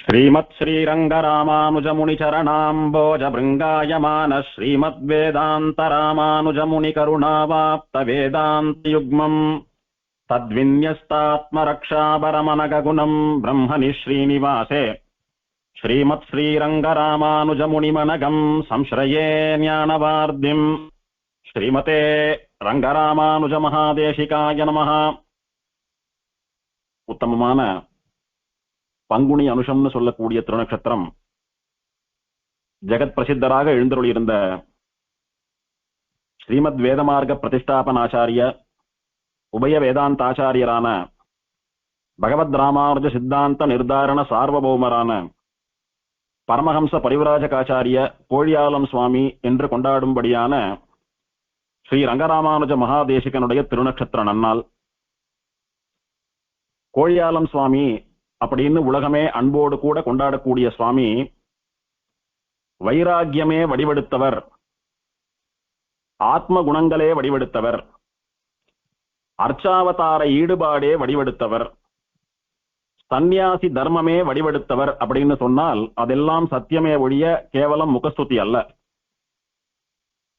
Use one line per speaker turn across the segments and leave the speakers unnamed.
श्रीमत् श्रीरङ्गरामानुजमुनिचरणाम्बोजभृङ्गायमान श्रीमद्वेदान्तरामानुजमुनिकरुणावाप्तवेदान्तयुग्मम् तद्विन्यस्तात्मरक्षापरमनगुणम् ब्रह्मणि श्रीनिवासे श्रीमत् श्रीरङ्गरामानुजमुनिमनगम् संश्रये ज्ञानवार्धिम् श्रीमते रङ्गरामानुजमहादेशिकाय नमः। उत्तमமான பங்குனி அனுஷம்னு சொல்லக்கூடிய திருநட்சத்திரம் ஜெகத் பிரசித்தராக எழுந்தருளியிருந்த ஸ்ரீமத் வேதமார்க்க பிரதிஷ்டாபனாச்சாரிய உபய வேதாந்தாச்சாரியரான பகவத் ராமானுஜ சித்தாந்த நிர்தாரண சார்வபௌமரான பரமஹம்ச பரிவிராஜகாச்சாரிய கோழியாலம் சுவாமி என்று கொண்டாடும்படியான ஸ்ரீ ரங்கராமானுஜ மகாதேசிகனுடைய திருநட்சத்திர நன்னாள். கோழியாலம் சுவாமி அப்படின்னு உலகமே அன்போடு கூட கொண்டாடக்கூடிய சுவாமி வைராகியமே வடிவெடுத்தவர், ஆத்ம குணங்களே வடிவெடுத்தவர், அர்ச்சாவதார ஈடுபாடே வடிவெடுத்தவர், சந்நியாசி தர்மமே வடிவெடுத்தவர் அப்படின்னு சொன்னால் அதெல்லாம் சத்தியமே ஒழிய கேவலம் முகஸ்துதி அல்ல.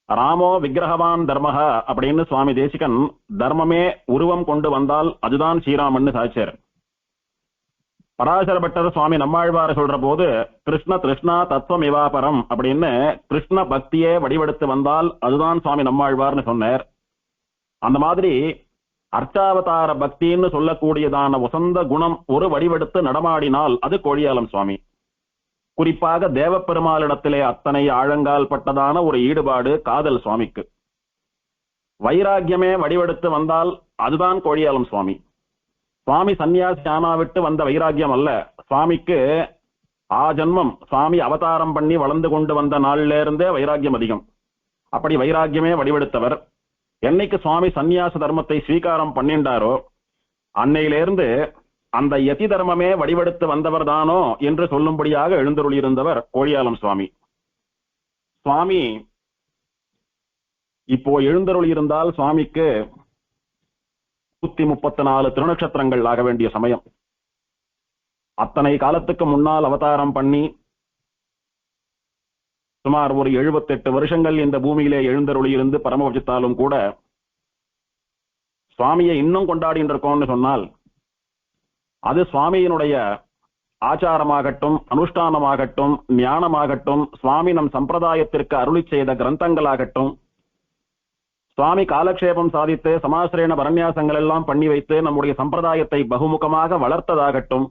ராமோ விக்கிரகவான் தர்மஹ அப்படின்னு சுவாமி தேசிகன் தர்மமே உருவம் கொண்டு வந்தால் அதுதான் ஸ்ரீராமன்னு சாய்ச்சார். பராசரப்பட்டர் சுவாமி நம்மாழ்வார் சொல்ற போது கிருஷ்ண கிருஷ்ணா தத்துவம் இவாபரம் அப்படின்னு கிருஷ்ண பக்தியே வடிவெடுத்து வந்தால் அதுதான் சுவாமி நம்மாழ்வார்னு சொன்னார். அந்த மாதிரி அர்ச்சாவதார பக்தின்னு சொல்லக்கூடியதான வசந்த குணம் ஒரு வடிவெடுத்து நடமாடினால் அது கோழியாலம் சுவாமி. குறிப்பாக தேவப்பெருமாளிடத்திலே அத்தனை ஆழங்கால் பட்டதான ஒரு ஈடுபாடு காதல் சுவாமிக்கு. வைராகியமே வடிவெடுத்து வந்தால் அதுதான் கோழியாலம் சுவாமி. சுவாமி சன்னியாசி ஆனா விட்டு வந்த வைராகியம் அல்ல, சுவாமிக்கு ஜன்மம் சுவாமி அவதாரம் பண்ணி வளர்ந்து கொண்டு வந்த நாளில இருந்தே வைராகியம் அதிகம். அப்படி வைராகியமே வடிவெடுத்தவர். என்னைக்கு சுவாமி சன்னியாச தர்மத்தை ஸ்வீகாரம் பண்ணிண்டாரோ அன்னையிலிருந்து அந்த யதி தர்மமே வடிவெடுத்து வந்தவர் தானோ என்று சொல்லும்படியாக எழுந்தருளியிருந்தவர் கோழியாலம் சுவாமி. சுவாமி இப்போ எழுந்தருளியிருந்தால் சுவாமிக்கு 134 திருநட்சத்திரங்கள் ஆக வேண்டிய சமயம். அத்தனை காலத்துக்கு முன்னால் அவதாரம் பண்ணி சுமார் ஒரு 78 வருஷங்கள் இந்த பூமியிலே எழுந்தருளியிருந்து பரமபட்சித்தாலும் கூட சுவாமியை இன்னும் கொண்டாடின்னு இருக்கோம்னு சொன்னால் அது சுவாமியினுடைய ஆச்சாரமாகட்டும், அனுஷ்டானமாகட்டும், ஞானமாகட்டும், சுவாமி நம் சம்பிரதாயத்திற்கு அருளி செய்த கிரந்தங்களாகட்டும், சுவாமி காலக்ஷேபம் சாதித்து சமாசிரேன பரநியாசங்கள் எல்லாம் பண்ணி வைத்து நம்முடைய சம்பிரதாயத்தை பகுமுகமாக வளர்த்ததாகட்டும்,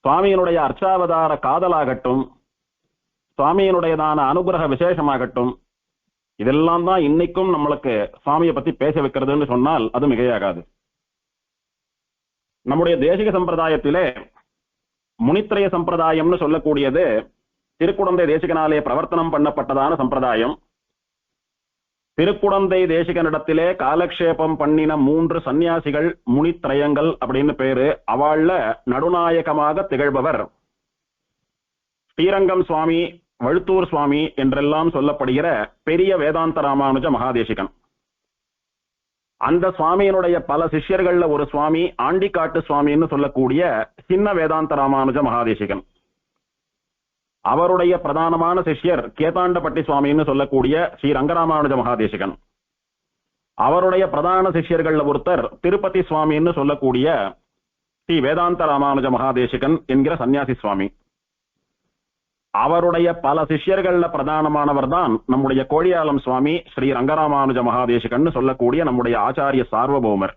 சுவாமியினுடைய அர்ச்சாவதார காதலாகட்டும், சுவாமியினுடையதான அனுகிரக விசேஷமாகட்டும், இதெல்லாம் தான் இன்னைக்கும் நம்மளுக்கு சுவாமியை பத்தி பேச வைக்கிறதுன்னு சொன்னால் அது மிகையாகாது. நம்முடைய தேசிக சம்பிரதாயத்திலே முனித்திரய சம்பிரதாயம்னு சொல்லக்கூடியது திருக்குடந்தை தேசிகனாலே பிரவர்த்தனம் பண்ணப்பட்டதான சம்பிரதாயம். திருக்குடந்தை தேசிகனிடத்திலே காலக்ஷேபம் பண்ணின 3 சன்னியாசிகள் முனித்திரயங்கள் அப்படின்னு பேரு. அவள்ல நடுநாயகமாக திகழ்பவர் ஸ்ரீரங்கம் சுவாமி, வழுத்தூர் சுவாமி என்றெல்லாம் சொல்லப்படுகிற பெரிய வேதாந்த ராமானுஜ மகாதேசிகன். அந்த சுவாமியினுடைய பல சிஷ்யர்கள்ல ஒரு சுவாமி ஆண்டிக்காட்டு சுவாமின்னு சொல்லக்கூடிய சின்ன வேதாந்த ராமானுஜ மகாதேசிகன். அவருடைய பிரதானமான சிஷ்யர் கேதாண்டப்பட்டி சுவாமின்னு சொல்லக்கூடிய ஸ்ரீ ரங்கராமானுஜ மகாதேசிகன். அவருடைய பிரதான சிஷ்யர்கள்ல ஒருத்தர் திருப்பதி சுவாமின்னு சொல்லக்கூடிய ஸ்ரீ வேதாந்த ராமானுஜ மகாதேசிகன் என்கிற சன்னியாசி சுவாமி. அவருடைய பல சிஷ்யர்கள்ல பிரதானமானவர் தான் நம்முடைய கோழியாலம் சுவாமி ஸ்ரீ ரங்கராமானுஜ மகாதேசிகன் சொல்லக்கூடிய நம்முடைய ஆச்சாரிய சார்வபௌமர்.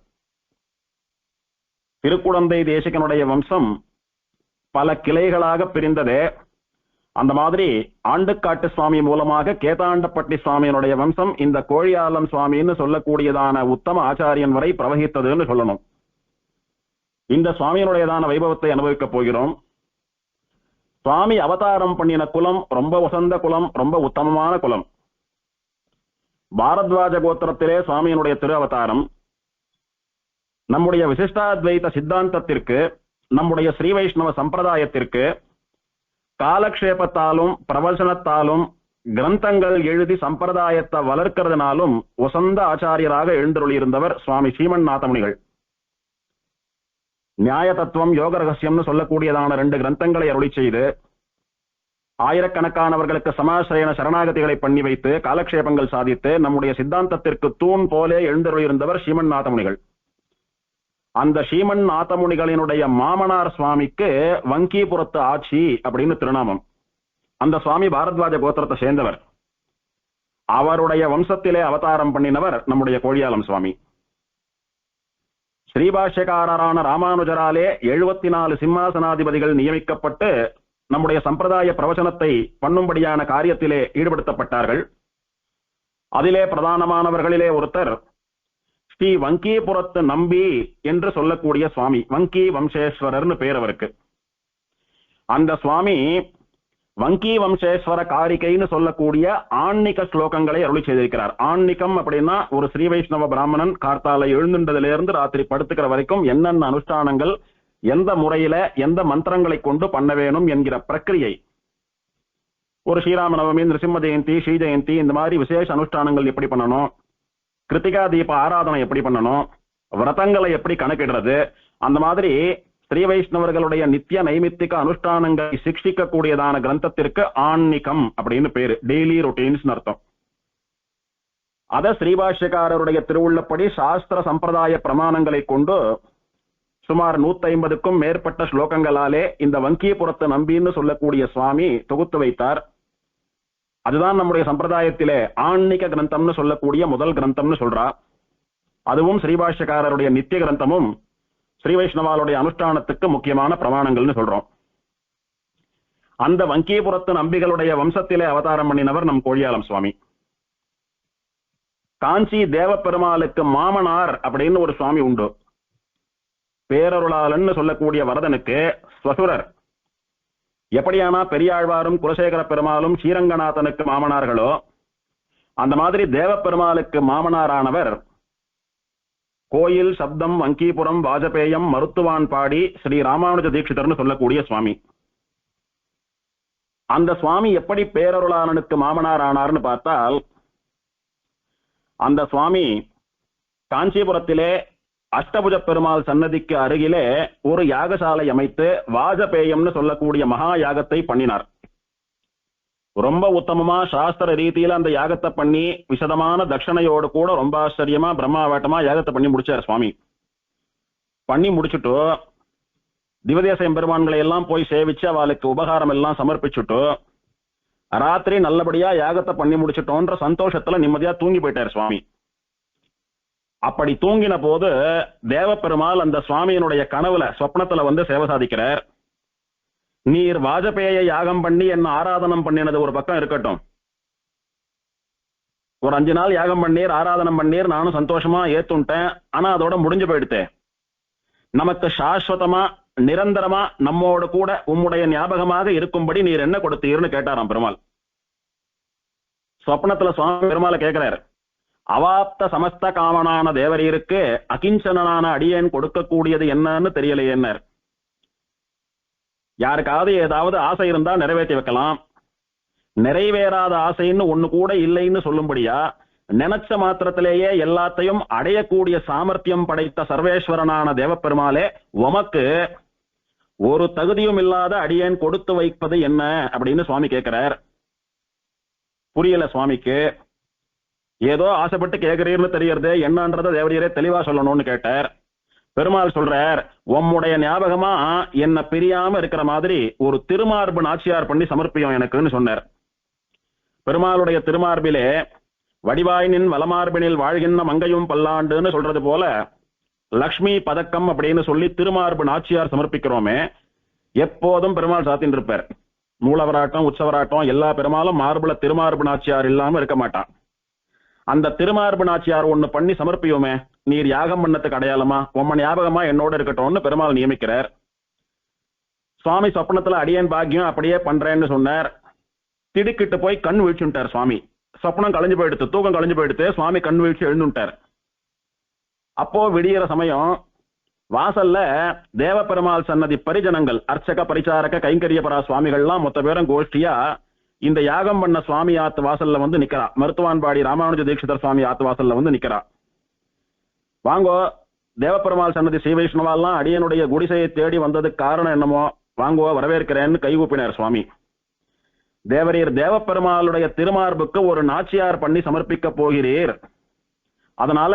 திருக்குடந்தை தேசிகனுடைய வம்சம் பல கிளைகளாக பிரிந்ததே. அந்த மாதிரி ஆண்டுக்காட்டு சுவாமி மூலமாக கேதாண்டப்பட்டி சுவாமியினுடைய வம்சம் இந்த கோழியாலம் சுவாமின்னு சொல்லக்கூடியதான உத்தம ஆச்சாரியன் வரை பிரவகித்ததுன்னு சொல்லணும். இந்த சுவாமியினுடையதான வைபவத்தை அனுபவிக்க போகிறோம். சுவாமி அவதாரம் பண்ணின குலம் ரொம்ப வசந்த குலம், ரொம்ப உத்தமமான குலம். பாரத்வாஜ கோத்திரத்திலே சுவாமியினுடைய திரு அவதாரம். நம்முடைய விசிஷ்டாத்வைத சித்தாந்தத்திற்கு, நம்முடைய ஸ்ரீ வைஷ்ணவ சம்பிரதாயத்திற்கு காலக்ஷேபத்தாலும் பிரவசனத்தாலும் கிரந்தங்கள் எழுதி சம்பிரதாயத்தை வளர்க்கிறதுனாலும் வசந்த ஆச்சாரியராக எழுந்தருளியிருந்தவர் சுவாமி ஸ்ரீமன் நாதமுனிகள். நியாய தத்துவம் யோக ரகசியம்னு சொல்லக்கூடியதான 2 கிரந்தங்களை அருளி செய்து ஆயிரக்கணக்கானவர்களுக்கு சமாசிரயண சரணாகதிகளை பண்ணி வைத்து காலக்ஷேபங்கள் சாதித்து நம்முடைய சித்தாந்தத்திற்கு தூண் போலே எழுந்தருளியிருந்தவர் ஸ்ரீமன் நாதமுனிகள். அந்த ஸ்ரீமன் நாதமுனிகளினுடைய மாமனார் சுவாமிக்கு வங்கீபுரத்து ஆட்சி அப்படின்னு திருநாமம். அந்த சுவாமி பாரத்வாஜ கோத்திரத்தை சேர்ந்தவர். அவருடைய வம்சத்திலே அவதாரம் பண்ணினவர் நம்முடைய கோழியாலம் சுவாமி. ஸ்ரீபாஷ்யக்காரரான ராமானுஜராலே 74 சிம்மாசனாதிபதிகள் நியமிக்கப்பட்டு நம்முடைய சம்பிரதாய பிரவச்சனத்தை பண்ணும்படியான காரியத்திலே ஈடுபடுத்தப்பட்டார்கள். அதிலே பிரதானமானவர்களிலே ஒருத்தர் ஸ்ரீ வங்கீபுரத்து நம்பி என்று சொல்லக்கூடிய சுவாமி. வங்கி வம்சேஸ்வரர்னு பேர் அவருக்கு. அந்த சுவாமி வங்கி வம்சேஸ்வர காரிகைன்னு சொல்லக்கூடிய ஆன்மீக ஸ்லோகங்களை அருளி செய்திருக்கிறார். ஆன்மீகம் அப்படின்னா ஒரு ஸ்ரீ வைஷ்ணவ பிராமணன் கார்த்தால எழுந்துன்றதிலிருந்து ராத்திரி படுத்துக்கிற வரைக்கும் என்னென்ன அனுஷ்டானங்கள் எந்த முறையில எந்த மந்திரங்களை கொண்டு பண்ண வேணும் என்கிற பிரக்கிரியை. ஒரு ஸ்ரீராம நவமி, நிருசிம்ம ஜெயந்தி, ஸ்ரீ ஜெயந்தி இந்த மாதிரி விசேஷ அனுஷ்டானங்கள் எப்படி பண்ணணும், கிருத்திகா தீப ஆராதனை எப்படி பண்ணணும், விரதங்களை எப்படி கணக்கிடுறது, அந்த மாதிரி ஸ்ரீ வைஷ்ணவர்களுடைய நித்திய நைமித்திக அனுஷ்டானங்களை சிக்ஷிக்க கூடியதான கிரந்தத்திற்கு ஆன்மீகம் அப்படின்னு பேரு. டெய்லி ரொட்டீன்ஸ் அர்த்தம். அத ஸ்ரீபாஷ்யக்காரருடைய திருவுள்ளப்படி சாஸ்திர சம்பிரதாய பிரமாணங்களை கொண்டு சுமார் 150க்கும் மேற்பட்ட ஸ்லோகங்களாலே இந்த வங்கீபுரத்து நம்பின்னு சொல்லக்கூடிய சுவாமி தொகுத்து வைத்தார். அதுதான் நம்முடைய சம்பிரதாயத்திலே ஆன்மீக கிரந்தம்னு சொல்லக்கூடிய முதல் கிரந்தம்னு சொல்றா. அதுவும் ஸ்ரீபாஷ்யக்காரருடைய நித்திய கிரந்தமும் ஸ்ரீ வைஷ்ணவாளுடைய அனுஷ்டானத்துக்கு முக்கியமான பிரமாணங்கள்னு சொல்றோம். அந்த வங்கீபுரத்து நம்பிகளுடைய வம்சத்திலே அவதாரம் பண்ணினவர் நம் கோழியாலம் சுவாமி. காஞ்சி தேவ பெருமாளுக்கு மாமனார் அப்படின்னு ஒரு சுவாமி உண்டு. பேரருளாளன்னு சொல்லக்கூடிய வரதனுக்கு ஸ்வசுரர். எப்படியானா பெரியாழ்வாரும் குலசேகர பெருமாளும் ஸ்ரீரங்கநாதனுக்கு மாமனார்களோ அந்த மாதிரி தேவ பெருமாளுக்கு மாமனாரானவர் கோயில் சப்தம் வங்கீபுரம் வாஜபேயம் மருத்துவான் பாடி ஸ்ரீ ராமானுஜ தீட்சிதர்னு சொல்லக்கூடிய சுவாமி. அந்த சுவாமி எப்படி பேரருளாளனுக்கு மாமனார் ஆனார்னு பார்த்தால், அந்த சுவாமி காஞ்சிபுரத்திலே அஷ்டபுஜ பெருமாள் சன்னதிக்கு அருகிலே ஒரு யாகசாலை அமைத்து வாஜபேயம்னு சொல்லக்கூடிய மகா யாகத்தை பண்ணினார். ரொம்ப உத்தமமா சாஸ்திர ரீதியில அந்த யாகத்தை பண்ணி விசதமான தட்சணையோடு கூட ரொம்ப ஆச்சரியமா பிரம்மாவாட்டமா யாகத்தை பண்ணி முடிச்சார் சுவாமி. பண்ணி முடிச்சுட்டு திவதேச எம்பெருமான்களை எல்லாம் போய் சேவிச்சு அவளுக்கு உபகாரம் எல்லாம் சமர்ப்பிச்சுட்டு ராத்திரி நல்லபடியா யாகத்தை பண்ணி முடிச்சுட்டோன்ற சந்தோஷத்துல நிம்மதியா தூங்கி போயிட்டார் சுவாமி. அப்படி தூங்கின போது தேவ பெருமாள் அந்த சுவாமியினுடைய கனவுல சொப்னத்துல வந்து சேவை சாதிக்கிறார். நீர் வாஜபேய யாகம் பண்ணி என்ன ஆராதனம் பண்ணினது ஒரு பக்கம் இருக்கட்டும், ஒரு 5 நாள் யாகம் பண்ணீர், ஆராதனம் பண்ணீர், நானும் சந்தோஷமா ஏத்துட்டேன். ஆனா அதோட முடிஞ்சு போயிடுத்தே. நமக்கு சாஸ்வதமா நிரந்தரமா நம்மோடு கூட உம்முடைய ஞாபகமாக இருக்கும்படி நீர் என்ன கொடுத்தீர்னு கேட்டாராம் பெருமாள். சொப்னத்துல சுவாமி பெருமாளை கேட்கிறார், அவாப்த சமஸ்த காமனான தேவரீருக்கு அகிஞ்சனான அடியேன் கொடுக்கக்கூடியது என்னன்னு தெரியலையேன்னர். யாருக்காவது ஏதாவது ஆசை இருந்தா நிறைவேற்றி வைக்கலாம், நிறைவேறாத ஆசைன்னு ஒண்ணு கூட இல்லைன்னு சொல்லும்படியா நினைச்ச மாத்திரத்திலேயே எல்லாத்தையும் அடையக்கூடிய சாமர்த்தியம் படைத்த சர்வேஸ்வரனான தேவப்பெருமாளே, உமக்கு ஒரு தகுதியும் இல்லாத அடியேன் கொடுத்து வைப்பது என்ன அப்படின்னு சுவாமி கேட்கிறார். புரியல சுவாமிக்கு. ஏதோ ஆசைப்பட்டு கேட்கிறீர்னு தெரியறது, என்னன்றத தேவரீரே தெளிவா சொல்லணும்னு கேட்டார். பெருமாள் சொல்றார், உம்முடைய ஞாபகமா என்ன பிரியாம இருக்கிற மாதிரி ஒரு திருமார்பு நாச்சியார் பண்ணி சமர்ப்பியும் எனக்குன்னு சொன்னார். பெருமாளுடைய திருமார்பிலே வடிவாயினின் வலமார்பினில் வாழ்கின்ற மங்கையும் பல்லாண்டுன்னு சொல்றது போல லக்ஷ்மி பதக்கம் அப்படின்னு சொல்லி திருமார்பு நாச்சியார் சமர்ப்பிக்கிறோமே, எப்போதும் பெருமாள் சாத்தின்னு இருப்பார். மூலவராட்டம் உற்சவராட்டம் எல்லா பெருமாளும் மார்புல திருமார்பு நாச்சியார் இல்லாம இருக்க மாட்டான். அந்த திருமார்பு நாச்சியார் ஒண்ணு பண்ணி சமர்ப்பியுமே, நீர் யாகம் பண்ணத்துக்கு அடையாளமா உம்ம ஞாபகமா என்னோட இருக்கட்டும்னு பெருமாள் நியமிக்கிறார். சுவாமி சொப்னத்துல அடியேன் பாக்கியம் அப்படியே பண்றேன்னு சொன்னார். திடுக்கிட்டு போய் கண் வீழ்ச்சுட்டார் சுவாமி. சொப்னம் கலைஞ்சு போயிடுத்து, தூக்கம் கலைஞ்சு போயிடுத்து. சுவாமி கண் வீழ்ச்சி எழுந்துட்டார். அப்போ விடியிற சமயம் வாசல்ல தேவ பெருமாள் சன்னதி பரிஜனங்கள், அர்ச்சக பரிச்சாரக கைங்கரியபரா சுவாமிகள்லாம் மொத்த பேரும் கோஷ்டியா இந்த யாகம் பண்ண சுவாமி ஆத்து வாசல்ல வந்து நிக்கிறா. மருத்துவான்பாடி ராமானுஜ தீட்சிதர் சுவாமி ஆத்து வாசல்ல வந்து நிக்கிறா. வாங்கோ தேவப்பெருமாள் சன்னதி ஸ்ரீ வைஷ்ணவாலாம் அடியனுடைய குடிசையை தேடி வந்ததுக்கு காரணம் என்னமோ வாங்குவோ வரவேற்கிறேன்னு கைகூப்பினார் சுவாமி. தேவரீர் தேவப்பெருமாளுடைய திருமார்புக்கு ஒரு நாச்சியார் பண்ணி சமர்ப்பிக்க போகிறீர். அதனால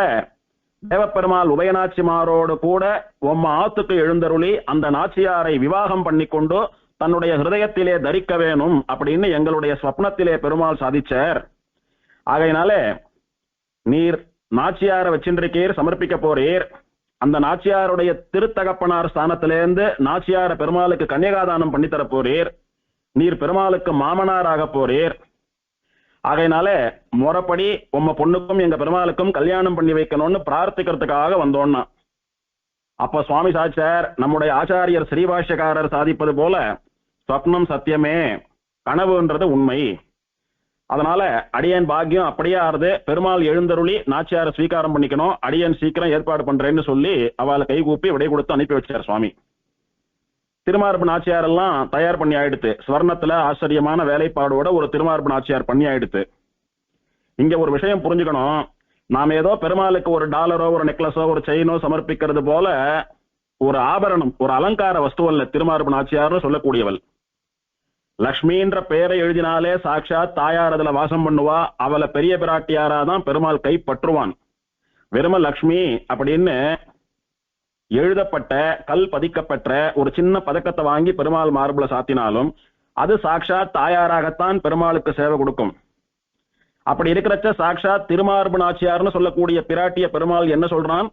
தேவப்பெருமாள் உபயநாச்சிமாரோடு கூட உம்ம ஆத்துக்கு எழுந்தருளி அந்த நாச்சியாரை விவாகம் பண்ணி கொண்டு தன்னுடைய ஹிருதயத்திலே தரிக்க வேணும் அப்படின்னு எங்களுடைய ஸ்வப்னத்திலே பெருமாள் சாதிச்சார். ஆகையினால நீர் நாச்சியாரை வச்சின்றிருக்கீர், சமர்ப்பிக்க போறீர். அந்த நாச்சியாருடைய திருத்தகப்பனார் ஸ்தானத்திலேருந்து நாச்சியார பெருமாளுக்கு கன்னிகாதானம் பண்ணித்தர போறீர். நீர் பெருமாளுக்கு மாமனாராக போறீர். ஆகையினால முறைப்படி உம்ம பொண்ணுக்கும் எங்க பெருமாளுக்கும் கல்யாணம் பண்ணி வைக்கணும்னு பிரார்த்திக்கிறதுக்காக வந்தோம்னா, அப்ப சுவாமி சாச்சார் நம்முடைய ஆச்சாரியர் ஸ்ரீபாஷ்யக்காரர் சாதிப்பது போல ஸ்வப்னம் சத்தியமே, கனவுன்றது உண்மை. அதனால அடியன் பாக்கியம் அப்படியே ஆறுது. பெருமாள் எழுந்தருளி நாச்சியாரை ஸ்வீகாரம் பண்ணிக்கணும், அடியன் சீக்கிரம் ஏற்பாடு பண்றேன்னு சொல்லி அவளை கைகூப்பி விடை கொடுத்து அனுப்பி வச்சார் சுவாமி. திருமார்பு நாச்சியார் எல்லாம் தயார் பண்ணி ஆயிடுத்து. ஸ்வர்ணத்துல ஆச்சரியமான வேலைப்பாடோட ஒரு திருமார்பு நாச்சியார் பண்ணி ஆயிடுத்து. இங்க ஒரு விஷயம் புரிஞ்சுக்கணும். நாம ஏதோ பெருமாளுக்கு ஒரு டாலரோ ஒரு நெக்லஸோ ஒரு செயினோ சமர்ப்பிக்கிறது போல ஒரு ஆபரணம், ஒரு அலங்கார வஸ்துவல்ல திருமார்பு நாச்சியார்னு சொல்லக்கூடியவள். லக்ஷ்மின்ற பெயரை எழுதினாலே சாட்சாத் தாயார் அதுல வாசம் பண்ணுவா. அவளை பெரிய பிராட்டியாராதான் பெருமாள் கை பற்றுவான். வெறும லக்ஷ்மி அப்படின்னு எழுதப்பட்ட கல் பதிக்கப்பட்ட ஒரு சின்ன பதக்கத்தை வாங்கி பெருமாள் மார்புல சாத்தினாலும் அது சாட்சாத் தாயாராகத்தான் பெருமாளுக்கு சேவை கொடுக்கும். அப்படி இருக்கிறச்ச சாட்சாத் திருமார்பு நாச்சியார்னு சொல்லக்கூடிய பிராட்டிய பெருமாள் என்ன சொல்றான்,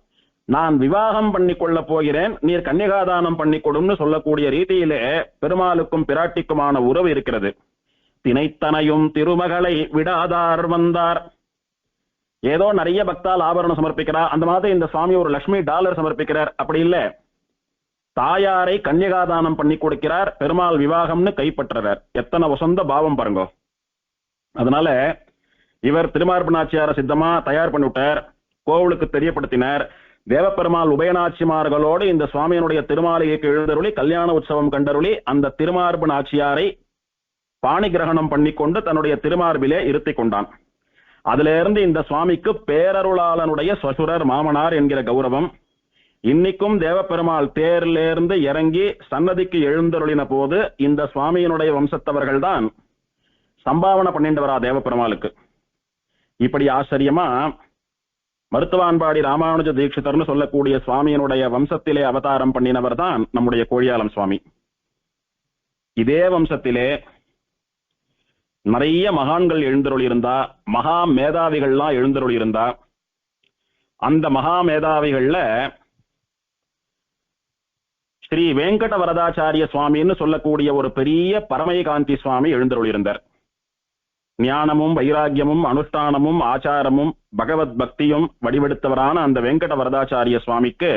நான் விவாகம் பண்ணி கொள்ள போகிறேன், நீர் கன்னிகாதானம் பண்ணி கொடும்னு சொல்லக்கூடிய ரீதியிலே பெருமாளுக்கும் பிராட்டிக்குமான உறவு இருக்கிறது. தினைத்தனையும் திருமகளை விடாதார் வந்தார். ஏதோ நிறைய பக்தால் ஆபரணம் சமர்ப்பிக்கிறா, அந்த மாதிரி இந்த சுவாமி ஒரு லட்சுமி டாலர் சமர்ப்பிக்கிறார். அப்படி இல்ல, தாயாரை கன்னிகாதானம் பண்ணி கொடுக்கிறார், பெருமாள் விவாகம்னு கைப்பற்றுறார். எத்தனை வசந்த பாவம் பாருங்க. அதனால இவர் திருமார்பு நாச்சியார சித்தமா தயார் பண்ணிவிட்டார், கோவிலுக்கு தெரியப்படுத்தினார். தேவப்பெருமாள் உபயநாச்சிமார்களோடு இந்த சுவாமியினுடைய திருமாளிகைக்கு எழுந்தருளி கல்யாண உற்சவம் கண்டருளி அந்த திருமார்பு நாச்சியாரை பாணி கிரகணம் பண்ணி கொண்டு தன்னுடைய திருமார்பிலே இருத்தி கொண்டான். அதுல இருந்து இந்த சுவாமிக்கு பேரருளாளனுடைய ஸ்வசுரர் மாமனார் என்கிற கௌரவம். இன்னைக்கும் தேவப்பெருமாள் தேரிலிருந்து இறங்கி சன்னதிக்கு எழுந்தருளின போது இந்த சுவாமியினுடைய வம்சத்தவர்கள் தான் சம்பாவனை பண்ணிண்டவரா தேவப்பெருமாளுக்கு. இப்படி ஆச்சரியமா மருத்துவான்பாடி ராமானுஜ தீட்சிதர்னு சொல்லக்கூடிய சுவாமியினுடைய வம்சத்திலே அவதாரம் பண்ணினவர் தான் நம்முடைய கோழியாலம் சுவாமி. இதே வம்சத்திலே நிறைய மகான்கள் எழுந்தருள் இருந்தா, மகா மேதாவிகள்லாம் எழுந்தருள் இருந்தா. அந்த மகா மேதாவிகள்ல ஸ்ரீ வெங்கட வரதாச்சாரிய சுவாமின்னு சொல்லக்கூடிய ஒரு பெரிய பரமயகாந்தி சுவாமி எழுந்தருள் இருந்தார். ஞானமும் வைராக்கியமும் அனுஷ்டானமும் ஆச்சாரமும் பகவத் பக்தியும் வடிவெடுத்தவரான அந்த வெங்கட வரதாச்சாரிய சுவாமிக்கு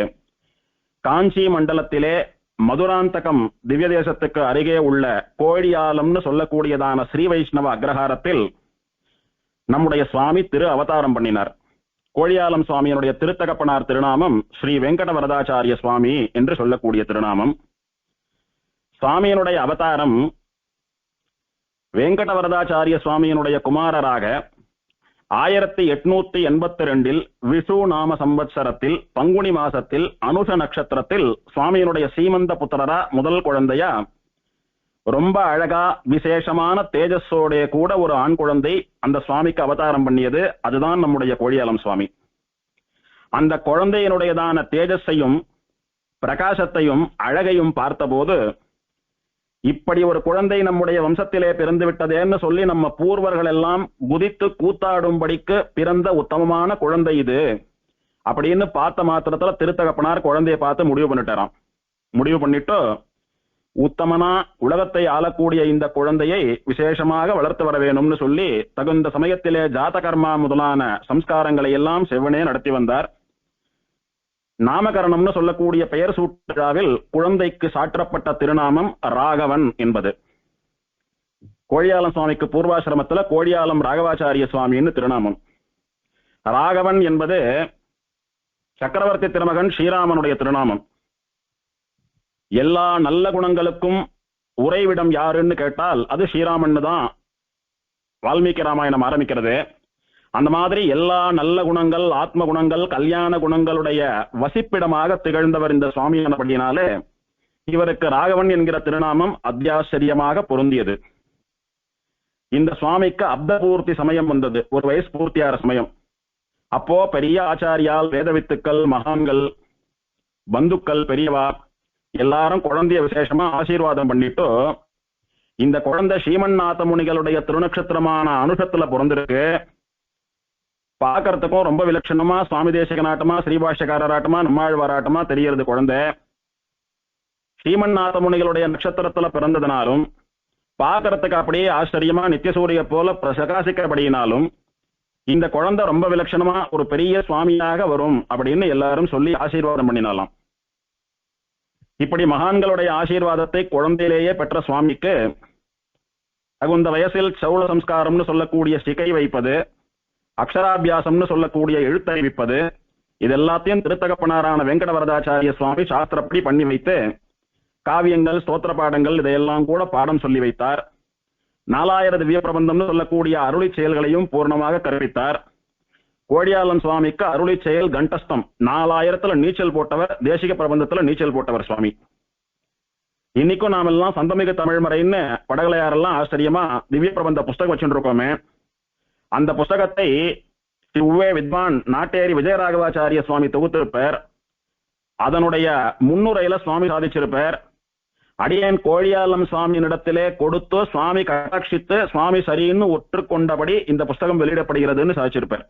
காஞ்சி மண்டலத்திலே மதுராந்தகம் திவ்ய தேசத்துக்கு அருகே உள்ள கோழியாலம்னு சொல்லக்கூடியதான ஸ்ரீ வைஷ்ணவ அக்ரஹாரத்தில் நம்முடைய சுவாமி திரு அவதாரம் பண்ணினார். கோழியாலம் சுவாமியினுடைய திருத்தகப்பனார் திருநாமம் ஸ்ரீ வெங்கட வரதாச்சாரிய சுவாமி என்று சொல்லக்கூடிய திருநாமம். சுவாமியினுடைய அவதாரம் வெங்கட வரதாச்சாரிய சுவாமியினுடைய குமாரராக 1882 விஷு நாம சம்பத்சரத்தில் பங்குனி மாசத்தில் அனுஷ நட்சத்திரத்தில் சுவாமியினுடைய சீமந்த புத்திரரா முதல் குழந்தையா ரொம்ப அழகா விசேஷமான தேஜஸோடைய கூட ஒரு ஆண் குழந்தை அந்த சுவாமிக்கு அவதாரம் பண்ணியது. அதுதான் நம்முடைய கோழியாலம் சுவாமி. அந்த குழந்தையினுடையதான தேஜஸையும் பிரகாசத்தையும் அழகையும் பார்த்தபோது இப்படி ஒரு குழந்தை நம்முடைய வம்சத்திலே பிறந்து விட்டதேன்னு சொல்லி நம்ம பூர்வர்கள் எல்லாம் குதித்து கூத்தாடும்படிக்கு பிறந்த உத்தமமான குழந்தை இது அப்படின்னு பார்த்த மாத்திரத்துல திருத்தகப்பனார் குழந்தைய பார்த்து முடிவு பண்ணிட்டாராம். முடிவு பண்ணிட்டு உத்தமனா உலகத்தை ஆளக்கூடிய இந்த குழந்தையை விசேஷமாக வளர்த்து வர வேணும்னு சொல்லி தகுந்த சமயத்திலே ஜாதகர்மா முதலான சம்ஸ்காரங்களை எல்லாம் செவ்வனே நடத்தி வந்தார். நாமகரணம்னு சொல்லக்கூடிய பெயர் சூட்டாவில் குழந்தைக்கு சாற்றப்பட்ட திருநாமம் ராகவன் என்பது. கோழியாலம் சுவாமிக்கு பூர்வாசிரமத்துல கோழியாலம் ராகவாச்சாரிய சுவாமின்னு திருநாமம். ராகவன் என்பது சக்கரவர்த்தி திருமகன் ஸ்ரீராமனுடைய திருநாமம். எல்லா நல்ல குணங்களுக்கும் உறைவிடம் யாருன்னு கேட்டால் அது ஸ்ரீராமன் தான் வால்மீகி ராமாயணம் ஆரம்பிக்கிறது. அந்த மாதிரி எல்லா நல்ல குணங்கள், ஆத்ம குணங்கள், கல்யாண குணங்களுடைய வசிப்பிடமாக திகழ்ந்தவர் இந்த சுவாமியானபடியினாலே இவருக்கு ராகவன் என்கிற திருநாமம் அத்தியாச்சரியமாக பொருந்தியது. இந்த சுவாமிக்கு அப்த பூர்த்தி சமயம் வந்தது, ஒரு வயசு பூர்த்தியார சமயம். அப்போ பெரிய ஆச்சாரியால், வேதவித்துக்கள், மகான்கள், பந்துக்கள், பெரியவா எல்லாரும் குழந்தைய விசேஷமா ஆசீர்வாதம் பண்ணிட்டு, இந்த குழந்தை ஸ்ரீமன்னாத முனிகளுடைய திருநட்சத்திரமான அனுஷத்துல பிறந்திருக்கு, பார்க்கறதுக்கும் ரொம்ப விலட்சணமா சுவாமி தேசிகனாட்டமா, ஸ்ரீபாஷ்யக்காரராட்டமா, நம்மாழ்வாராட்டமா தெரியறது குழந்தை. ஸ்ரீமன்னாத முனிகளுடைய நட்சத்திரத்துல பிறந்ததுனாலும் பார்க்கறதுக்கு அப்படியே ஆச்சரியமா நித்தியசூரிய போல பிரகாசிக்கிறபடியினாலும் இந்த குழந்தை ரொம்ப விலட்சணமா ஒரு பெரிய சுவாமியாக வரும் அப்படின்னு எல்லாரும் சொல்லி ஆசீர்வாதம் பண்ணினாலாம். இப்படி மகான்களுடைய ஆசீர்வாதத்தை குழந்தையிலேயே பெற்ற சுவாமிக்கு தகுந்த வயசில் சௌள சம்ஸ்காரம்னு சொல்லக்கூடிய சிகை வைப்பது, அக்ஷராபியாசம்னு சொல்லக்கூடிய எழுத்தறிவிப்பது, இது எல்லாத்தையும் திருத்தகப்பனாரான வெங்கட வரதாச்சாரிய சுவாமி சாஸ்திரப்படி பண்ணி வைத்து காவியங்கள், ஸ்தோத்திர பாடங்கள் இதையெல்லாம் கூட பாடம் சொல்லி வைத்தார். 4000 திவ்ய பிரபந்தம்னு சொல்லக்கூடிய அருளி செயல்களையும் பூர்ணமாக கற்பித்தார். கோடியாலம் சுவாமிக்கு அருளி செயல் கண்டஸ்தம் 4000த்துல நீச்சல் போட்டவர், தேசிக பிரபந்தத்துல நீச்சல் போட்டவர் சுவாமி. இன்னைக்கும் நாம எல்லாம் சந்தமிகு தமிழ்மறைன்னு வடகலையாரெல்லாம் ஆச்சரியமா திவ்ய பிரபந்த புஸ்தகம் வச்சுட்டு இருக்கோமே, அந்த புஸ்தகத்தை ஸ்ரீ உவே வித்வான் நாட்டேரி விஜயராகவாச்சாரிய சுவாமி தொகுத்திருப்பார். அதனுடைய முன்னுரையில சுவாமி சாதிச்சிருப்பார். அடியேன் கோழியாலம் சுவாமியினிடத்திலே கொடுத்து சுவாமி கடாட்சித்து சுவாமி சரின்னு ஒற்றுக்கொண்டபடி இந்த புஸ்தகம் வெளியிடப்படுகிறதுன்னு சாதிச்சிருப்பார்.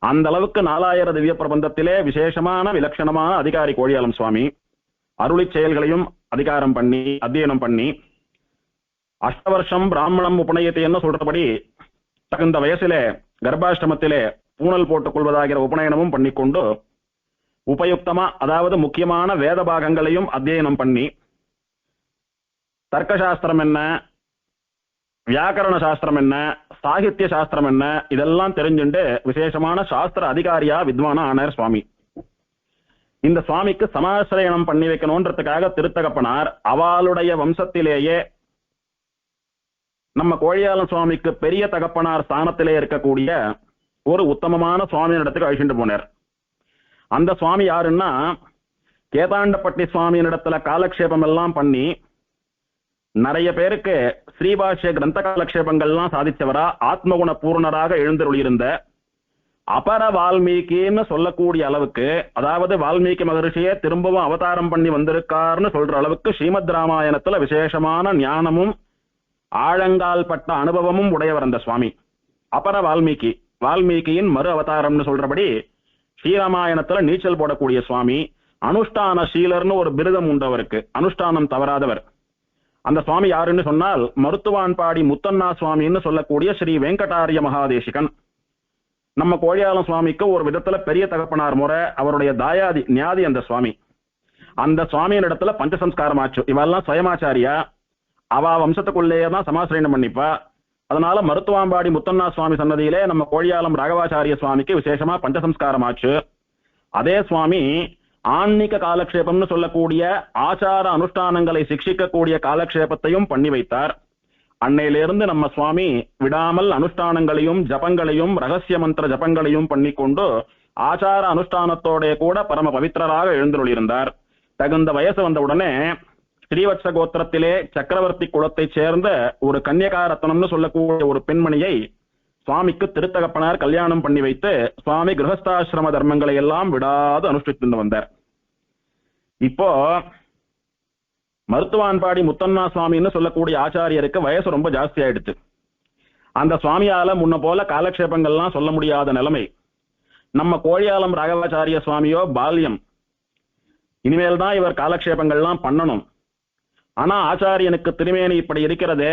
அந்த அளவுக்கு 4000 திவ்ய பிரபந்தத்திலே விசேஷமான விலட்சணமான அதிகாரி கோழியாலம் சுவாமி. அருளி செயல்களையும் அதிகாரம் பண்ணி அத்தியனம் பண்ணி அஷ்டவர்ஷம் பிராமணம் உபநயத்தைன்னு சொல்றபடி தகுந்த வயசிலே கர்ப்பாஷ்டமத்திலே பூணல் போட்டுக் கொள்வதாகிற உபநயனமும் பண்ணிக்கொண்டு உபயுக்தமா, அதாவது முக்கியமான வேத பாகங்களையும் அத்தியனம் பண்ணி தர்க்கசாஸ்திரம் என்ன, வியாக்கரண சாஸ்திரம் என்ன, சாகித்ய சாஸ்திரம் என்ன, இதெல்லாம் தெரிஞ்சுட்டு விசேஷமான சாஸ்திர அதிகாரியா வித்வானா ஆனார் சுவாமி. இந்த சுவாமிக்கு சமாசிரயணம் பண்ணி வைக்கணும்ன்றதுக்காக திருத்தகப்பனார் அவளுடைய வம்சத்திலேயே நம்ம கோழியாலம் சுவாமிக்கு பெரிய தகப்பனார் ஸ்தானத்திலே இருக்கக்கூடிய ஒரு உத்தமமான சுவாமி இடத்துக்கு அழிச்சுட்டு போனார். அந்த சுவாமி யாருன்னா, கேதாண்டப்பட்டி சுவாமியினிடத்துல காலக்ஷேபம் எல்லாம் பண்ணி நிறைய பேருக்கு ஸ்ரீபாஷ்ய கிரந்த காலக்ஷேபங்கள்லாம் சாதித்தவரா, ஆத்மகுண பூர்ணராக எழுந்தருளியிருந்த அபர வால்மீகின்னு சொல்லக்கூடிய அளவுக்கு, அதாவது வால்மீகி மகரிஷியே திரும்பவும் அவதாரம் பண்ணி வந்திருக்காருன்னு சொல்ற அளவுக்கு ஸ்ரீமத் ராமாயணத்துல விசேஷமான ஞானமும் ஆழங்கால் பட்ட அனுபவமும் உடையவர் அந்த சுவாமி. அபர வால்மீகி, வால்மீகியின் மறு அவதாரம்னு சொல்றபடி ஸ்ரீராமாயணத்துல நீச்சல் போடக்கூடிய சுவாமி. அனுஷ்டான சீலர்னு ஒரு பிருதம் உண்டவருக்கு, அனுஷ்டானம் தவறாதவர். அந்த சுவாமி யாருன்னு சொன்னால் மருத்துவான்பாடி முத்தண்ணா சுவாமின்னு சொல்லக்கூடிய ஸ்ரீ வெங்கடாரிய மகாதேசிகன். நம்ம கோழியாலம் சுவாமிக்கு ஒரு விதத்துல பெரிய தகப்பனார் முறை, அவருடைய தாயாதி ஞாதி அந்த சுவாமி. அந்த சுவாமியின் இடத்துல பஞ்சசம்ஸ்காரம் ஆச்சு. இவெல்லாம் சுயமாச்சாரியா, அவ வம்சத்துக்குள்ளேயே தான் சமாசிரயணம் பண்ணிப்பா. அதனால மருத்துவாம்பாடி முத்தண்ணா சுவாமி சன்னதியிலே நம்ம கோழியாலம் ராகவாச்சாரிய சுவாமிக்கு விசேஷமா பஞ்சசம்ஸ்காரம் ஆச்சு. அதே சுவாமி ஆன்மீக காலக்ஷேபம்னு சொல்லக்கூடிய ஆச்சார அனுஷ்டானங்களை சிக்ஷிக்கக்கூடிய காலக்ஷேபத்தையும் பண்ணி வைத்தார். அன்னையிலிருந்து நம்ம சுவாமி விடாமல் அனுஷ்டானங்களையும் ஜபங்களையும் ரகசிய மந்திர ஜபங்களையும் பண்ணிக்கொண்டு ஆச்சார அனுஷ்டானத்தோட கூட பரம பவித்திரராக எழுந்தருளியிருந்தார். தகுந்த வயசு வந்த உடனே ஸ்ரீவத்ச கோத்திரத்திலே சக்கரவர்த்தி குலத்தை சேர்ந்த ஒரு கன்யகாரத்னம்னு சொல்லக்கூடிய ஒரு பெண்மணியை சுவாமிக்கு திருத்தகப்பனார் கல்யாணம் பண்ணி வைத்து சுவாமி கிரகஸ்தாசிரம தர்மங்களை எல்லாம் விடாது அனுஷ்டித்து வந்தார். இப்போ மருத்துவான்பாடி முத்தண்ணா சுவாமின்னு சொல்லக்கூடிய ஆச்சாரியருக்கு வயசு ரொம்ப ஜாஸ்தி ஆயிடுச்சு. அந்த சுவாமியால முன்ன போல காலக்ஷேபங்கள்லாம் சொல்ல முடியாத நிலைமை. நம்ம கோழியாலம் ராகவாச்சாரிய சுவாமியோ பால்யம், இனிமேல் தான் இவர் காலக்ஷேபங்கள்லாம் பண்ணணும். ஆனா ஆச்சாரியனுக்கு திருமேனி இப்படி இருக்கிறதே,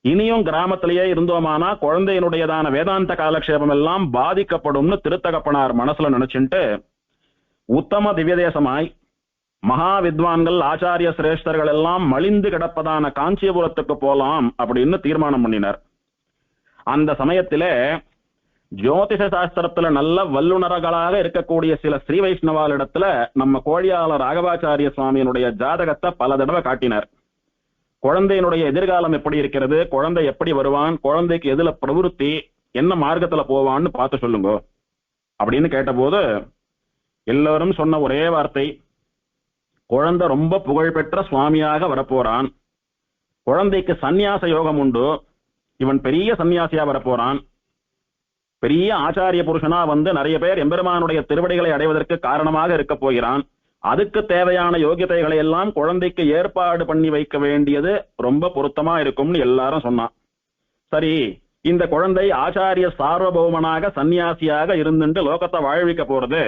இனியும் கிராமத்திலேயே இருந்தோமானா குழந்தையினுடையதான வேதாந்த காலக்ஷேபம் எல்லாம் பாதிக்கப்படும்னு திருத்தகப்பனார் மனசுல நினைச்சுட்டு உத்தம திவ்யதேசமாய் மகா வித்வான்கள் ஆச்சாரிய சிரேஷ்டர்கள் எல்லாம் மலிந்து கிடப்பதான காஞ்சிபுரத்துக்கு போலாம் அப்படின்னு தீர்மானம் பண்ணினார். அந்த சமயத்திலே ஜோதிஷ சாஸ்திரத்துல நல்ல வல்லுநர்களாக இருக்கக்கூடிய சில ஸ்ரீ வைஷ்ணவாளிடத்துல நம்ம கோழியால ராகவாச்சாரிய சுவாமியினுடைய ஜாதகத்தை பல தடவை காட்டினார். குழந்தையினுடைய எதிர்காலம் எப்படி இருக்கிறது, குழந்தை எப்படி வருவான், குழந்தைக்கு எதுல பிரவருத்தி, என்ன மார்க்கத்துல போவான்னு பார்த்து சொல்லுங்க அப்படின்னு கேட்டபோது எல்லாரும் சொன்ன ஒரே வார்த்தை, குழந்தை ரொம்ப புகழ்பெற்ற சுவாமியாக வரப்போறான், குழந்தைக்கு சந்நியாச யோகம் உண்டு, இவன் பெரிய சன்னியாசியா வரப்போறான், பெரிய ஆச்சாரிய புருஷனா வந்து நிறைய பேர் எம்பெருமானுடைய திருவடிகளை அடைவதற்கு காரணமாக இருக்க போகிறான், அதுக்கு தேவையான யோகியதைகளை எல்லாம் குழந்தைக்கு ஏற்பாடு பண்ணி வைக்க வேண்டியது ரொம்ப பொருத்தமா இருக்கும்னு எல்லாரும் சொன்னான். சரி, இந்த குழந்தை ஆச்சாரிய சார்வபௌமனாக சன்னியாசியாக இருந்துட்டு லோகத்தை வாழ்விக்க போறது,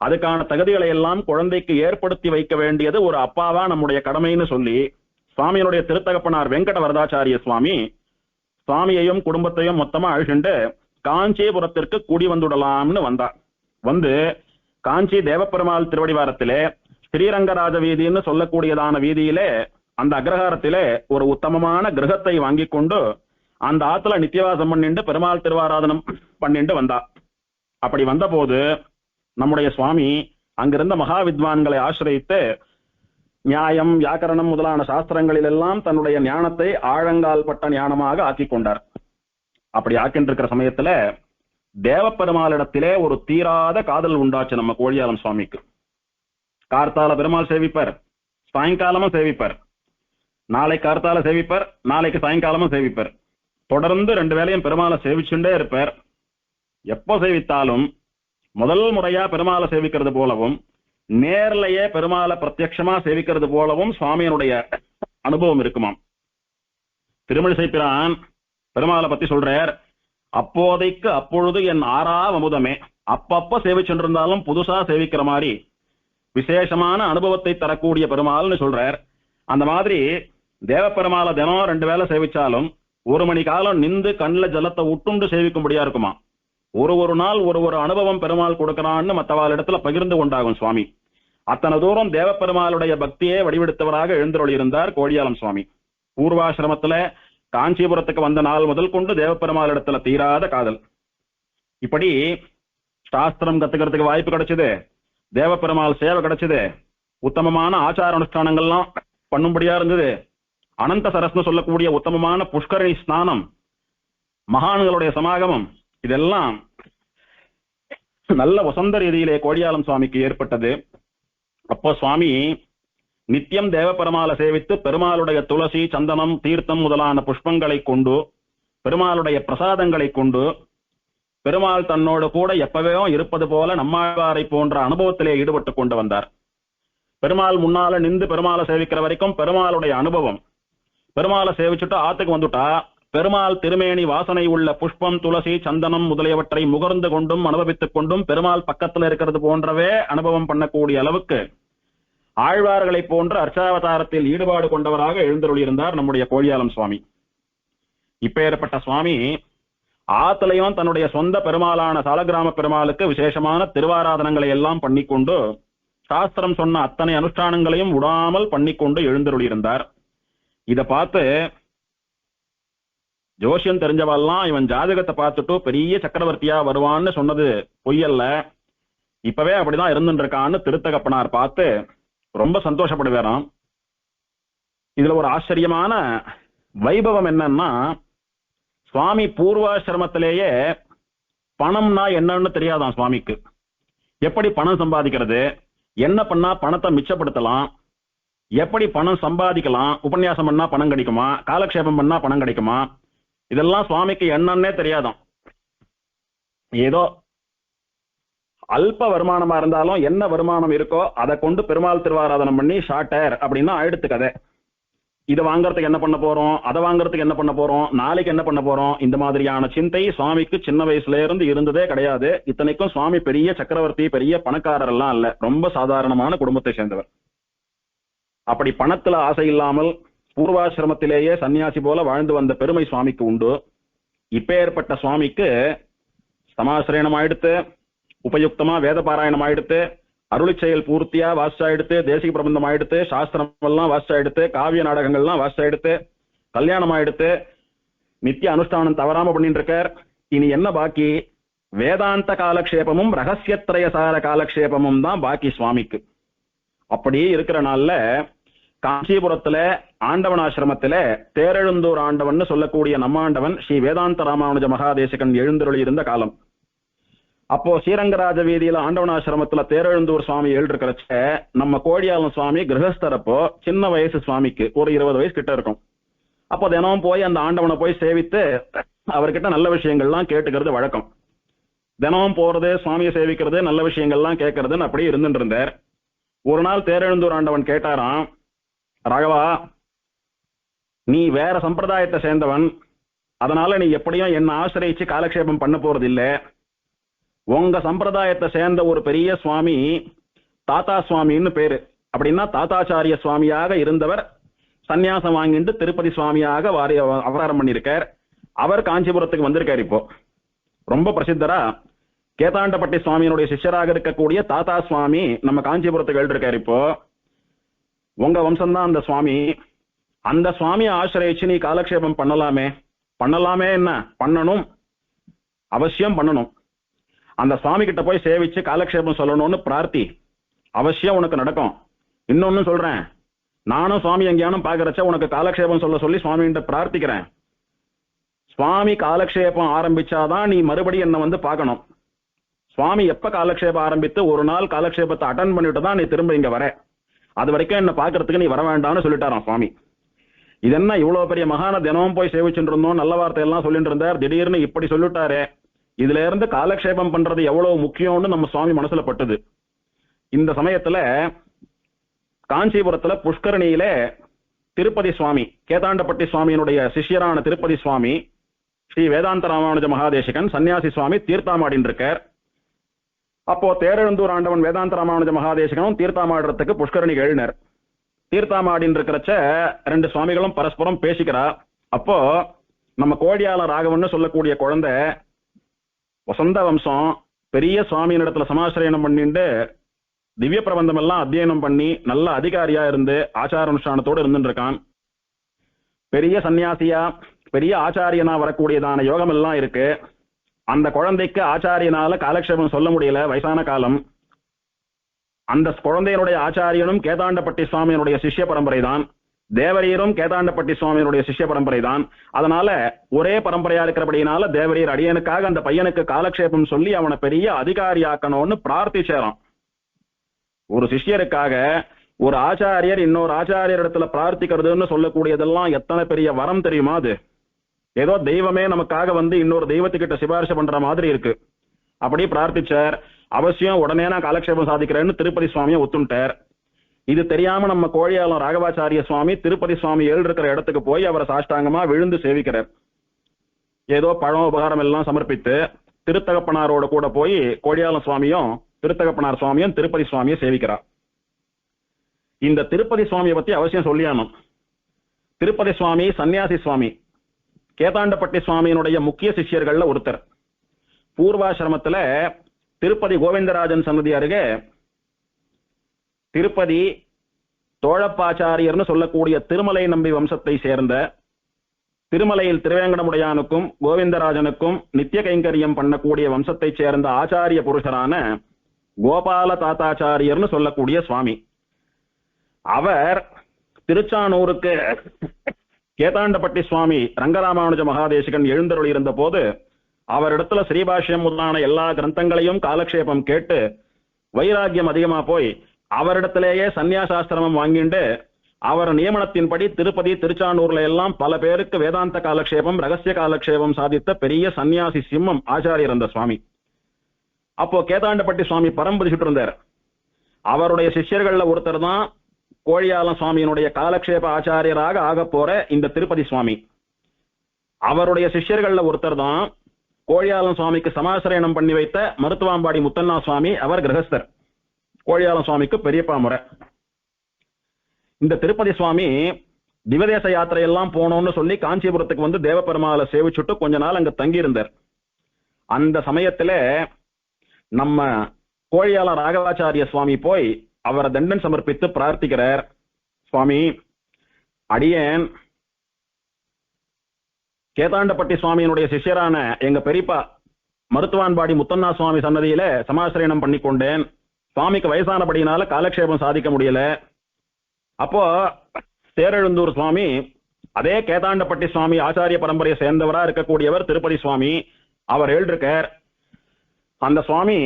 அதுக்கான தகுதிகளை எல்லாம் குழந்தைக்கு ஏற்படுத்தி வைக்க வேண்டியது ஒரு அப்பாவா நம்முடைய கடமைன்னு சொல்லி சுவாமியினுடைய திருத்தகப்பனார் வெங்கட வரதாச்சாரிய சுவாமி சுவாமியையும் குடும்பத்தையும் மொத்தமா அழிச்சுண்டு காஞ்சிபுரத்திற்கு கூடி வந்துடலாம்னு வந்தார். வந்து காஞ்சி தேவப்பெருமாள் திருவடிவாரத்திலே ஸ்ரீரங்கராஜ வீதின்னு சொல்லக்கூடியதான வீதியிலே அந்த அக்ரஹாரத்திலே ஒரு உத்தமமான கிரகத்தை வாங்கி கொண்டு அந்த ஆத்துல நித்தியவாசம் பண்ணிண்டு பெருமாள் திருவாராதனம் பண்ணிண்டு வந்தா. அப்படி வந்த போது நம்முடைய சுவாமி அங்கிருந்த மகா வித்வான்களை ஆசிரியத்து நியாயம் வியாக்கரணம் முதலான சாஸ்திரங்களில் எல்லாம் தன்னுடைய ஞானத்தை ஆழங்கால் பட்ட ஞானமாக ஆக்கி கொண்டார். அப்படி ஆக்கின்றிருக்கிற சமயத்துல தேவப்பெருமாளிடத்திலே ஒரு தீராத காதல் உண்டாச்சு நம்ம கோழியாலம் சுவாமிக்கு. கார்த்தால பெருமாள் சேவிப்பர், சாயங்காலமும் சேவிப்பர், நாளை கார்த்தால சேவிப்பர், நாளைக்கு சாயங்காலமும் சேவிப்பர், தொடர்ந்து 2 வேளையும் பெருமாளை சேவிச்சுட்டே இருப்பார். எப்போ சேவித்தாலும் முதல் முறையா பெருமாளை சேவிக்கிறது போலவும் நேர்லயே பெருமாளை பிரத்யட்சமா சேவிக்கிறது போலவும் சுவாமியினுடைய அனுபவம் இருக்குமாம். திருமழிசை பிரான் பெருமாளை பத்தி சொல்றார், அப்போதைக்கு அப்பொழுது என் ஆறாவமுதமே, அப்பப்ப சேவிச்சுருந்தாலும் புதுசா சேவிக்கிற மாதிரி விசேஷமான அனுபவத்தை தரக்கூடிய பெருமாள்னு சொல்றார். அந்த மாதிரி தேவப்பெருமாளை தினம் 2 வேளை சேவிச்சாலும் 1 மணி காலம் நின்று கண்ணில் ஜலத்தை உட்டுண்டு சேவிக்கும்படியா இருக்குமா. ஒரு நாள் ஒரு அனுபவம் பெருமாள் கொடுக்கிறான்னு மற்றவாள் இடத்துல பகிர்ந்து கொண்டாகும் சுவாமி. அத்தனை தூரம் தேவப்பெருமாளுடைய பக்தியே வடிவெடுத்தவராக எழுந்தருளி இருந்தார் கோழியாலம் சுவாமி. பூர்வாசிரமத்துல காஞ்சிபுரத்துக்கு வந்த நாள் முதல் கொண்டு தேவப்பெருமாள் இடத்துல தீராத காதல். இப்படி சாஸ்திரம் கத்துக்கிறதுக்கு வாய்ப்பு கிடைச்சது, தேவப்பெருமாள் சேவை கிடைச்சது, உத்தமமான ஆச்சார அனுஷ்டானங்கள்லாம் பண்ணும்படியா இருந்தது, அனந்த சரஸ்னு சொல்லக்கூடிய உத்தமமான புஷ்கரணி ஸ்நானம், மகான்களுடைய சமாகமம், இதெல்லாம் நல்ல வசந்த ரீதியிலே கோழியாலம் சுவாமிக்கு ஏற்பட்டது. அப்போ சுவாமி நித்தியம் தேவப்பெருமாளை சேவித்து பெருமாளுடைய துளசி சந்தனம் தீர்த்தம் முதலான புஷ்பங்களை கொண்டு பெருமாளுடைய பிரசாதங்களை கொண்டு பெருமாள் தன்னோடு கூட எப்பவே இருப்பது போல நம்மாழ்வாரை போன்ற அனுபவத்திலே ஈடுபட்டு கொண்டு வந்தார். பெருமாள் முன்னால நின்று பெருமாளை சேவிக்கிற வரைக்கும் பெருமாளுடைய அனுபவம். பெருமாளை சேவிச்சுட்டு ஆத்துக்கு வந்துட்டா பெருமாள் திருமேனி வாசனை உள்ள புஷ்பம் துளசி சந்தனம் முதலியவற்றை முகர்ந்து கொண்டும் அனுபவித்துக் கொண்டும் பெருமாள் பக்கத்துல இருக்கிறது போன்றவே அனுபவம் பண்ணக்கூடிய அளவுக்கு ஆழ்வார்களை போன்ற அர்ச்சாவதாரத்தில் ஈடுபாடு கொண்டவராக எழுந்தருளியிருந்தார் நம்முடைய கோழியாலம் சுவாமி. இப்பேற்பட்ட சுவாமி ஆத்துலையும் தன்னுடைய சொந்த பெருமாளான சாலக்கிராம பெருமாளுக்கு விசேஷமான திருவாராதனங்களை எல்லாம் பண்ணிக்கொண்டு சாஸ்திரம் சொன்ன அத்தனை அனுஷ்டானங்களையும் விடாமல் பண்ணிக்கொண்டு எழுந்தருளியிருந்தார். இதை பார்த்து ஜோசியம் தெரிஞ்சவாள்லாம் இவன் ஜாதகத்தை பார்த்துட்டு பெரிய சக்கரவர்த்தியா வருவான்னு சொன்னது பொய்யல்ல, இப்பவே அப்படிதான் இருந்துட்டு இருக்கான்னு திருத்தகப்பனார் பார்த்து ரொம்ப சந்தோஷப்படுவாராம். இதுல ஒரு ஆச்சரியமான வைபவம் என்னன்னா, சுவாமி பூர்வாசிரமத்திலேயே பணம்னா என்னன்னு தெரியாதான் சுவாமிக்கு. எப்படி பணம் சம்பாதிக்கிறது, என்ன பண்ணா பணத்தை மிச்சப்படுத்தலாம், எப்படி பணம் சம்பாதிக்கலாம், உபன்யாசம் பண்ணா பணம் கிடைக்குமா, காலக்ஷேபம் பண்ணா பணம் கிடைக்குமா, இதெல்லாம் சுவாமிக்கு என்னன்னே தெரியாதான். ஏதோ அல்ப வருமானமா இருந்தாலும் என்ன வருமானம் இருக்கோ அதை கொண்டு பெருமாள் திருவாராதனம் பண்ணி ஷார்டர் அப்படின்னா ஆயிடுத்து கதை. இதை வாங்கறதுக்கு என்ன பண்ண போறோம், அதை வாங்கறதுக்கு என்ன பண்ண போறோம், நாளைக்கு என்ன பண்ண போறோம், இந்த மாதிரியான சிந்தை சுவாமிக்கு சின்ன வயசுல இருந்து இருந்ததே கிடையாது. இத்தனைக்கும் சுவாமி பெரிய சக்கரவர்த்தி பெரிய பணக்காரர் எல்லாம் இல்ல, ரொம்ப சாதாரணமான குடும்பத்தை சேர்ந்தவர். அப்படி பணத்துல ஆசை இல்லாமல் பூர்வாசிரமத்திலேயே சன்னியாசி போல வாழ்ந்து வந்த பெருமை சுவாமிக்கு உண்டு. இப்பேற்பட்ட சுவாமிக்கு சமாசிரயணம் ஆயிடுத்து, உபயுக்தமா வேத பாராயணம் ஆயிடுத்து, அருளி செயல் பூர்த்தியா வாசிச்சாயிடுத்து, தேசிக பிரபந்தம் ஆயிடுத்து, சாஸ்திரம் எல்லாம் வாசிச்சாயிடுத்து, காவிய நாடகங்கள்லாம் வாசிச்சாயிடுத்து, கல்யாணம் ஆயிடுத்து, நித்திய அனுஷ்டானம் தவறாம பண்ணிட்டு இருக்கார். இனி என்ன பாக்கி? வேதாந்த காலக்ஷேபமும் ரகசியத்ரயசார காலக்ஷேபமும் தான் பாக்கி சுவாமிக்கு. அப்படி இருக்கிற நாள்ல காஞ்சிபுரத்துல ஆண்டவன் ஆசிரமத்தில தேரெழுந்தூர் ஆண்டவன் சொல்லக்கூடிய நம்மாண்டவன் ஸ்ரீ வேதாந்த ராமானுஜ மகாதேசிகன் எழுந்தருளி இருந்த காலம். அப்போ ஸ்ரீரங்கராஜ வீதியில ஆண்டவன் ஆசிரமத்துல தேரெழுந்தூர் சுவாமி எழுந்திருக்கிறச்ச நம்ம கோழியாளன் சுவாமி கிரகஸ்தரப்போ சின்ன வயசு சுவாமிக்கு ஒரு 20 வயசு கிட்ட இருக்கும். அப்போ தினமும் போய் அந்த ஆண்டவனை போய் சேவித்து அவர்கிட்ட நல்ல விஷயங்கள்லாம் கேட்டுக்கிறது வழக்கம். தினமும் போறது, சுவாமியை சேவிக்கிறது, நல்ல விஷயங்கள்லாம் கேட்கறதுன்னு அப்படி இருந்துட்டு இருந்தார். ஒரு நாள் தேரெழுந்தூர் ஆண்டவன் கேட்டாராம், ராகவா, நீ வேற சம்பிரதாயத்தை சேர்ந்தவன், அதனால நீ எப்படியும் என்ன ஆசிரியிச்சு காலக்ஷேபம் பண்ண போறது இல்ல. உங்க சம்பிரதாயத்தை சேர்ந்த ஒரு பெரிய சுவாமி தாத்தா சுவாமின்னு பேரு, அப்படின்னா தாத்தாச்சாரிய சுவாமியாக இருந்தவர் சன்னியாசம் வாங்கிட்டு திருப்பதி சுவாமியாக அவதாரம் பண்ணியிருக்கார். அவர் காஞ்சிபுரத்துக்கு வந்திருக்கார். இப்போ ரொம்ப பிரசித்தரா கேதாண்டப்பட்டி சுவாமியினுடைய சிஷ்யராக இருக்கக்கூடிய தாத்தா சுவாமி நம்ம காஞ்சிபுரத்துக்கு எழுதிருக்காரு. இப்போ உங்க வம்சம்தான் அந்த சுவாமி. அந்த சுவாமியை ஆசிரியிச்சு நீ காலக்ஷேபம் பண்ணலாமே. பண்ணலாமே என்ன, பண்ணணும், அவசியம் பண்ணணும். அந்த சுவாமி கிட்ட போய் சேவிச்சு காலக்ஷேபம் சொல்லணும்னு பிரார்த்தி, அவசியம் உனக்கு நடக்கும். இன்னொன்னு சொல்றேன், நானும் சுவாமி எங்கேயானும் பாக்குறச்ச உனக்கு காலக்ஷேபம் சொல்ல சொல்லி சுவாமிகிட்ட பிரார்த்திக்கிறேன். சுவாமி காலக்ஷேபம் ஆரம்பிச்சாதான் நீ மறுபடியும் என்ன வந்து பார்க்கணும். சுவாமி எப்ப காலக்ஷேபம் ஆரம்பித்து ஒரு நாள் காலக்ஷேபத்தை அட்டன் பண்ணிட்டு தான் நீ திரும்ப இங்க வர. அது வரைக்கும் என்ன பாக்குறதுக்கு நீ வர வேண்டாம்னு சொல்லிட்டாராம் சுவாமி. இது என்ன இவ்வளவு பெரிய மகான தினமும் போய் சேவிச்சுட்டு இருந்தோம், நல்ல வார்த்தை எல்லாம் சொல்லிட்டு இருந்தார், திடீர்னு இப்படி சொல்லிட்டாரு. இதுல இருந்து காலக்ஷேபம் பண்றது எவ்வளவு முக்கியம்னு நம்ம சுவாமி மனசுல பட்டது. இந்த சமயத்துல காஞ்சிபுரத்துல புஷ்கரணியில திருப்பதி சுவாமி கேதாண்டப்பட்டி சுவாமியினுடைய சிஷ்யரான திருப்பதி சுவாமி ஸ்ரீ வேதாந்த ராமானுஜ மகாதேசிகன் சன்னியாசி சுவாமி தீர்த்தாமாடின் இருக்கார். அப்போ தேரெழுந்தூர் ஆண்டவன் வேதாந்த ராமானுஜ மகாதேசிகனும் தீர்த்தாமாடுறதுக்கு புஷ்கரணிக்கு எழுதினர். தீர்த்தாமாடின் இருக்கிறச்ச ரெண்டு சுவாமிகளும் பரஸ்பரம் பேசிக்கிறா. அப்போ நம்ம கோடியாள ராகவன் சொல்லக்கூடிய குழந்தை வசந்த வம்சம் பெரிய சுவாமியின் இடத்துல சமாசிரயணம் பண்ணிட்டு திவ்ய பிரபந்தம் எல்லாம் அத்தியனம் பண்ணி நல்ல அதிகாரியா இருந்து ஆச்சார அனுஷ்டானத்தோடு இருந்துட்டு இருக்கான். பெரிய சன்னியாசியா பெரிய ஆச்சாரியனா வரக்கூடியதான யோகம் எல்லாம் இருக்கு. அந்த குழந்தைக்கு ஆச்சாரியனால காலக்ஷேபம் சொல்ல முடியல, வயசான காலம். அந்த குழந்தையினுடைய ஆச்சாரியனும் கேதாண்டப்பட்டி சுவாமியினுடைய சிஷ்ய பரம்பரை தான். தேவரீரும் கேதாண்டப்பட்டி சுவாமியினுடைய சிஷ்ய பரம்பரை தான். அதனால ஒரே பரம்பரையா இருக்கிறபடினால தேவரீர் அடியனுக்காக அந்த பையனுக்கு காலக்ஷேபம் சொல்லி அவனை பெரிய அதிகாரியாக்கணும்னு பிரார்த்திச்சாராம். ஒரு சிஷ்யருக்காக ஒரு ஆச்சாரியர் இன்னொரு ஆச்சாரியர் இடத்துல பிரார்த்திக்கிறதுன்னு சொல்லக்கூடியதெல்லாம் எத்தனை பெரிய வரம் தெரியுமா? அது ஏதோ தெய்வமே நமக்காக வந்து இன்னொரு தெய்வத்துக்கிட்ட சிபாரிசு பண்ற மாதிரி இருக்கு. அப்படி பிரார்த்திச்சார். அவசியம் உடனே நான் காலக்ஷேபம் சாதிக்கிறேன்னு திருப்பதி சுவாமியை ஒத்துட்டார். இது தெரியாம நம்ம கோழியாளம் ராகவாச்சாரிய சுவாமி திருப்பதி சுவாமி எழுந்திருக்கிற இடத்துக்கு போய் அவரை சாஷ்டாங்கமா விழுந்து சேவிக்கிறார். ஏதோ பழம் உபகாரம் எல்லாம் சமர்ப்பித்து திருத்தகப்பனாரோட கூட போய் கோழியாளம் சுவாமியும் திருத்தகப்பனார் சுவாமியும் திருப்பதி சுவாமியை சேவிக்கிறார். இந்த திருப்பதி சுவாமியை பத்தி அவசியம் சொல்லியானும். திருப்பதி சுவாமி சன்னியாசி சுவாமி, கேதாண்டப்பட்டி சுவாமியினுடைய முக்கிய சிஷ்யர்கள்ல ஒருத்தர். பூர்வாசிரமத்துல திருப்பதி கோவிந்தராஜன் சன்னதி அருகே திருப்பதி தோழப்பாச்சாரியர்னு சொல்லக்கூடிய திருமலை நம்பி வம்சத்தை சேர்ந்த திருமலையில் திருவேங்கடமுடையானுக்கும் கோவிந்தராஜனுக்கும் நித்திய கைங்கரியம் பண்ணக்கூடிய வம்சத்தை சேர்ந்த ஆச்சாரிய புருஷரான கோபால தாத்தாச்சாரியர்னு சொல்லக்கூடிய சுவாமி. அவர் திருச்சானூருக்கு கேதாண்டப்பட்டி சுவாமி ரங்கராமானுஜ மகாதேசிகன் எழுந்தருளி இருந்த போது அவரிடத்துல ஸ்ரீபாஷ்யம் முதலான எல்லா கிரந்தங்களையும் காலக்ஷேபம் கேட்டு வைராக்கியம் அதிகமா போய் அவரிடத்திலேயே சன்னியாசாஸ்திரமம் வாங்கிண்டு அவர் நியமனத்தின்படி திருப்பதி திருச்சானூர்ல எல்லாம் பல பேருக்கு வேதாந்த காலக்ஷேபம் ரகசிய காலக்ஷேபம் சாதித்த பெரிய சன்னியாசி சிம்மம் ஆச்சாரியர் அந்த சுவாமி. அப்போ கேதாண்டப்பட்டி சுவாமி பரம்பரிச்சுட்டு இருந்தார். அவருடைய சிஷ்யர்கள்ல ஒருத்தர் தான் கோழியாளம் சுவாமியினுடைய காலக்ஷேப ஆச்சாரியராக ஆக போற இந்த திருப்பதி சுவாமி. அவருடைய சிஷ்யர்கள்ல ஒருத்தர் தான் கோழியாளம் சுவாமிக்கு சமாசிரயணம் பண்ணி வைத்த மருத்துவாம்பாடி முத்தண்ணா சுவாமி. அவர் கிரகஸ்தர், கோழியாளம் சுவாமிக்கு பெரியப்பா முறை. இந்த திருப்பதி சுவாமி திவதேச யாத்திரையெல்லாம் போனோம்னு சொல்லி காஞ்சிபுரத்துக்கு வந்து தேவபெருமாளை சேவிச்சுட்டு கொஞ்ச நாள் அங்க தங்கி இருந்தார். அந்த சமயத்துல நம்ம கோழியாள ராகவாச்சாரிய சுவாமி போய் அவரை தண்டன் சமர்ப்பித்து பிரார்த்திக்கிறார். சுவாமி, அடியேன் கேதாண்டப்பட்டி சுவாமியினுடைய சிஷ்யரான எங்க பெரியப்பா மருத்துவான்பாடி முத்தண்ணா சுவாமி சன்னதியில சமாசிரயணம் பண்ணி கொண்டேன். சுவாமிக்கு வயசானபடினால காலக்ஷேபம் சாதிக்க முடியல. அப்போ தேரெழுந்தூர் சுவாமி அதே கேதாண்டப்பட்டி சுவாமி ஆச்சாரிய பரம்பரையை சேர்ந்தவரா இருக்கக்கூடியவர் திருப்பதி சுவாமி. அவர் எழுதிருக்கார். அந்த சுவாமி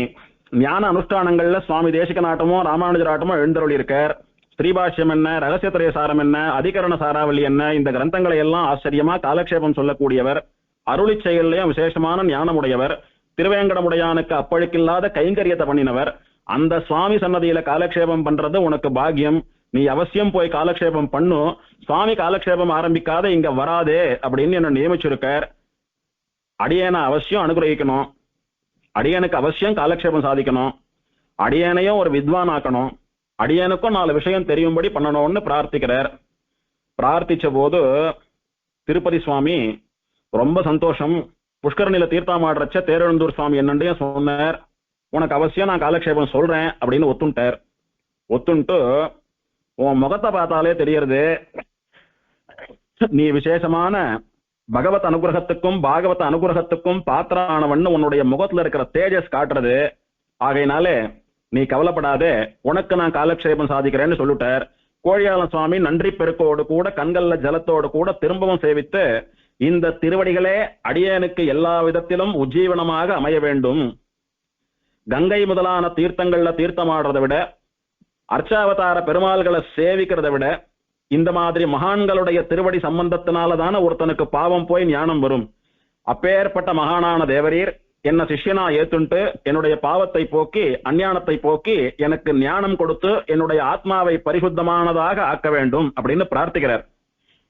ஞான அனுஷ்டானங்கள்ல சுவாமி தேசிக நாட்டமும் ராமானுஜராட்டமும் எழுந்தருளி இருக்கார். ஸ்ரீபாஷ்யம் என்ன, ரகசியத்திரய சாரம் என்ன, அதிகரண சாராவளி என்ன, இந்த கிரந்தங்களை எல்லாம் ஆச்சரியமா காலக்ஷேபம் சொல்லக்கூடியவர். அருளி செயல்லையும் விசேஷமான ஞானமுடையவர். திருவேங்கடமுடையானுக்கு அப்பழுக்கில்லாத கைங்கரியத்தை பண்ணினவர். அந்த சுவாமி சன்னதியில காலக்ஷேபம் பண்றது உனக்கு பாக்கியம். நீ அவசியம் போய் காலக்ஷேபம் பண்ணு. சுவாமி காலக்ஷேபம் ஆரம்பிக்காத இங்க வராதே அப்படின்னு என்ன நியமிச்சிருக்கார். அடியேனை அவசியம் அனுகிரகிக்கணும். அடியனுக்கு அவசியம் காலக்ஷேபம் சாதிக்கணும். அடியேனையும் ஒரு வித்வான் ஆக்கணும். அடியனுக்கும் 4 விஷயம் தெரியும்படி பண்ணணும்னு பிரார்த்திக்கிறார். பிரார்த்திச்ச போது திருப்பதி சுவாமி ரொம்ப சந்தோஷம். புஷ்கரணியில தீர்த்தாமாடுறச்ச தேரெழுந்தூர் சுவாமி என்னண்டையும் சொன்னார், உனக்கு அவசியம் நான் காலக்ஷேபம் சொல்றேன் அப்படின்னு ஒத்துண்டார். ஒத்துண்டு உன் முகத்தை பார்த்தாலே தெரியறது நீ விசேஷமான பகவத் அனுகிரகத்துக்கும் பாகவத அனுகிரகத்துக்கும் பாத்திரானவன் உன்னுடைய முகத்துல இருக்கிற தேஜஸ் காட்டுறது. ஆகையினாலே நீ கவலைப்படாதே, உனக்கு நான் காலக்ஷேபம் சாதிக்கிறேன்னு சொல்லிட்டார். கோழியாளன் சுவாமி நன்றி பெருக்கோடு கூட கண்கள்ல ஜலத்தோடு கூட திரும்பவும் சேவித்து, இந்த திருவடிகளே அடியனுக்கு எல்லா விதத்திலும் உஜ்ஜீவனமாக அமைய வேண்டும். கங்கை முதலான தீர்த்தங்கள்ல தீர்த்தமாடுறதை விட, அர்ச்சாவதார பெருமாள்களை சேவிக்கிறதை விட, இந்த மாதிரி மகான்களுடைய திருவடி சம்பந்தத்தினாலதான ஒருத்தனுக்கு பாவம் போய் ஞானம் வரும். அப்பேற்பட்ட மகானான தேவரீர் என்ன சிஷ்யனா ஏத்துண்டு என்னுடைய பாவத்தை போக்கி அஞ்ஞானத்தை போக்கி எனக்கு ஞானம் கொடுத்து என்னுடைய ஆத்மாவை பரிசுத்தமானதாக ஆக்க வேண்டும் அப்படின்னு பிரார்த்திக்கிறார்.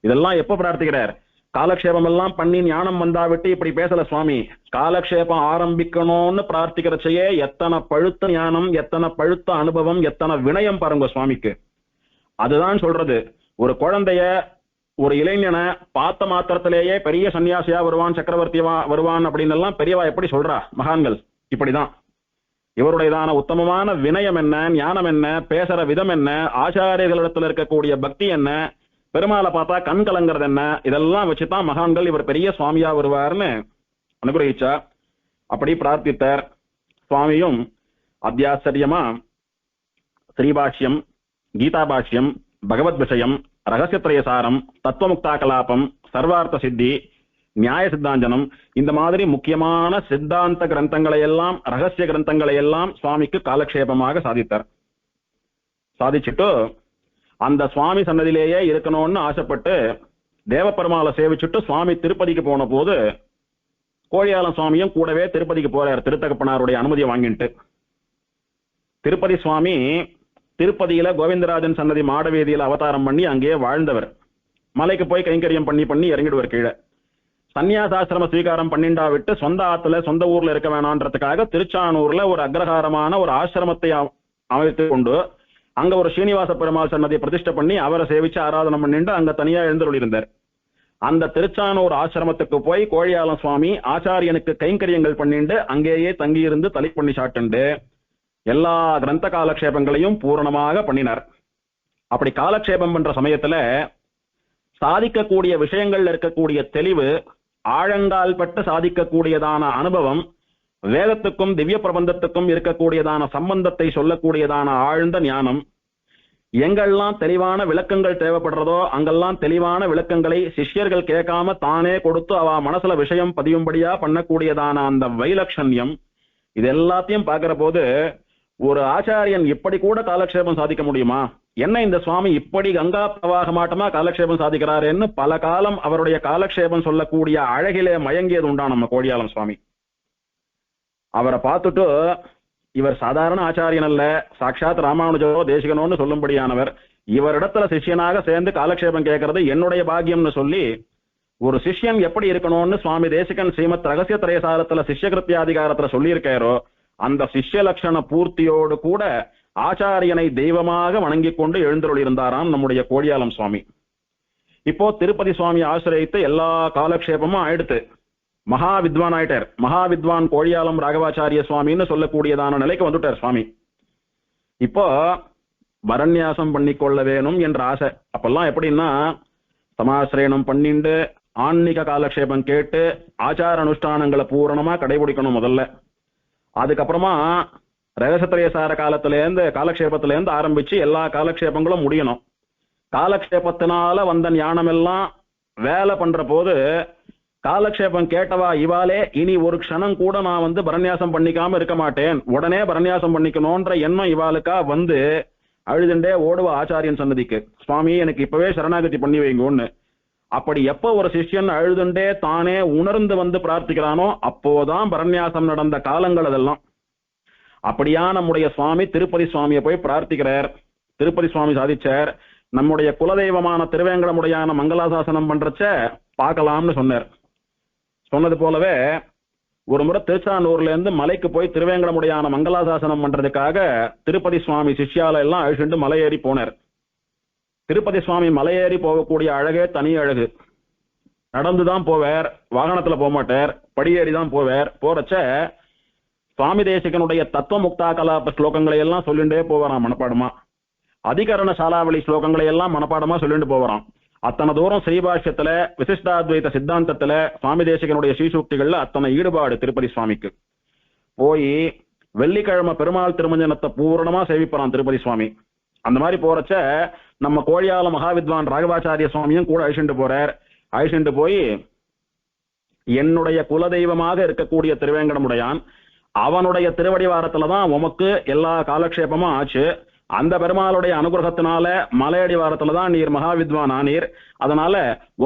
இதெல்லாம் எப்ப பிரார்த்திக்கிறார்? காலக்ஷேபம் எல்லாம் பண்ணி ஞானம் வந்தாவிட்டு இப்படி பேசல சுவாமி. காலக்ஷேபம் ஆரம்பிக்கணும்னு பிரார்த்திக்கிறச்சையே எத்தனை பழுத்த ஞானம், எத்தனை பழுத்த அனுபவம், எத்தனை வினயம் பாருங்க சுவாமிக்கு. அதுதான் சொல்றது. ஒரு குழந்தைய, ஒரு இளைஞனை பார்த்த மாத்திரத்திலேயே பெரிய சன்னியாசியா வருவான், சக்கரவர்த்தியா வருவான் அப்படின்னு எல்லாம் பெரியவா எப்படி சொல்றா மகான்கள்? இப்படிதான். இவருடையதான உத்தமமான வினயம் என்ன, ஞானம் என்ன, பேசுற விதம் என்ன, ஆச்சாரியர்களிடத்துல இருக்கக்கூடிய பக்தி என்ன, பெருமாளை பார்த்தா கண் கலங்கிறது என்ன, இதெல்லாம் வச்சுதான் மகான்கள் இவர் பெரிய சுவாமியா வருவார்னு அனுகிரகிச்சா. அப்படி பிரார்த்தித்தார். சுவாமியும் அத்தியாச்சரியமா ஸ்ரீபாஷ்யம், கீதாபாஷ்யம், பகவத் விஷயம், ரகசியத்ரயசாரம், தத்துவமுக்தா கலாபம், சர்வார்த்த சித்தி, நியாய சித்தாஞ்சனம், இந்த மாதிரி முக்கியமான சித்தாந்த கிரந்தங்களை எல்லாம், ரகசிய கிரந்தங்களை எல்லாம் சுவாமிக்கு காலக்ஷேபமாக சாதித்தார். சாதிச்சுட்டு அந்த சுவாமி சன்னதியிலேயே இருக்கணும்னு ஆசைப்பட்டு தேவப்பெருமாளை சேவிச்சுட்டு சுவாமி திருப்பதிக்கு போன போது கோழியாளன் சுவாமியும் கூடவே திருப்பதிக்கு போறார். திருத்தகப்பனாருடைய அனுமதியை வாங்கிட்டு திருப்பதி சுவாமி திருப்பதியில கோவிந்தராஜன் சன்னதி மாடவேதியில அவதாரம் பண்ணி அங்கேயே வாழ்ந்தவர். மலைக்கு போய் கைங்கரியம் பண்ணி இறங்கிடுவார் கீழே. சன்னியாசாசிரம ஸ்வீகாரம் பண்ணிண்டா விட்டு சொந்த ஆத்துல சொந்த ஊர்ல இருக்க வேணான்றதுக்காக திருச்சானூர்ல ஒரு அக்ரஹாரமான ஒரு ஆசிரமத்தை அமைத்து கொண்டு அங்க ஒரு ஸ்ரீனிவாச பெருமாள் சன்னதியை பிரதிஷ்டை பண்ணி அவரை சேவிச்சு ஆராதனை பண்ணிட்டு அங்க தனியா எழுந்தருளி இருந்தார். அந்த திருச்சானூர் ஆசிரமத்துக்கு போய் கோழியாளன் சுவாமி ஆச்சாரியனுக்கு கைங்கரியங்கள் பண்ணிட்டு அங்கேயே தங்கியிருந்து தலை பண்ணி சாட்டுண்டு எல்லா கிரந்த காலக்ஷேபங்களையும் பூரணமாக பண்ணினார். அப்படி காலக்ஷேபம் பண்ற சமயத்துல சாதிக்கக்கூடிய விஷயங்கள்ல இருக்கக்கூடிய தெளிவு, ஆழங்கால் பட்டு சாதிக்கக்கூடியதான அனுபவம், வேதத்துக்கும் திவ்ய பிரபந்தத்துக்கும் இருக்கக்கூடியதான சம்பந்தத்தை சொல்லக்கூடியதான ஆழ்ந்த ஞானம், எங்கெல்லாம் தெளிவான விளக்கங்கள் தேவைப்படுறதோ அங்கெல்லாம் தெளிவான விளக்கங்களை சிஷ்யர்கள் கேட்காம தானே கொடுத்து அவ மனசுல விஷயம் பதியும்படியா பண்ணக்கூடியதான அந்த வைலட்சண்யம், இது எல்லாத்தையும் பார்க்கிற போது ஒரு ஆச்சாரியன் இப்படி கூட காலக்ஷேபம் சாதிக்க முடியுமா? என்ன இந்த சுவாமி இப்படி கங்கா பிரவாக மாட்டமா காலக்ஷேபம் சாதிக்கிறாருன்னு பல காலம் அவருடைய காலக்ஷேபம் சொல்லக்கூடிய அழகிலே மயங்கியது உண்டா நம்ம கோழியாளன் சுவாமி. அவரை பார்த்துட்டு இவர் சாதாரண ஆச்சாரியன் அல்ல, சாட்சாத் ராமானுஜோ தேசிகனோன்னு சொல்லும்படியானவர், இவரிடத்துல சிஷ்யனாக சேர்ந்து காலக்ஷேபம் கேட்கறது என்னுடைய பாக்கியம்னு சொல்லி ஒரு சிஷ்யன் எப்படி இருக்கணும்னு சுவாமி தேசிகன் ஸ்ரீமத் ரகசிய திரயசாரத்துல சிஷ்யகிருத்தியாதிகாரத்துல சொல்லியிருக்காரோ அந்த சிஷ்ய லட்சண பூர்த்தியோடு கூட ஆச்சாரியனை தெய்வமாக வணங்கி கொண்டு எழுந்தருள் இருந்தாராம் நம்முடைய கோழியாளம் சுவாமி. இப்போ திருப்பதி சுவாமி ஆசிரியத்து எல்லா காலக்ஷேபமும் ஆயிடுத்து. மகா வித்வான் ஆயிட்டார். மகா வித்வான் கோழியாளம் ராகவாச்சாரிய சுவாமின்னு சொல்லக்கூடியதான நிலைக்கு வந்துட்டார் சுவாமி. இப்போ வரன்யாசம் பண்ணிக்கொள்ள வேணும் என்ற ஆசை. அப்பெல்லாம் எப்படின்னா சமாசிரயணம் பண்ணிண்டு ஆன்மீக காலக்ஷேபம் கேட்டு ஆச்சார அனுஷ்டானங்களை பூரணமா கடைபிடிக்கணும் முதல்ல. அதுக்கப்புறமா ரகசியத்திரயசார காலத்திலேருந்து காலக்ஷேபத்திலேருந்து ஆரம்பிச்சு எல்லா காலக்ஷேபங்களும் முடியணும். காலக்ஷேபத்தினால வந்த ஞானம் எல்லாம் வேலை பண்ற போது காலக்ஷேபம் கேட்டவா இவாலே இனி ஒரு க்ஷணம் கூட நான் பரநியாசம் பண்ணிக்காம இருக்க மாட்டேன், உடனே பரநியாசம் பண்ணிக்கணும்ன்ற எண்ணம் இவாளுக்கா அழுதுண்டே ஓடுவ ஆச்சாரியன் சன்னதிக்கு, சுவாமி எனக்கு இப்பவே சரணாகதி பண்ணி வைங்கன்னு. அப்படி எப்ப ஒரு சிஷ்யன் அழுதுண்டே தானே உணர்ந்து பிரார்த்திக்கிறானோ அப்போதான் பரநியாசம் நடந்த காலங்கள் அதெல்லாம். அப்படியா நம்முடைய சுவாமி திருப்பதி சுவாமியை போய் பிரார்த்திக்கிறார். திருப்பதி சுவாமி சாதிச்சார், நம்முடைய குலதெய்வமான திருவேங்கடமுடையான மங்களாசாசனம் பண்றச்ச பார்க்கலாம்னு சொன்னார். சொன்னது போலவே ஒரு முறை திருச்சானூர்ல இருந்து மலைக்கு போய் திருவேங்கடமுடையான மங்களாசாசனம் பண்றதுக்காக திருப்பதி சுவாமி சிஷ்யால எல்லாம் அழிச்சுட்டு மலையேறி போனார். திருப்பதி சுவாமி மலையேறி போகக்கூடிய அழகே தனி அழகு. நடந்துதான் போவார், வாகனத்துல போக மாட்டார், படியேறி தான் போவார். போறச்ச சுவாமி தேசிகனுடைய தத்துவ முக்தா கலாப ஸ்லோகங்களை எல்லாம் சொல்லிண்டே போவாராம் மனப்பாடமா. அதிகரண சாலாவளி ஸ்லோகங்களை எல்லாம் மனப்பாடமா சொல்லிட்டு போவாராம். அத்தனை தூரம் ஸ்ரீபாஷ்யத்துல விசிஷ்டாத்வைத சித்தாந்தத்துல சுவாமி தேசிகனுடைய ஸ்ரீசூக்திகள்ல அத்தனை ஈடுபாடு திருப்பதி சுவாமிக்கு. போய் வெள்ளிக்கிழமை பெருமாள் திருமஞ்சனத்தை பூரணமா சேவிப்பறான் திருப்பதி சுவாமி. அந்த மாதிரி போறச்ச நம்ம கோழியால மகாவித்வான் ராகவாச்சாரிய சுவாமியும் கூட அழிச்சுட்டு போறார். அழிச்சுட்டு போய் என்னுடைய குலதெய்வமாக இருக்கக்கூடிய திருவேங்கடமுடையான் அவனுடைய திருவடிவாரத்துலதான் உமக்கு எல்லா காலக்ஷேபமும் ஆச்சு. அந்த பெருமாளுடைய அனுகிரகத்தினால மலையடிவாரத்துலதான் நீர் மகாவித்வான் ஆனீர். அதனால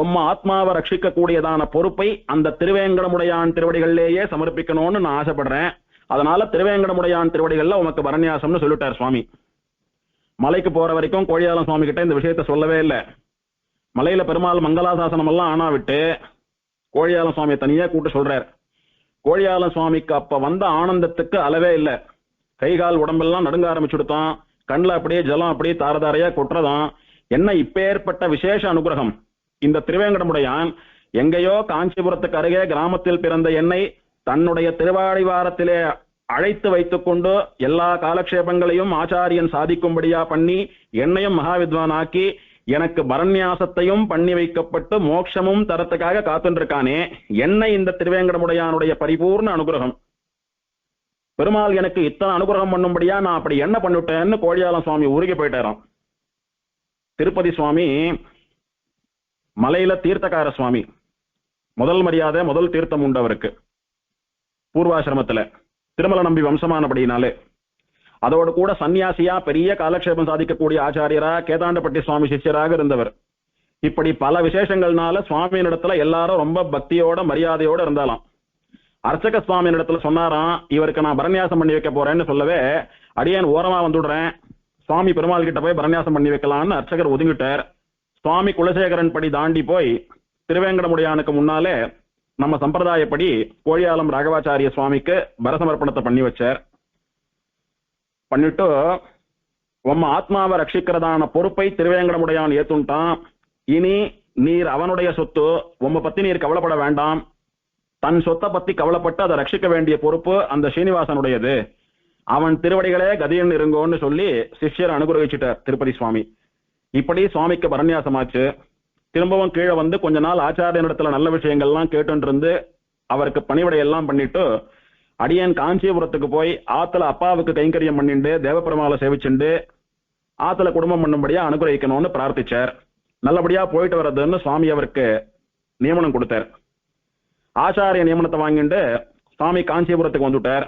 உம்ம ஆத்மாவை ரட்சிக்க கூடியதான பொறுப்பை அந்த திருவேங்கடமுடையான் திருவடிகளிலேயே சமர்ப்பிக்கணும்னு நான் ஆசைப்படுறேன். அதனால திருவேங்கடமுடையான் திருவடிகள்ல உமக்கு பரநியாசம்னு சொல்லிட்டார் சுவாமி. மலைக்கு போற வரைக்கும் கோழியாலம் சுவாமி கிட்ட இந்த விஷயத்த சொல்லவே இல்லை. மலையில பெருமாள் மங்களாசாசனம் எல்லாம் ஆனா விட்டு கோழியாலம் சுவாமியை தனியா கூட்டு சொல்றார். கோழியாலம் சுவாமிக்கு அப்ப வந்த ஆனந்தத்துக்கு அளவே இல்லை. கைகால் உடம்பெல்லாம் நடுங்க ஆரம்பிச்சுடுத்தான். கண்ணில் அப்படியே ஜலம் அப்படியே தாரதாரையா கொட்டுறதான். என்ன இப்பேற்பட்ட விசேஷ அனுகிரகம்! இந்த திருவேங்கடமுடையான் எங்கேயோ காஞ்சிபுரத்துக்கு அருகே கிராமத்தில் பிறந்த என்னை தன்னுடைய திருவாடிவாரத்திலே அழைத்து வைத்துக் கொண்டு எல்லா காலக்ஷேபங்களையும் ஆச்சாரியன் சாதிக்கும்படியா பண்ணி என்னையும் மகாவித்வான் ஆக்கி எனக்கு பரநியாசத்தையும் பண்ணி வைக்கப்பட்டு மோட்சமும் தரத்துக்காக காத்துருக்கானே, என்னை இந்த திருவேங்கடமுடையானுடைய பரிபூர்ண அனுகிரகம். பெருமாள் எனக்கு இத்தனை அனுகிரகம் பண்ணும்படியா நான் அப்படி என்ன பண்ணிவிட்டேன்னு கோழியாலம் சுவாமி உருகி போயிட்டாராம். திருப்பதி சுவாமி மலையில தீர்த்தக்கார சுவாமி, முதல் மரியாதை முதல் தீர்த்தம் உண்டவருக்கு பூர்வாசிரமத்துல திருமல நம்பி வம்சமானபடினாலே. அதோடு கூட சன்னியாசியா பெரிய காலக்ஷேபம் சாதிக்கக்கூடிய ஆச்சாரியரா கேதாண்டப்பட்டி சுவாமி சிஷ்யராக இருந்தவர். இப்படி பல விசேஷங்கள்னால சுவாமியின் இடத்துல எல்லாரும் ரொம்ப பக்தியோட மரியாதையோட இருந்தாலாம். அர்ச்சக சுவாமியின் இடத்துல சொன்னாராம், இவருக்கு நான் பரநியாசம் பண்ணி வைக்க போறேன்னு சொல்லவே அடியேன் ஓரமா வந்துடுறேன், சுவாமி பெருமாள் கிட்ட போய் பரநியாசம் பண்ணி வைக்கலாம்னு அர்ச்சகர் ஒதுங்கிட்டார். சுவாமி குலசேகரன் படி தாண்டி போய் திருவேங்கடமுடையானுக்கு முன்னாலே நம்ம சம்பிரதாயப்படி கோழியாலம் ராகவாச்சாரிய சுவாமிக்கு பரசமர்ப்பணத்தை பண்ணி வச்சார். பண்ணிட்டு உம்ம ஆத்மாவை ரட்சிக்கிறதான பொறுப்பை திருவேங்கடமுடையான் ஏத்துட்டான். இனி நீர் அவனுடைய சொத்து, உம்ம பத்தி நீர் கவலைப்பட வேண்டாம், தன் சொத்தை பத்தி கவலைப்பட்டு அதை ரட்சிக்க வேண்டிய பொறுப்பு அந்த ஸ்ரீனிவாசனுடையது, அவன் திருவடிகளே கதியன் இருங்கோன்னு சொல்லி சிஷ்யர் அனுகிரகிச்சுட்டார் திருப்பதி சுவாமி. இப்படி சுவாமிக்கு பரநியாசமாச்சு. திரும்பவும் கீழே கொஞ்ச நாள் ஆச்சாரியனிடத்துல நல்ல விஷயங்கள்லாம் கேட்டு இருந்து அவருக்கு பணிவிடையெல்லாம் பண்ணிட்டு அடியன் காஞ்சிபுரத்துக்கு போய் ஆத்துல அப்பாவுக்கு கைங்கரியம் பண்ணிண்டு தேவப்பெருமாளை சேவிச்சுண்டு ஆத்துல குடும்பம் பண்ணும்படியா அனுகிரகிக்கணும்னு பிரார்த்திச்சார். நல்லபடியா போயிட்டு வர்றதுன்னு சுவாமி அவருக்கு நியமனம் கொடுத்தார். ஆச்சாரிய நியமனத்தை வாங்கிட்டு சுவாமி காஞ்சிபுரத்துக்கு வந்துட்டார்.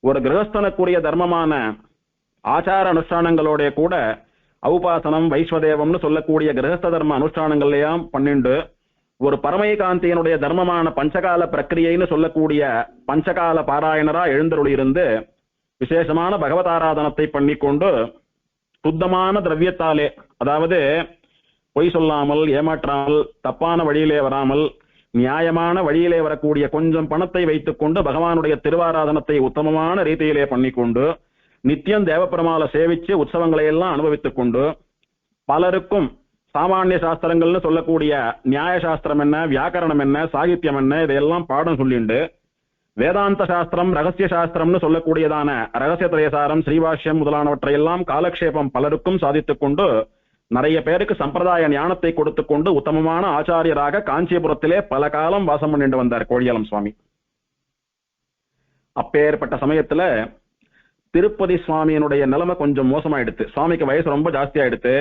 ஒரு கிரகஸ்தனுக்குரிய தர்மமான ஆச்சார அனுஷ்டானங்களோட கூட ஔபாசனம் வைஸ்வதேவம்னு சொல்லக்கூடிய கிரகஸ்த தர்ம அனுஷ்டானங்கள்லையும் பண்ணிண்டு ஒரு பரமைகாந்தியனுடைய தர்மமான பஞ்சகால பிரக்கிரியைன்னு சொல்லக்கூடிய பஞ்சகால பாராயணரா எழுந்தருளி இருந்து விசேஷமான பகவதாராதனத்தை பண்ணிக்கொண்டு சுத்தமான திரவியத்தாலே, அதாவது பொய் சொல்லாமல் ஏமாற்றாமல் தப்பான வழியிலே வராமல் நியாயமான வழியிலே வரக்கூடிய கொஞ்சம் பணத்தை வைத்துக் கொண்டு பகவானுடைய திருவாராதனத்தை உத்தமமான ரீதியிலே பண்ணிக்கொண்டு நித்தியம் தேவப்பெருமாளை சேவிச்சு உற்சவங்களை எல்லாம் அனுபவித்துக் கொண்டு பலருக்கும் சாமானிய சாஸ்திரங்கள்னு சொல்லக்கூடிய நியாய சாஸ்திரம் என்ன, வியாக்கரணம் என்ன, சாகித்யம் என்ன, இதையெல்லாம் பாடம் சொல்லிண்டு வேதாந்த சாஸ்திரம் ரகசிய சாஸ்திரம்னு சொல்லக்கூடியதான ரகசிய திரயசாரம் ஸ்ரீபாஷ்யம் முதலானவற்றையெல்லாம் காலக்ஷேபம் பலருக்கும் சாதித்துக் கொண்டு நிறைய பேருக்கு சம்பிரதாய ஞானத்தை கொடுத்து கொண்டு உத்தமமான ஆச்சாரியராக காஞ்சிபுரத்திலே பல காலம் வாசம் பண்ணிட்டு வந்தார் கோழியாலம் சுவாமி. அப்பேற்பட்ட சமயத்துல திருப்பதி சுவாமியினுடைய நிலைமை கொஞ்சம் மோசமாயிடுத்து. சுவாமிக்கு வயசு ரொம்ப ஜாஸ்தி ஆயிடுத்து.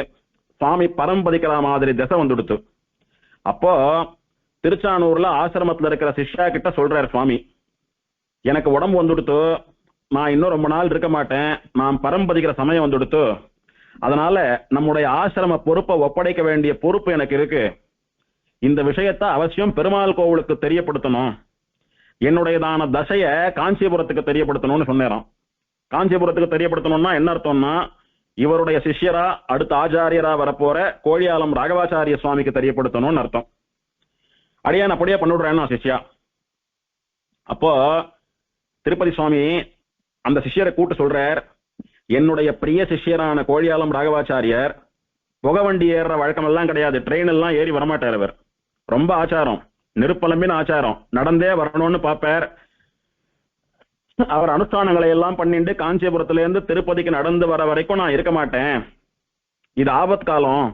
சுவாமி பரம்பதிக்கிற மாதிரி திசை வந்துடுத்து. அப்போ திருச்சானூர்ல ஆசிரமத்துல இருக்கிற சிஷ்யா கிட்ட சொல்றாரு சுவாமி, எனக்கு உடம்பு வந்துடுத்து, நான் இன்னும் ரொம்ப நாள் இருக்க மாட்டேன், நான் பரம்பதிக்கிற சமயம் வந்துடுத்து, அதனால நம்முடைய ஆசிரம பொறுப்பை ஒப்படைக்க வேண்டிய பொறுப்பு எனக்கு இருக்கு. இந்த விஷயத்த அவசியம் பெருமாள் கோவிலுக்கு தெரியப்படுத்தணும், என்னுடையதான தசைய காஞ்சிபுரத்துக்கு தெரியப்படுத்தணும்னு சொன்னேராம். காஞ்சிபுரத்துக்கு தெரியப்படுத்தணும்னா என்ன அர்த்தம்னா, இவருடைய சிஷ்யரா அடுத்த ஆச்சாரியரா வரப்போற கோழியாலம் ராகவாச்சாரிய சுவாமிக்கு தெரியப்படுத்தணும்னு அர்த்தம். அடியான் அப்படியே பண்ணிவிடுறேன்னா சிஷ்யா. அப்போ திருப்பதி சுவாமி அந்த சிஷ்யரை கூட்டு சொல்றார், என்னுடைய பிரிய சிஷ்யரான கோழியாலம் ராகவாச்சாரியர் புகவண்டி ஏறுற வழக்கம் எல்லாம் கிடையாது, ட்ரெயின் எல்லாம் ஏறி வரமாட்டார். அவர் ரொம்ப ஆச்சாரம், நெருப்பலம்பின் ஆச்சாரம், நடந்தே வரணும்னு பார்ப்பார். அவர் அனுஷ்டானங்களை எல்லாம் பண்ணிட்டு காஞ்சிபுரத்துல இருந்து திருப்பதிக்கு நடந்து வர வரைக்கும் நான் இருக்க மாட்டேன், இது ஆபத் காலம்,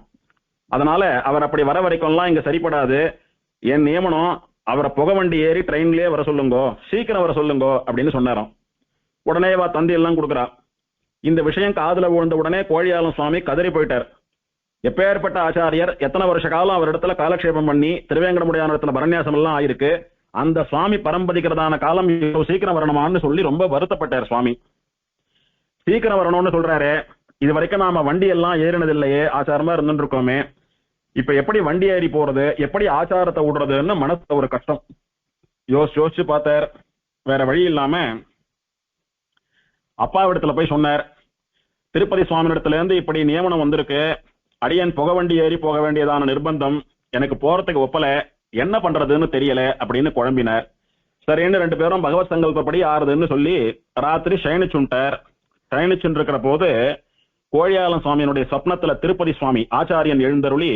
அதனால அவர் அப்படி வர வரைக்கும் எல்லாம் இங்க சரிப்படாது, என் நியமனம் அவரை புகவண்டி ஏறி ட்ரெயின்லயே வர சொல்லுங்கோ, சீக்கிரம் வர சொல்லுங்கோ அப்படின்னு சொன்னாராம். உடனே வா தந்தி எல்லாம் கொடுக்குறா. இந்த விஷயம் காதுல விழுந்த உடனே கோழியாலம் சுவாமி கதறி போயிட்டார். எப்பேற்பட்ட ஆச்சாரியர், எத்தனை வருஷ காலம் அவர் இடத்துல காலக்ஷேபம் பண்ணி திருவேங்கடமுடியான இடத்துல பரநியாசம் எல்லாம் ஆயிருக்கு, அந்த சுவாமி பரம்பதிக்கிறதான காலம் சீக்கிரம் வரணுமான்னு சொல்லி ரொம்ப வருத்தப்பட்டார் சுவாமி. சீக்கிரம் வரணும்னு சொல்றாரு, இது வரைக்கும் நாம வண்டி எல்லாம் ஏறினது இல்லையே, ஆச்சாரமா இருந்துட்டு இருக்கோமே, இப்ப எப்படி வண்டி ஏறி போறது, எப்படி ஆச்சாரத்தை விடுறதுன்னு மனசுல ஒரு கஷ்டம். யோசிச்சு பார்த்தார். வேற வழி இல்லாம அப்பாவிடத்துல போய் சொன்னார், திருப்பதி சுவாமி இடத்துல இருந்து இப்படி நியமனம் வந்திருக்கு, அடியன் புகவண்டி ஏறி போக வேண்டியதான நிர்பந்தம், எனக்கு போறதுக்கு ஒப்பல, என்ன பண்றதுன்னு தெரியல அப்படின்னு குழம்பினார். சரின்னு ரெண்டு பேரும் பகவத் சங்கல்பப்படி ஆறுதுன்னு சொல்லி ராத்திரி சயனிச்சுட்டார். சயனிச்சுட்டு இருக்கிற போது கோழியாலம் சுவாமியினுடைய சொப்னத்துல திருப்பதி சுவாமி ஆச்சாரியன் எழுந்தருளி,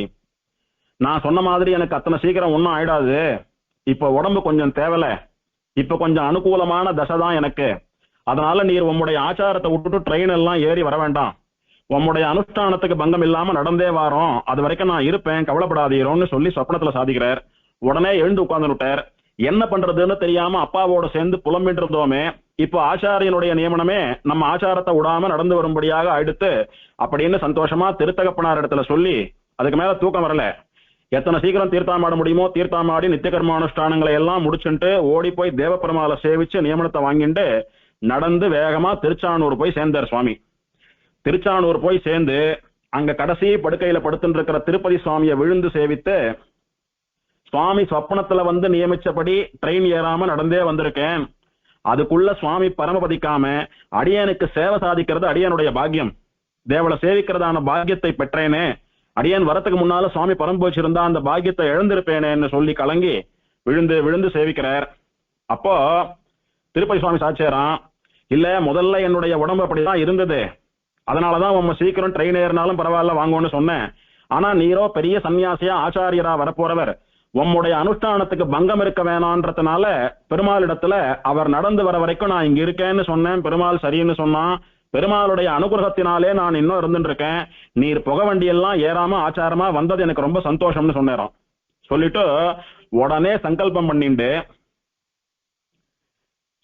நான் சொன்ன மாதிரி எனக்கு அத்தனை சீக்கிரம் ஒன்னும் ஆயிடாது, இப்ப உடம்பு கொஞ்சம் தேவல, இப்ப கொஞ்சம் அனுகூலமான தசை தான் எனக்கு, அதனால நீர் உம்முடைய ஆச்சாரத்தை விட்டுட்டு ட்ரெயின் எல்லாம் ஏறி வர வேண்டாம், உம்முடைய அனுஷ்டானத்துக்கு பங்கம் இல்லாம நடந்தே வாரோம், அது வரைக்கும் நான் இருப்பேன், கவலைப்படாதீரோன்னு சொல்லி சொப்னத்துல சாதிக்கிறார். உடனே எழுந்து உட்கார்ந்து விட்டார். என்ன பண்றதுன்னு தெரியாம அப்பாவோட சேர்ந்து புலம்பிட்டு இருந்தோமே, இப்போ ஆச்சாரியனுடைய நியமனமே நம்ம ஆச்சாரத்தை விடாம நடந்து வரும்படியாக அடுத்து அப்படின்னு சந்தோஷமா திருத்தகப்பனார் இடத்துல சொல்லி அதுக்கு மேல தூக்கம் வரல. எத்தனை சீக்கிரம் தீர்த்தாமாட முடியுமோ தீர்த்தாமாடி நித்திய கர்மானுஷ்டானங்களை எல்லாம் முடிச்சுட்டு ஓடி போய் தேவப்பெருமாளை சேவிச்சு நியமனத்தை வாங்கிட்டு நடந்து வேகமா திருச்சானூர் போய் சேர்ந்தார் சுவாமி. திருச்சானூர் போய் சேர்ந்து அங்க கடைசி படுக்கையில படுத்துட்டு இருக்கிற திருப்பதி சுவாமியை விழுந்து சேவித்து, சுவாமி சொப்பனத்துல வந்து நியமிச்சபடி ட்ரெயின் ஏறாம நடந்தே வந்திருக்கேன், அதுக்குள்ள சுவாமி பரமபதிக்காம அடியனுக்கு சேவை சாதிக்கிறது அடியனுடைய பாக்கியம், தேவளை சேவிக்கிறதான பாக்கியத்தை பெற்றேனே, அடியன் வரத்துக்கு முன்னால சுவாமி பரம்பு வச்சிருந்தா அந்த பாக்கியத்தை இழந்திருப்பேனேன்னு சொல்லி கலங்கி விழுந்து விழுந்து சேவிக்கிறார். அப்போ திருப்பதி சுவாமி சாட்சியரான், இல்ல முதல்ல என்னுடைய உடம்பு அப்படிதான் இருந்தது, அதனாலதான் உம்ம சீக்கிரம் ட்ரெயின் ஏறினாலும் பரவாயில்ல வாங்கன்னு சொன்னேன், ஆனா நீரோ பெரிய சன்னியாசியா ஆச்சாரியரா வரப்போறவர், உம்முடைய அனுஷ்டானத்துக்கு பங்கம் இருக்க வேணான்றதுனால பெருமாளிடத்துல அவர் நடந்து வர வரைக்கும் நான் இங்க இருக்கேன்னு சொன்னேன், பெருமாள் சரின்னு சொன்னான், பெருமாளுடைய அனுகிரகத்தினாலே நான் இன்னும் இருந்துட்டு இருக்கேன், நீர் புகை வண்டியெல்லாம் ஏறாம ஆச்சாரமா வந்தது எனக்கு ரொம்ப சந்தோஷம்னு சொன்னேராம். சொல்லிட்டு உடனே சங்கல்பம் பண்ணிட்டு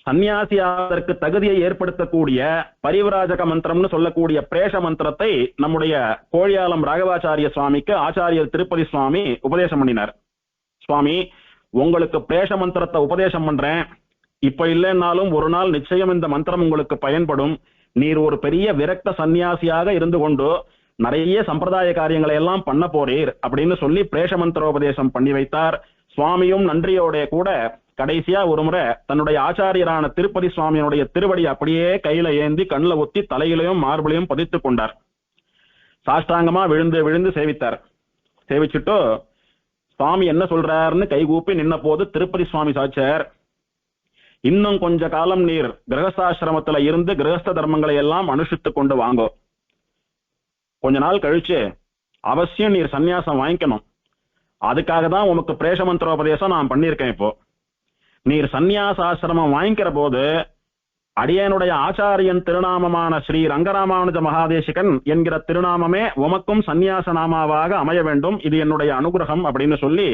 சன்னியாசியாதற்கு தகுதியை ஏற்படுத்தக்கூடிய பரிவராஜக மந்திரம்னு சொல்லக்கூடிய பிரேஷ மந்திரத்தை நம்முடைய கோழியாலம் ராகவாச்சாரிய சுவாமிக்கு ஆச்சாரியர் திருப்பதி சுவாமி உபதேசம் பண்ணினார். சுவாமி, உங்களுக்கு பிரேஷ மந்திரத்தை உபதேசம் பண்றேன், இப்ப இல்லைன்னாலும் ஒரு நாள் நிச்சயம் இந்த மந்திரம் உங்களுக்கு பயன்படும், நீர் ஒரு பெரிய விரக்த சன்னியாசியாக இருந்து கொண்டு நிறைய சம்பிரதாய காரியங்களை எல்லாம் பண்ண போறீர் அப்படின்னு சொல்லி பிரேஷ மந்திரோபதேசம் பண்ணி வைத்தார். சுவாமியும் நன்றியோட கூட கடைசியா ஒரு முறை தன்னுடைய ஆச்சாரியரான திருப்பதி சுவாமியினுடைய திருவடி அப்படியே கையில ஏந்தி கண்ணில் ஒத்தி தலையிலையும் மார்பிளையும் பதித்துக் கொண்டார். சாஷ்டாங்கமா விழுந்து விழுந்து சேவித்தார். சேவிச்சுட்டு சுவாமி என்ன சொல்றாருன்னு கைகூப்பி நின்ன போது திருப்பதி சுவாமி சாட்சார், இன்னும் கொஞ்ச காலம் நீர் கிரகஸ்தாசிரமத்துல இருந்து கிரகஸ்த தர்மங்களை எல்லாம் அனுஷ்டித்துக் கொண்டு வாங்கோ, கொஞ்ச நாள் கழிச்சு அவசியம் நீர் சன்னியாசம் வாங்கிக்கணும், அதுக்காக தான் உனக்கு பிரேஷ மந்திரோபதேசம் நான் பண்ணியிருக்கேன். இப்போ நீர் சன்னியாசாசிரமம் வாங்கிக்கிற போது அடியனுடைய ஆச்சாரியன் திருநாமமான ஸ்ரீ ரங்கராமானுஜ மகாதேசிகன் என்கிற திருநாமமே உமக்கும் சன்னியாச நாமாவாக அமைய வேண்டும், இது என்னுடைய அனுகிரகம் அப்படின்னு சொல்லி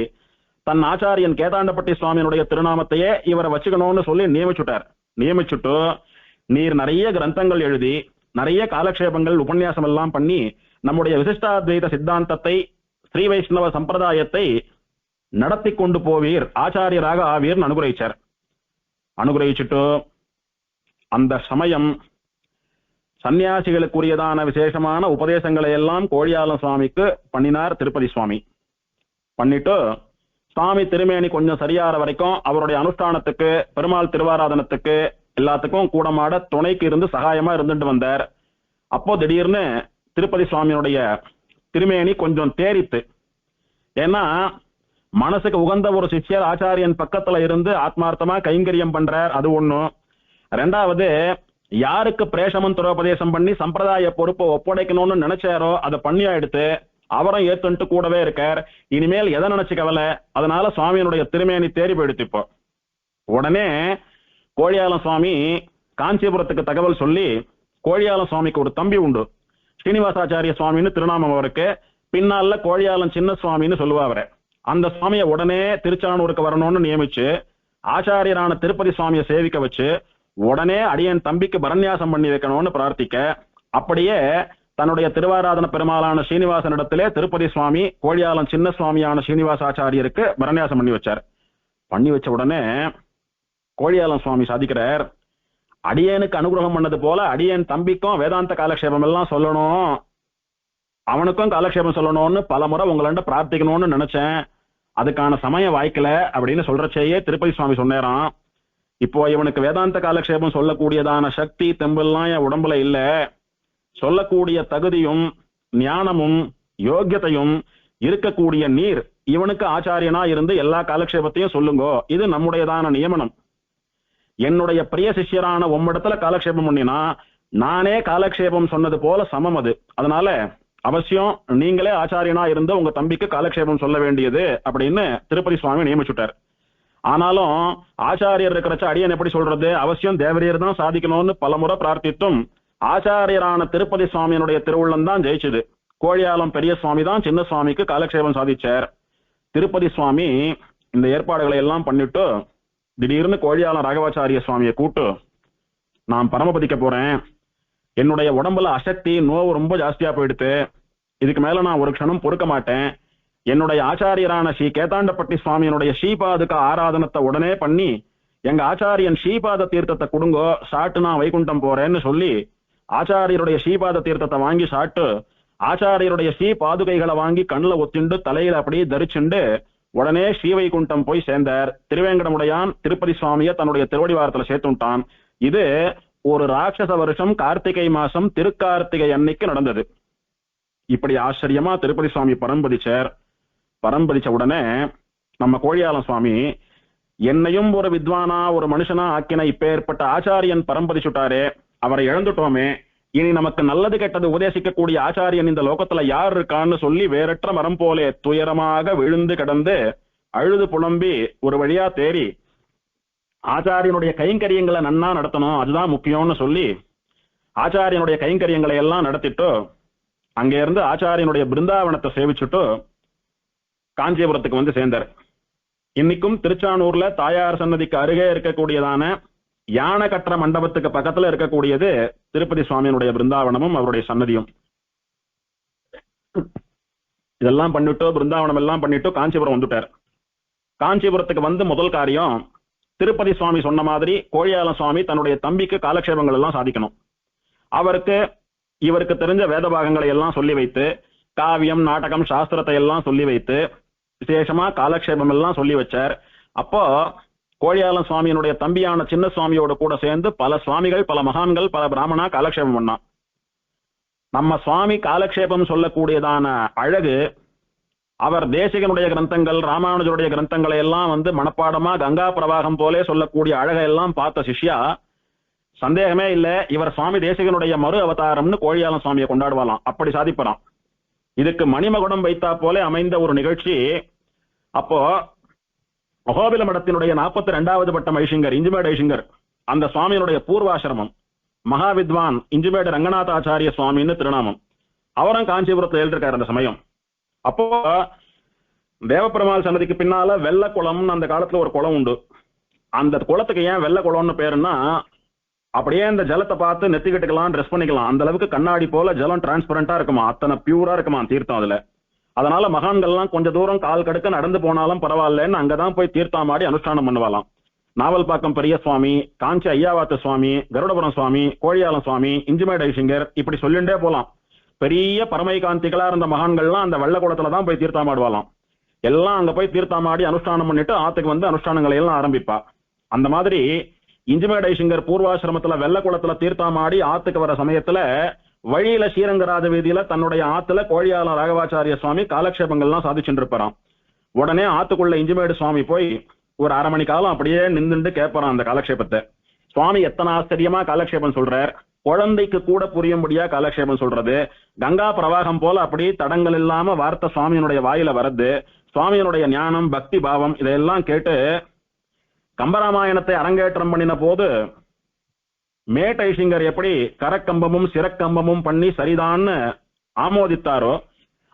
தன் ஆச்சாரியன் கேதாண்டப்பட்டி சுவாமியினுடைய திருநாமத்தையே இவரை வச்சுக்கணும்னு சொல்லி நியமிச்சுட்டார். நியமிச்சுட்டு நீர் நிறைய கிரந்தங்கள் எழுதி நிறைய காலக்ஷேபங்கள் உபன்யாசம் எல்லாம் பண்ணி நம்முடைய விசிஷ்டாத்வைத சித்தாந்தத்தை ஸ்ரீ வைஷ்ணவ சம்பிரதாயத்தை நடத்தி கொண்டு போவீர், ஆச்சாரியராக ஆவீர்னு அனுகிரகிச்சார். அனுகிரகிச்சுட்டு அந்த சமயம் சன்னியாசிகளுக்குரியதான விசேஷமான உபதேசங்களை எல்லாம் கோழியாலம் சுவாமிக்கு பண்ணினார் திருப்பதி சுவாமி. பண்ணிட்டு சுவாமி திருமேனி கொஞ்சம் சரியாற வரைக்கும் அவருடைய அனுஷ்டானத்துக்கு, பெருமாள் திருவாராதனத்துக்கு எல்லாத்துக்கும் கூடமாட துணைக்கு இருந்து சகாயமா இருந்துட்டு வந்தார். அப்போ திடீர்னு திருப்பதி சுவாமியுடைய திருமேனி கொஞ்சம் தேரித்து. ஏன்னா மனசுக்கு உகந்த ஒரு சிஷ்யர் ஆச்சாரியன் பக்கத்துல இருந்து ஆத்மார்த்தமா கைங்கரியம் பண்றார், அது ஒண்ணும். ரெண்டாவது, யாருக்கு பிரேஷமந்திரோபதேசம் பண்ணி சம்பிரதாய பொறுப்பை ஒப்படைக்கணும்னு நினைச்சாரோ அதை பண்ணியா எடுத்து அவரும் ஏத்துன்ட்டு கூடவே இருக்கார். இனிமேல் எதை நினைச்சு கவலை? அதனால சுவாமியினுடைய திருமேனி தேறி போயிடுத்து. இப்போ உடனே கோழியாலம் சுவாமி காஞ்சிபுரத்துக்கு தகவல் சொல்லி, கோழியாலம் சுவாமிக்கு ஒரு தம்பி உண்டு, ஸ்ரீனிவாசாச்சாரிய சுவாமின்னு திருநாமம் அவருக்கு, பின்னால கோழியாலம் சின்ன சுவாமின்னு சொல்லுவா அவரை. அந்த சுவாமியை உடனே திருச்சானூருக்கு வரணும்னு நியமிச்சு ஆச்சாரியரான திருப்பதி சுவாமியை சேவிக்க வச்சு உடனே அடியன் தம்பிக்கு பரநியாசம் பண்ணி வைக்கணும்னு பிரார்த்திக்க, அப்படியே தன்னுடைய திருவாராதன பெருமாளான ஸ்ரீனிவாசனிடத்திலே திருப்பதி சுவாமி கோழியாலம் சின்ன சுவாமியான ஸ்ரீனிவாசாச்சாரியருக்கு பரநியாசம் பண்ணி வச்சார். பண்ணி வச்ச உடனே கோழியாலம் சுவாமி சாதிக்கிறார், அடியனுக்கு அனுகிரகம் பண்ணது போல அடியன் தம்பிக்கும் வேதாந்த காலக்ஷேபம் எல்லாம் சொல்லணும், அவனுக்கும் காலக்ஷேபம் சொல்லணும்னு பல முறை உங்களாண்ட பிரார்த்திக்கணும்னு நினைச்சேன், அதுக்கான சமயம் வாய்க்கல அப்படின்னு சொல்றச்சேயே திருப்பதி சுவாமி சொன்னேராம். இப்போ இவனுக்கு வேதாந்த காலக்ஷேபம் சொல்லக்கூடியதான சக்தி தெம்பெல்லாம் என் உடம்புல இல்ல, சொல்லக்கூடிய தகுதியும் ஞானமும் யோக்கியத்தையும் இருக்கக்கூடிய நீர் இவனுக்கு ஆச்சாரியனா இருந்து எல்லா காலக்ஷேபத்தையும் சொல்லுங்கோ, இது நம்முடையதான நியமனம். என்னுடைய பிரிய சிஷ்யரான உம்மிடத்துல காலக்ஷேபம் பண்ணினா நானே காலக்ஷேபம் சொன்னது போல சமம் அது. அதனால அவசியம் நீங்களே ஆச்சாரியனா இருந்து உங்க தம்பிக்கு காலக்ஷேபம் சொல்ல வேண்டியது அப்படின்னு திருப்பதி சுவாமி நியமிச்சுட்டார். ஆனாலும் ஆச்சாரியர் இருக்கிறச்ச அடியன் எப்படி சொல்றது, அவசியம் தேவரியர் தான் சாதிக்கணும்னு பலமுறை பிரார்த்தித்தும் ஆச்சாரியரான திருப்பதி சுவாமியினுடைய திருவுள்ளம் தான் ஜெயிச்சுது. கோழியாலம் பெரிய சுவாமி தான் சின்ன சுவாமிக்கு காலக்ஷேபம் சாதிச்சார். திருப்பதி சுவாமி இந்த ஏற்பாடுகளை எல்லாம் பண்ணிட்டு திடீர்னு கோழியாலம் ராகவாச்சாரிய சுவாமியை கூட்டு, நான் பரமபதிக்க போறேன், என்னுடைய உடம்புல அசக்தி நோவு ரொம்ப ஜாஸ்தியா போயிடுத்து, இதுக்கு மேல நான் ஒரு க்ஷணம் பொறுக்க மாட்டேன், என்னுடைய ஆச்சாரியரான ஸ்ரீ கேதாண்டப்பட்டி சுவாமியினுடைய ஸ்ரீபாதுக ஆராதனத்தை உடனே பண்ணி எங்க ஆச்சாரியன் ஸ்ரீபாத தீர்த்தத்தை கொடுங்கோ, சாட்டு நான் வைகுண்டம் போறேன்னு சொல்லி ஆச்சாரியருடைய ஸ்ரீபாத தீர்த்தத்தை வாங்கி சாட்டு ஆச்சாரியருடைய ஸ்ரீ பாதுகைகளை வாங்கி கண்ணுல ஒத்திண்டு தலையில அப்படியே தரிச்சுண்டு உடனே ஸ்ரீவைகுண்டம் போய் சேர்ந்தார். திருவேங்கடமுடையான் திருப்பதி சுவாமியை தன்னுடைய திருவடிவாரத்துல சேர்த்துட்டான். இது ஒரு ராட்சச வருஷம் கார்த்திகை மாசம் திருக்கார்த்திகை அன்னைக்கு நடந்தது. இப்படி ஆச்சரியமா திருப்பதி சுவாமி பரம்பதிச்சார். பரம்பதிச்ச உடனே நம்ம கோழியாலம் சுவாமி, என்னையும் ஒரு வித்வானா ஒரு மனுஷனா ஆக்கின இப்ப ஏற்பட்ட ஆச்சாரியன் பரம்பதிச்சுட்டாரே, அவரை இழந்துட்டோமே, இனி நமக்கு நல்லது கெட்டது உபதேசிக்கக்கூடிய ஆச்சாரியன் இந்த லோகத்துல யார் இருக்கான்னு சொல்லி வேறற்ற மரம் போலே துயரமாக விழுந்து கிடந்து அழுது புலம்பி ஒரு வழியா தேறி ஆச்சாரியனுடைய கைங்கரியங்களை நன்னா நடத்தணும், அதுதான் முக்கியம்னு சொல்லி ஆச்சாரியனுடைய கைங்கரியங்களை எல்லாம் நடத்திட்டு அங்க இருந்து ஆச்சாரியனுடைய பிருந்தாவனத்தை சேவிச்சுட்டு காஞ்சிபுரத்துக்கு வந்து சேர்ந்தார். இன்னைக்கும் திருச்சானூர்ல தாயார் சன்னதிக்கு அருகே இருக்கக்கூடியதான யானை கட்டுற மண்டபத்துக்கு பக்கத்துல இருக்கக்கூடியது திருப்பதி சுவாமியினுடைய பிருந்தாவனமும் அவருடைய சன்னதியும். இதெல்லாம் பண்ணிட்டு பிருந்தாவனம் எல்லாம் பண்ணிட்டு காஞ்சிபுரம் வந்துட்டார். காஞ்சிபுரத்துக்கு வந்து முதல் காரியம் திருப்பதி சுவாமி சொன்ன மாதிரி கோழியாலம் சுவாமி தன்னுடைய தம்பிக்கு காலக்ஷேபங்கள் எல்லாம் சாதிக்கணும். அவருக்கு இவருக்கு தெரிஞ்ச வேத பாகங்களை எல்லாம் சொல்லி வைத்து காவியம் நாடகம் சாஸ்திரத்தை எல்லாம் சொல்லி வைத்து விசேஷமா காலக்ஷேபம் எல்லாம் சொல்லி வச்சார். அப்போ கோழியாலம் சுவாமியினுடைய தம்பியான சின்ன சுவாமியோட கூட சேர்ந்து பல சுவாமிகள் பல மகான்கள் பல பிராமணா காலக்ஷேபம் பண்ணான். நம்ம சுவாமி காலக்ஷேபம் சொல்லக்கூடியதான அழகு, அவர் தேசிகனுடைய கிரந்தங்கள் ராமானுஜருடைய கிரந்தங்களை எல்லாம் வந்து மனப்பாடமா கங்கா பிரவாகம் போலே சொல்லக்கூடிய அழகையெல்லாம் பார்த்த சிஷ்யா சந்தேகமே இல்ல, இவர் சுவாமி தேசிகனுடைய மறு அவதாரம்னு கோழியாலம் சுவாமியை கொண்டாடுவாலாம், அப்படி சாதிப்பறான். இதுக்கு மணிமகுடம் வைத்தா போலே அமைந்த ஒரு நிகழ்ச்சி. அப்போ அகோபில மடத்தினுடைய 42வது பட்டம் ஐஷிங்கர் இஞ்சிமேடு ஐஷிங்கர் அந்த சுவாமியினுடைய பூர்வாசிரமம் மகாவித்வான் இஞ்சிமேடு ரங்கநாதாச்சாரிய சுவாமின்னு திருநாமம். அவரும் காஞ்சிபுரத்தில் எழுதிருக்காரு அந்த சமயம். அப்போ தேவப்பெருமாள் சன்னதிக்கு பின்னால வெள்ள குளம்னு அந்த காலத்துல ஒரு குளம் உண்டு. அந்த குளத்துக்கு ஏன் வெள்ள குளம்னு பேருன்னா, அப்படியே இந்த ஜலத்தை பார்த்து நெத்திக்கிட்டுக்கலாம், ட்ரெஸ் பண்ணிக்கலாம். அந்த அளவுக்கு கண்ணாடி போல ஜலம் டிரான்ஸ்பரண்டா இருக்குமா, அத்தனை பியூரா இருக்குமா தீர்த்தம் அதுல. அதனால மகான்கள்லாம் கொஞ்ச தூரம் கால் கடுக்க நடந்து போனாலும் பரவாயில்லன்னு அங்கதான் போய் தீர்த்தாமாடி அனுஷ்டானம் பண்ணுவாளாம். நாவல்பாக்கம் பெரிய சுவாமி, காஞ்சி ஐயாவாத்து சுவாமி, கருடபுரம் சுவாமி, கோழியாலம் சுவாமி, இஞ்சிமேடு ஐசிங்கர், இப்படி சொல்லிண்டே போலாம். பெரிய பரமைகாந்திகளா இருந்த மகான்கள்லாம் அந்த வெள்ளக்குளத்துல தான் போய் தீர்த்தாமாடுவாளாம். எல்லாம் அங்க போய் தீர்த்தாமாடி அனுஷ்டானம் பண்ணிட்டு ஆத்துக்கு வந்து அனுஷ்டானங்களை எல்லாம் ஆரம்பிப்பா. அந்த மாதிரி இஞ்சிமேடு ஐசிங்கர் பூர்வாசிரமத்துல வெள்ளக்குளத்துல தீர்த்தாமாடி ஆத்துக்கு வர சமயத்துல வழியில ஸ்ரீரங்கராஜ வீதியில தன்னுடைய ஆத்துல கோழியாலம் ராகவாச்சாரிய சுவாமி காலக்ஷேபங்கள்லாம் சாதிச்சுட்டு இருப்பாராம். உடனே ஆத்துக்குள்ள இஞ்சிமேடு சுவாமி போய் ஒரு அரை மணி காலம் அப்படியே நின்றுட்டு கேட்பாராம் அந்த காலக்ஷேபத்தை. சுவாமி எத்தனை ஆச்சரியமா காலக்ஷேபம் சொல்றார், குழந்தைக்கு கூட புரியும்படியா காலக்ஷேபம் சொல்றது, கங்கா பிரவாகம் போல அப்படி தடங்கள் இல்லாம வார்த்தை சுவாமியினுடைய வாயில வரது, சுவாமியினுடைய ஞானம் பக்தி பாவம் இதையெல்லாம் கேட்டு கம்பராமாயணத்தை அரங்கேற்றம் பண்ணின போது மேட்டைசிங்கர் எப்படி கரக்கம்பமும் சிறக்கம்பமும் பண்ணி சரிதான்னு ஆமோதித்தாரோ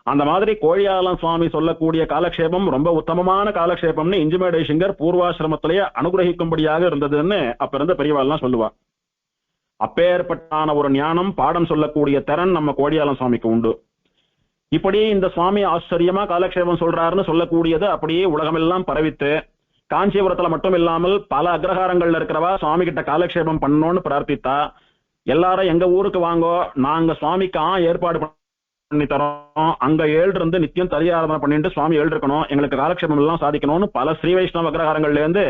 அந்த மாதிரி கோழியாலம் சுவாமி சொல்லக்கூடிய காலக்ஷேபம் ரொம்ப உத்தமமான காலக்ஷேபம்னு இஞ்சிமேடு ஐசிங்கர் பூர்வாசிரமத்திலேயே அனுகிரகிக்கும்படியாக இருந்ததுன்னு அப்ப இருந்த பெரியவாள்லாம் சொல்லுவா. அப்பேற்பட்டான ஒரு ஞானம் பாடம் சொல்லக்கூடிய திறன் நம்ம கோழியாலம் சுவாமிக்கு உண்டு. இப்படி இந்த சுவாமி ஆச்சரியமா காலக்ஷேபம் சொல்றாருன்னு சொல்லக்கூடியது அப்படியே உலகமெல்லாம் பரவித்து காஞ்சிபுரத்துல மட்டும் இல்லாமல் பல அக்ரஹாரங்கள்ல இருக்கிறவா சுவாமி கிட்ட காலக்ஷேபம் பண்ணணும்னு பிரார்த்தித்தா. எல்லாரும் எங்க ஊருக்கு வாங்கோ, நாங்க சுவாமிக்கு ஏற்பாடு பண்ணி தரோம், அங்க இருந்து நித்தியம் தரியாராதனை பண்ணிட்டு சுவாமி இருக்கணும், எங்களுக்கு காலக்ஷேபம் எல்லாம் சாதிக்கணும்னு பல ஸ்ரீ வைஷ்ணவ அக்ரஹாரங்கள்ல இருந்து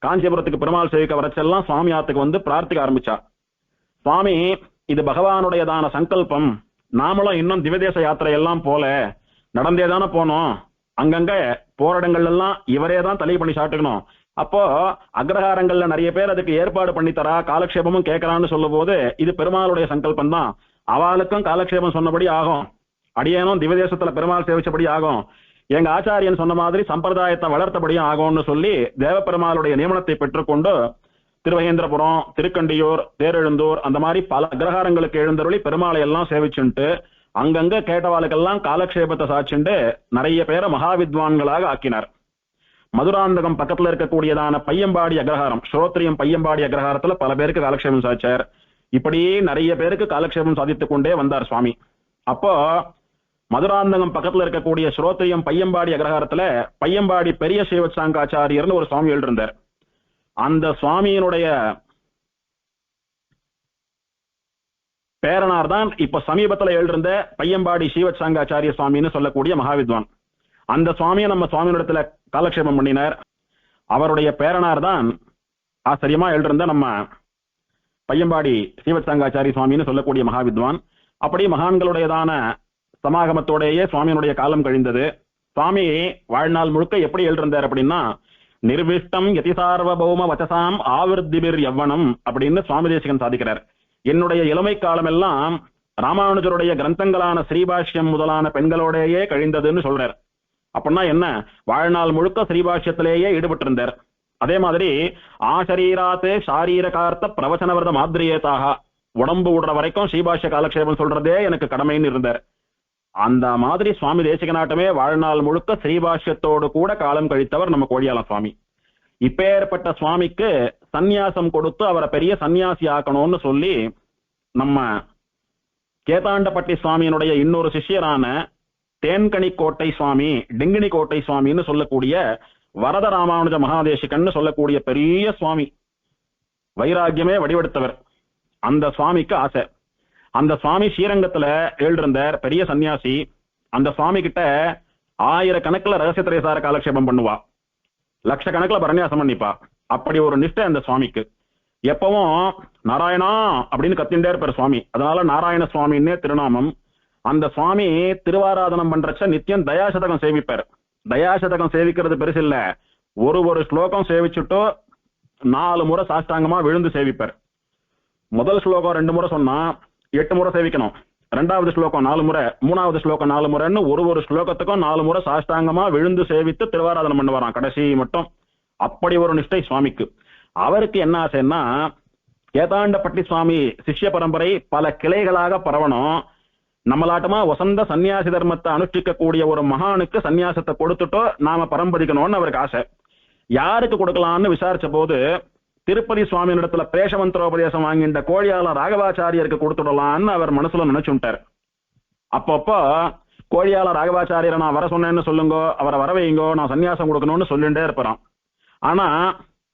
காஞ்சிபுரத்துக்கு பெருமாள் சேவிக்க வரச்செல்லாம் சுவாமி ஆத்துக்கு வந்து பிரார்த்திக்க ஆரம்பிச்சா. சுவாமி இது பகவானுடையதான சங்கல்பம், நாமளும் இன்னும் திவதேச யாத்திரை எல்லாம் போல நடந்தேதானே போனோம், அங்கங்க போராட்டங்கள் எல்லாம் இவரே தான் தலை பண்ணி சாட்டுக்கணும். அப்போ அக்ரஹாரங்கள்ல நிறைய பேர் அதுக்கு ஏற்பாடு பண்ணித்தரா, காலக்ஷேபமும் கேட்கறான்னு சொல்லும் போது இது பெருமாளுடைய சங்கல்பம் தான், அவளுக்கும் காலக்ஷேபம் சொன்னபடி ஆகும், அடியேனும் திவதேசத்துல பெருமாள் சேவிச்சபடி ஆகும், எங்க ஆச்சாரியன் சொன்ன மாதிரி சம்பிரதாயத்தை வளர்த்தபடியும் ஆகும்னு சொல்லி தேவப்பெருமாளுடைய நியமனத்தை பெற்றுக்கொண்டு திருவகேந்திரபுரம், திருக்கண்டியூர், தேரெழுந்தூர் அந்த மாதிரி பல அக்ரஹாரங்களுக்கு எழுந்தருளி பெருமாளை எல்லாம் சேவிச்சுட்டு அங்கங்க கேட்டவாளுக்கெல்லாம் காலக்ஷேபத்தை சாட்சிண்டு நிறைய பேரை மகாவித்வான்களாக ஆக்கினார். மதுராந்தகம் பக்கத்துல இருக்கக்கூடியதான பையம்பாடி அக்ரஹாரம், ஸ்ரோத்ரியம் பையம்பாடி அக்ரஹாரத்துல பல பேருக்கு காலக்ஷேபம் சாதிச்சார். இப்படி நிறைய பேருக்கு காலக்ஷேபம் சாதித்துக் கொண்டே வந்தார் சுவாமி. அப்போ மதுராந்தகம் பக்கத்துல இருக்கக்கூடிய ஸ்ரோத்ரியம் பையம்பாடி அக்ரஹாரத்துல பையம்பாடி பெரிய ஸ்ரீவத்சாங்காச்சாரியர்னு ஒரு சுவாமி எழுதிருந்தார். அந்த சுவாமியினுடைய பேரனார் தான் இப்ப சமீபத்துல எழுதிருந்த பையம்பாடி ஸ்ரீவத்சாங்காச்சாரிய சுவாமின்னு சொல்லக்கூடிய மகாவித்வான். அந்த சுவாமியை நம்ம சுவாமியிடத்துல காலக்ஷேபம் பண்ணினார். அவருடைய பேரனார் தான் ஆச்சரியமா எழுதிருந்த நம்ம பையம்பாடி ஸ்ரீவத்சாங்காச்சாரிய சுவாமின்னு சொல்லக்கூடிய மகாவித்வான். அப்படி மகான்களுடையதான சமாகமத்தோடையே சுவாமியினுடைய காலம் கழிந்தது. சுவாமி வாழ்நாள் முழுக்க எப்படி எழுதிருந்தார் அப்படின்னா, நிர்விஷ்டம் யதிசார்வபௌம வச்சசாம் ஆவிர்திபிர் யவ்வனம் அப்படின்னு சுவாமி தேசிகன் சாதிக்கிறார். என்னுடைய இளமை காலம் எல்லாம் ராமானுஜருடைய கிரந்தங்களான ஸ்ரீபாஷ்யம் முதலான பெண்களோடையே கழிந்ததுன்னு சொல்றார். அப்படின்னா என்ன, வாழ்நாள் முழுக்க ஸ்ரீபாஷ்யத்திலேயே ஈடுபட்டிருந்தார். அதே மாதிரி ஆசரீராத்தே சாரீரகார்த்த பிரவச்சனவிரத மாதிரியேதாக, உடம்பு விடுற வரைக்கும் ஸ்ரீபாஷ்ய காலக்ஷேபம் சொல்றதே எனக்கு கடமைன்னு இருந்தார். அந்த மாதிரி சுவாமி தேசிகநாட்டமே வாழ்நாள் முழுக்க ஸ்ரீபாஷ்யத்தோடு கூட காலம் கழித்தவர் நம்ம கோழியாலம் சுவாமி. இப்பேற்பட்ட சுவாமிக்கு சந்நியாசம் கொடுத்து அவரை பெரிய சன்னியாசி ஆக்கணும்னு சொல்லி நம்ம கேதாண்டப்பட்டி சுவாமியினுடைய இன்னொரு சிஷ்யரான தேன்கனி கோட்டை சுவாமி, டெங்கினி கோட்டை சுவாமின்னு சொல்லக்கூடிய வரத ராமானுஜ மகாதேசிகன்னு சொல்லக்கூடிய பெரிய சுவாமி, வைராக்கியமே வடிவெடுத்தவர். அந்த சுவாமிக்கு ஆசை. அந்த சுவாமி ஸ்ரீரங்கத்துல எழுதிருந்தார், பெரிய சன்னியாசி. அந்த சுவாமி கிட்ட ஆயிரக்கணக்கில் ரகசிய திரைசார காலக்ஷேபம் பண்ணுவா, லட்சக்கணக்கில் பரநியாசம் பண்ணிப்பா. அப்படி ஒரு நிஷ்டை அந்த சுவாமிக்கு. எப்பவும் நாராயணா அப்படின்னு கத்திண்டே இருப்பார் சுவாமி. அதனால நாராயண சுவாமின்னே திருநாமம். அந்த சுவாமி திருவாராதனம் பண்றச்ச நித்தியம் தயாசதகம் சேவிப்பார். தயாசதகம் சேவிக்கிறது பெருசு இல்ல, ஒரு ஸ்லோகம் சேவிச்சுட்டோ 4 முறை சாஷ்டாங்கமா விழுந்து சேவிப்பார். முதல் ஸ்லோகம் 2 முறை சொன்னா 8 முறை சேவிக்கணும், 2வது ஸ்லோகம் 4 முறை, 3வது ஸ்லோகம் 4 முறைன்னு ஒரு ஸ்லோகத்துக்கும் 4 முறை சாஷ்டாங்கமா விழுந்து சேவித்து திருவாராதனம் பண்ணுவாராம் கடைசி மட்டும். அப்படி ஒரு நிஷ்டை சுவாமிக்கு. அவருக்கு என்ன ஆசைன்னா, கேதாண்டப்பட்டி சுவாமி சிஷ்ய பரம்பரை பல கிளைகளாக பரவணும், நம்மளாட்டமா வசந்த சன்னியாசி தர்மத்தை அனுஷ்டிக்கக்கூடிய ஒரு மகானுக்கு சன்னியாசத்தை கொடுத்துட்டோ நாம பரம்பதிக்கணும்னு அவருக்கு ஆசை. யாருக்கு கொடுக்கலாம்னு விசாரிச்ச போது திருப்பதி சுவாமியினிடத்துல பிரேஷமந்திரோபதேசம் வாங்கின்ற கோழியாளம் ராகவாச்சாரியருக்கு கொடுத்துடலான்னு அவர் மனசுல நினைச்சுட்டார். அப்பப்போ கோழியாளம் ராகவாச்சாரியரை நான் வர சொன்னேன்னு சொல்லுங்கோ, அவரை வர வைங்கோ, நான் சன்னியாசம் கொடுக்கணும்னு சொல்லிட்டே இருப்பாராம். ஆனா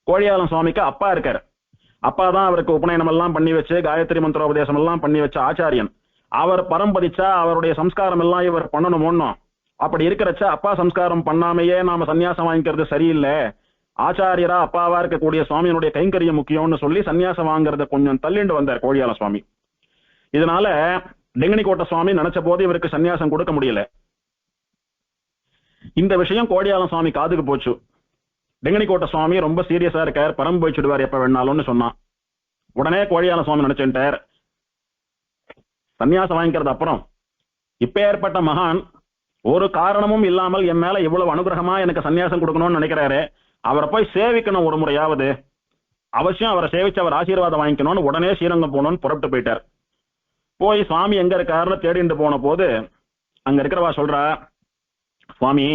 கோழியாளம் சுவாமிக்கு அப்பா இருக்காரு. அப்பா தான் அவருக்கு உபநயனம் எல்லாம் பண்ணி வச்சு காயத்ரி மந்திரோபதேசம் எல்லாம் பண்ணி வச்ச ஆச்சாரியன். அவர் பரம்பதிச்சா அவருடைய சம்ஸ்காரம் எல்லாம் இவர் பண்ணணுமோன்னு. அப்படி இருக்கிறச்ச அப்பா சம்ஸ்காரம் பண்ணாமையே நாம சன்னியாசம் வாங்கிக்கிறது சரியில்லை, ஆச்சாரியரா அப்பாவா இருக்கக்கூடிய சுவாமியினுடைய கைங்கரியம் முக்கியம்னு சொல்லி சன்னியாசம் வாங்குறத கொஞ்சம் தள்ளிண்டு வந்தார் கோழியாள சுவாமி. இதனால டெங்கனிக்கோட்டை சுவாமி நினைச்ச போது இவருக்கு சன்னியாசம் கொடுக்க முடியல. இந்த விஷயம் கோழியாளம் சுவாமி காதுக்கு போச்சு. டெங்கனிக்கோட்டை சுவாமி ரொம்ப சீரியஸா இருக்கார், பரம்பு போயிச்சுடுவார் எப்ப வேணாலும்னு சொன்னான். உடனே கோழியாளம் சுவாமி நினைச்சுட்டார், சன்னியாசம் வாங்கிக்கிறது அப்புறம் இப்ப ஏற்பட்ட மகான் ஒரு காரணமும் இல்லாமல் என் மேல இவ்வளவு அனுகிரகமா எனக்கு சன்னியாசம் கொடுக்கணும்னு நினைக்கிறாரு, அவரை போய் சேவிக்கணும் ஒரு முறையாவது, அவசியம் அவரை சேவிச்சு அவர் ஆசீர்வாதம் வாங்கிக்கணும்னு உடனே ஸ்ரீரங்கம் போகணும்னு புறப்பட்டு போயிட்டார். போய் சுவாமி எங்க இருக்காருன்னு தேடிட்டு போன போது அங்க இருக்கிறவா சொல்றா, சுவாமி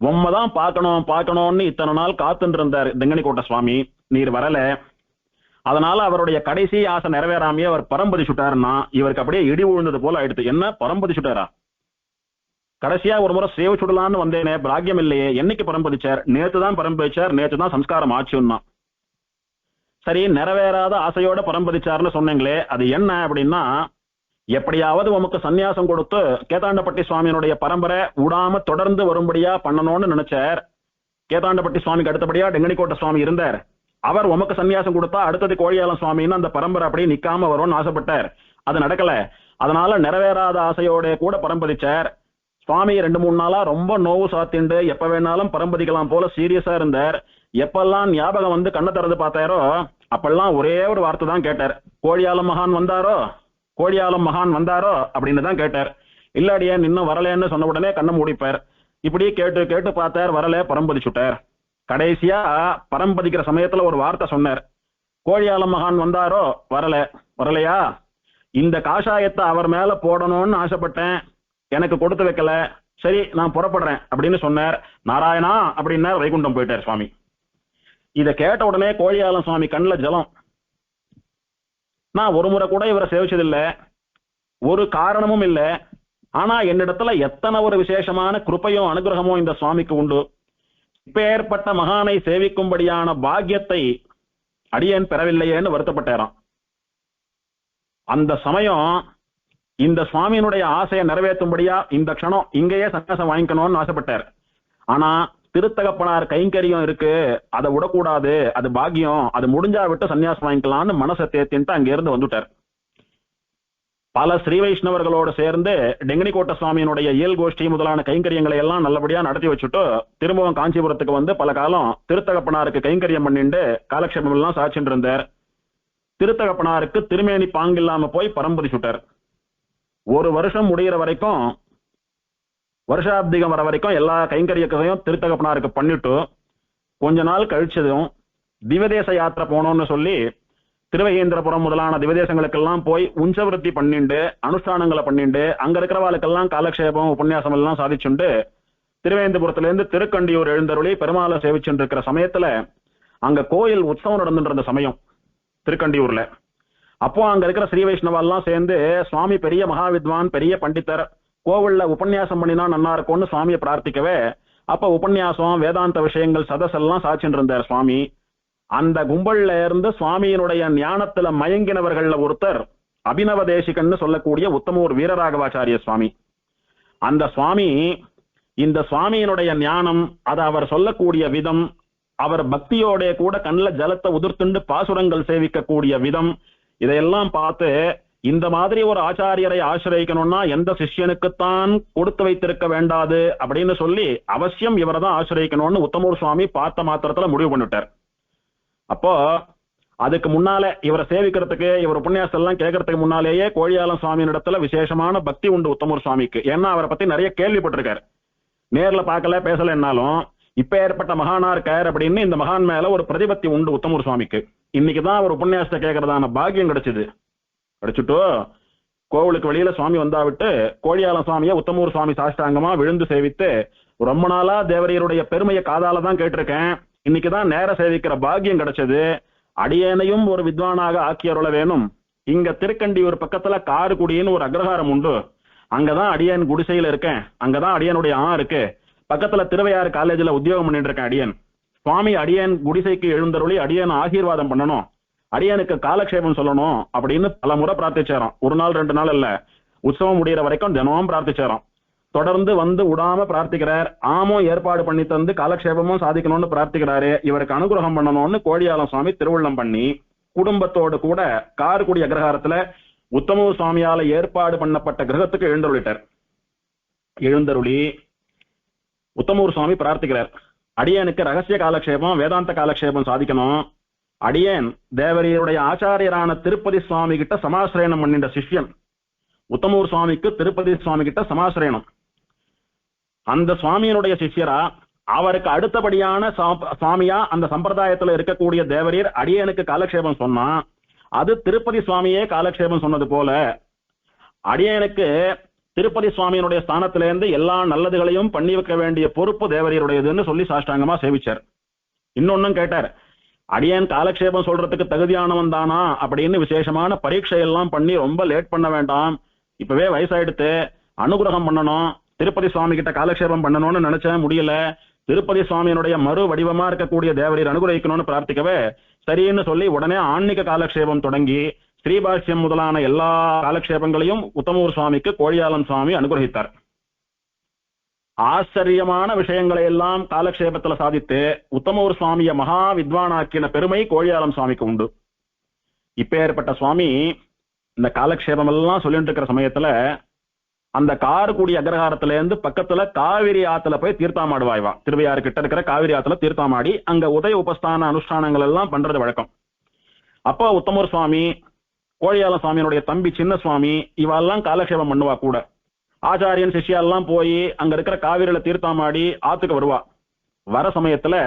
உண்மைதான் பார்க்கணும் பார்க்கணும்னு இத்தனை நாள் காத்துட்டு இருந்தார் டெங்கனிக்கோட்டை சுவாமி, நீர் வரல, அதனால அவருடைய கடைசி ஆசை நிறைவேறாமையே அவர் பரம்பதி சுட்டாருன்னா இவருக்கு அப்படியே இடி விழுந்தது போல ஆயிடுது. என்ன பரம்பதி சுட்டாரா? கடைசியா ஒரு முறை சேவை சுடலான்னு வந்தேனே, பிராகியம் இல்லையே, என்னைக்கு பரம்பதிச்சார்? நேத்து தான் பரம்பதிச்சார், நேத்து தான் சம்ஸ்காரம் ஆச்சுன்னா. சரி, நிறைவேறாத ஆசையோட பரம்பதிச்சாருன்னு சொன்னீங்களே, அது என்ன அப்படின்னா, எப்படியாவது உமக்கு சன்னியாசம் கொடுத்து கேதாண்டப்பட்டி சுவாமியினுடைய பரம்பரை விடாம தொடர்ந்து வரும்படியா பண்ணணும்னு நினைச்சார். கேதாண்டப்பட்டி சுவாமிக்கு அடுத்தபடியா டெங்கனிக்கோட்டை சுவாமி இருந்தார். அவர் உமக்கு சன்னியாசம் கொடுத்தா அடுத்தது கோழியாளம் சுவாமின்னு அந்த பரம்பரை அப்படியே நிக்காம வரும்னு ஆசைப்பட்டார். அது நடக்கல. அதனால நிறைவேறாத ஆசையோட கூட பரம்பதிச்சார். சுவாமி 2-3 நாளா ரொம்ப நோவு சாத்திண்டு எப்ப வேணாலும் பரம்பதிக்கலாம் போல சீரியஸா இருந்தார். எப்பெல்லாம் ஞாபகம் வந்து கண்ணை திறந்து பார்த்தாரோ அப்பெல்லாம் ஒரே ஒரு வார்த்தை தான் கேட்டார், கோழியாளம் மகான் வந்தாரோ, கோழியாளம் மகான் வந்தாரோ அப்படின்னு தான் கேட்டார். இல்லாடியே இன்னும் வரலன்னு சொன்ன உடனே கண்ணை மூடிப்பார். இப்படி கேட்டு கேட்டு பார்த்தார், வரல, பரம்பதிச்சுட்டார். கடைசியா பரம்பதிக்கிற சமயத்துல ஒரு வார்த்தை சொன்னார், கோழியாளம் மகான் வந்தாரோ, வரல, வரலையா, இந்த காஷாயத்தை அவர் மேல போடணும்னு ஆசைப்பட்டேன், எனக்கு கொடுத்து வைக்கல, சரி நான் புறப்படுறேன் அப்படின்னு சொன்னார். நாராயணா அப்படின்னார், வைகுண்டம் போயிட்டார் சுவாமி. இத கேட்ட உடனே கோழியாளம் சுவாமி கண்ணுல ஜலம். நான் ஒரு முறை கூட இவரை சேவிச்சதில்ல, ஒரு காரணமும் இல்லை, ஆனா என்னிடத்துல எத்தனை ஒரு விசேஷமான கிருபையும் அனுகிரகமும் இந்த சுவாமிக்கு உண்டு. இப்ப ஏற்பட்ட மகானை சேவிக்கும்படியான பாக்கியத்தை அடியேன் பெறவில்லையேன்னு வருத்தப்பட்டாராம். அந்த சமயம் இந்த சுவாமியினுடைய ஆசையை நிறைவேற்றும்படியா இந்த க்ஷணம் இங்கேயே சன்னியாசம் வாங்கிக்கணும்னு ஆசைப்பட்டார். ஆனா திருத்தகப்பனார் கைங்கரியம் இருக்கு, அதை விடக்கூடாது, அது பாக்கியம், அது முடிஞ்சா விட்டு சன்னியாசம் வாங்கிக்கலாம்னு மனசை தேத்தின்ட்டு அங்க இருந்து வந்துட்டார். பல ஸ்ரீ வைஷ்ணவர்களோடு சேர்ந்து டெங்கனிக்கோட்டை சுவாமியினுடைய இயல் கோஷ்டி முதலான கைங்கரியங்களை எல்லாம் நல்லபடியா நடத்தி வச்சுட்டு திரும்பவும் காஞ்சிபுரத்துக்கு வந்து பல காலம் திருத்தகப்பனாருக்கு கைங்கரியம் பண்ணிட்டு காலக்ஷேபம் எல்லாம் சாட்சிட்டு இருந்தார். திருத்தகப்பனாருக்கு திருமேனி பாங்கில்லாம போய் பரம்பதி சுட்டார். ஒரு வருஷம் முடிகிற வரைக்கும், வருஷாப்திகம் வர வரைக்கும் எல்லா கைங்கரியத்தையும் திருத்தகப்பனாருக்கு பண்ணிட்டு கொஞ்ச நாள் கழிச்சதும் திவதேச யாத்திரை போனோம்னு சொல்லி திருவகேந்திரபுரம் முதலான திவதேசங்களுக்கெல்லாம் போய் உஞ்சவிருத்தி பண்ணிண்டு அனுஷ்டானங்களை பண்ணிண்டு அங்க இருக்கிறவாளுக்கெல்லாம் காலக்ஷேபம் உபன்யாசம் எல்லாம் சாதிச்சுண்டு திருவேந்திரபுரத்துல இருந்து திருக்கண்டியூர் எழுந்தருளி பெருமாளை சேவிச்சுட்டு இருக்கிற சமயத்துல அங்க கோயில் உற்சவம் நடந்துட்டு இருந்த சமயம் திருக்கண்டியூர்ல. அப்போ அங்க இருக்கிற ஸ்ரீ வைஷ்ணவெல்லாம் சேர்ந்து சுவாமி பெரிய மகாவித்வான், பெரிய பண்டிதர், கோவில்ல உபன்யாசம் பண்ணினா நன்னா இருக்கும்னு சுவாமியை பிரார்த்திக்கவே அப்ப உபன்யாசம் வேதாந்த விஷயங்கள் சதசெல்லாம் சாட்சிட்டு இருந்தார் சுவாமி. அந்த கும்பல்ல இருந்து சுவாமியினுடைய ஞானத்துல மயங்கினவர்கள்ல ஒருத்தர் அபினவ தேசிகன்னு சொல்லக்கூடிய உத்தமூர் வீரராகவாச்சாரிய சுவாமி. அந்த சுவாமி இந்த சுவாமியினுடைய ஞானம், அதை அவர் சொல்லக்கூடிய விதம், அவர் பக்தியோட கூட கண்ணுல ஜலத்தை உதிர்த்துண்டு பாசுரங்கள் சேவிக்கக்கூடிய விதம், இதையெல்லாம் பார்த்து இந்த மாதிரி ஒரு ஆச்சாரியரை ஆசிரியக்கணும்னா எந்த சிஷ்யனுக்குத்தான் கொடுத்து வைத்திருக்க வேண்டாது அப்படின்னு சொல்லி அவசியம் இவரை தான் ஆசிரியக்கணும்னு உத்தமூர் சுவாமி பார்த்த மாத்திரத்துல முடிவு பண்ணிட்டார். அப்போ அதுக்கு முன்னாலே இவரை சேவிக்கிறதுக்கு, இவர் உபன்யாசம் எல்லாம் கேட்கறதுக்கு முன்னாலேயே கோழியாளம் சுவாமியின் இடத்துல விசேஷமான பக்தி உண்டு உத்தமூர் சுவாமிக்கு. ஏன்னா அவரை பத்தி நிறைய கேள்விப்பட்டிருக்காரு, நேர்ல பார்க்கல பேசலன்னாலும் இப்ப ஏற்பட்ட மகானா இருக்கார் அப்படின்னு இந்த மகான் மேல ஒரு பிரதிபத்தி உண்டு உத்தமூர் சுவாமிக்கு. இன்னைக்குதான் அவர் உபன்யாசத்தை கேட்கறதான பாக்கியம் கிடைச்சது. கிடைச்சிட்டோ கோவிலுக்கு வெளியில சுவாமி வந்தா விட்டு கோழியாளம் சுவாமியை உத்தமூர் சுவாமி சாஷ்டாங்கமா விழுந்து சேவித்து, ரொம்ப நாளா தேவரையருடைய பெருமையை காதால தான் கேட்டிருக்கேன், இன்னைக்குதான் நேர சேவிக்கிற பாக்கியம் கிடைச்சது. அடியேனையும் ஒரு வித்வானாக ஆக்கியருள வேணும். இங்க திருக்கண்டியூர் பக்கத்துல காருக்குடின்னு ஒரு அக்ரஹாரம் உண்டு. அங்கதான் அடியன் குடிசையில இருக்கேன். அங்கதான் அடியனுடைய இருக்கு. பக்கத்துல திருவையாறு காலேஜ்ல உத்தியோகம் பண்ணிட்டு இருக்கேன் அடியன். சுவாமி அடியன் குடிசைக்கு எழுந்தருளி அடியன் ஆசீர்வாதம் பண்ணணும், அடியனுக்கு காலக்ஷேபம் சொல்லணும் அப்படின்னு பல முறை பிரார்த்திச்சாராம். ஒரு நாள் 2 நாள் இல்ல, உற்சவம் முடிகிற வரைக்கும் தினமும் பிரார்த்திச்சாராம். தொடர்ந்து வந்து விடாம பிரார்த்திக்கிறார். ஆமும் ஏற்பாடு பண்ணி தந்து காலக்ஷேபமும் சாதிக்கணும்னு பிரார்த்திக்கிறாரு. இவருக்கு அனுகிரகம் பண்ணணும்னு கோழியாலம் சுவாமி திருவுள்ளம் பண்ணி குடும்பத்தோடு கூட கார்குடி அக்ரஹாரத்துல உத்தமூர் சுவாமியால ஏற்பாடு பண்ணப்பட்ட கிரகத்துக்கு எழுந்தருளிட்டார். எழுந்தருளி உத்தமூர் சுவாமி பிரார்த்திக்கிறார், அடியனுக்கு ரகசிய காலக்ஷேபம் வேதாந்த காலக்ஷேபம் சாதிக்கணும். அடியேன் தேவரீருடைய ஆச்சாரியரான திருப்பதி சுவாமி கிட்ட சமாசிரயணம் பண்ணிட்ட சிஷ்யன். உத்தமூர் சுவாமிக்கு திருப்பதி சுவாமி கிட்ட சமாசிரயணம். அந்த சுவாமியினுடைய சிஷ்யரா அவருக்கு அடுத்தபடியான சுவாமியா அந்த சம்பிரதாயத்துல இருக்கக்கூடிய தேவரீர் அடியனுக்கு காலக்ஷேபம் சொன்னா அது திருப்பதி சுவாமியே காலக்ஷேபம் சொன்னது போல அடியனுக்கு திருப்பதி சுவாமியினுடைய ஸ்தானத்திலிருந்து எல்லா நல்லதுகளையும் பண்ணி வைக்க வேண்டிய பொறுப்பு தேவரீருடையதுன்னு சொல்லி சாஷ்டாங்கமா சேவிச்சார். இன்னொன்னும் கேட்டார், அடியன் காலக்ஷேபம் சொல்றதுக்கு தகுதியானவன் தானா அப்படின்னு விசேஷமான பரீட்சை எல்லாம் பண்ணி ரொம்ப லேட் பண்ண வேண்டாம், இப்பவே வயசாயிடுத்து, அனுகிரகம் பண்ணணும், திருப்பதி சுவாமி கிட்ட காலக்ஷேபம் பண்ணணும்னு நினைச்சேன், முடியல, திருப்பதி சுவாமியினுடைய மறு வடிவமா இருக்கக்கூடிய தேவரீர் அனுகிரகிக்கணும்னு பிரார்த்திக்கவே சரின்னு சொல்லி உடனே ஆன்மீக காலக்ஷேபம் தொடங்கி ஸ்ரீபாஷ்யம் முதலான எல்லா காலக்ஷேபங்களையும் உத்தமூர் சுவாமிக்கு கோழியாலம் சுவாமி அனுகிரகித்தார். ஆச்சரியமான விஷயங்களை எல்லாம் காலக்ஷேபத்துல சாதித்து உத்தமூர் சுவாமிய மகா வித்வானாக்கின பெருமை கோழியாலம் சுவாமிக்கு உண்டு. இப்பேற்பட்ட சுவாமி இந்த காலக்ஷேபம் எல்லாம் சொல்லிட்டு இருக்கிற சமயத்துல அந்த கார்குடி அக்ரஹாரத்துல இருந்து பக்கத்துல காவிரி ஆத்துல போய் தீர்த்தாமாடுவாய்வா. திருவையாறு கிட்ட இருக்கிற காவிரி ஆத்துல தீர்த்தாமாடி அங்க உதய உபஸ்தான அனுஷ்டானங்கள் எல்லாம் பண்றது வழக்கம். அப்போ உத்தமூர் சுவாமி, கோழியாலம் சுவாமியினுடைய தம்பி சின்ன சுவாமி இவெல்லாம் காலக்ஷேபம் பண்ணுவா கூட. ஆச்சாரியன் சிஷ்யாலாம் போய் அங்க இருக்கிற காவிரியில தீர்த்தாமாடி ஆத்துக்கு வருவா. வர சமயத்துல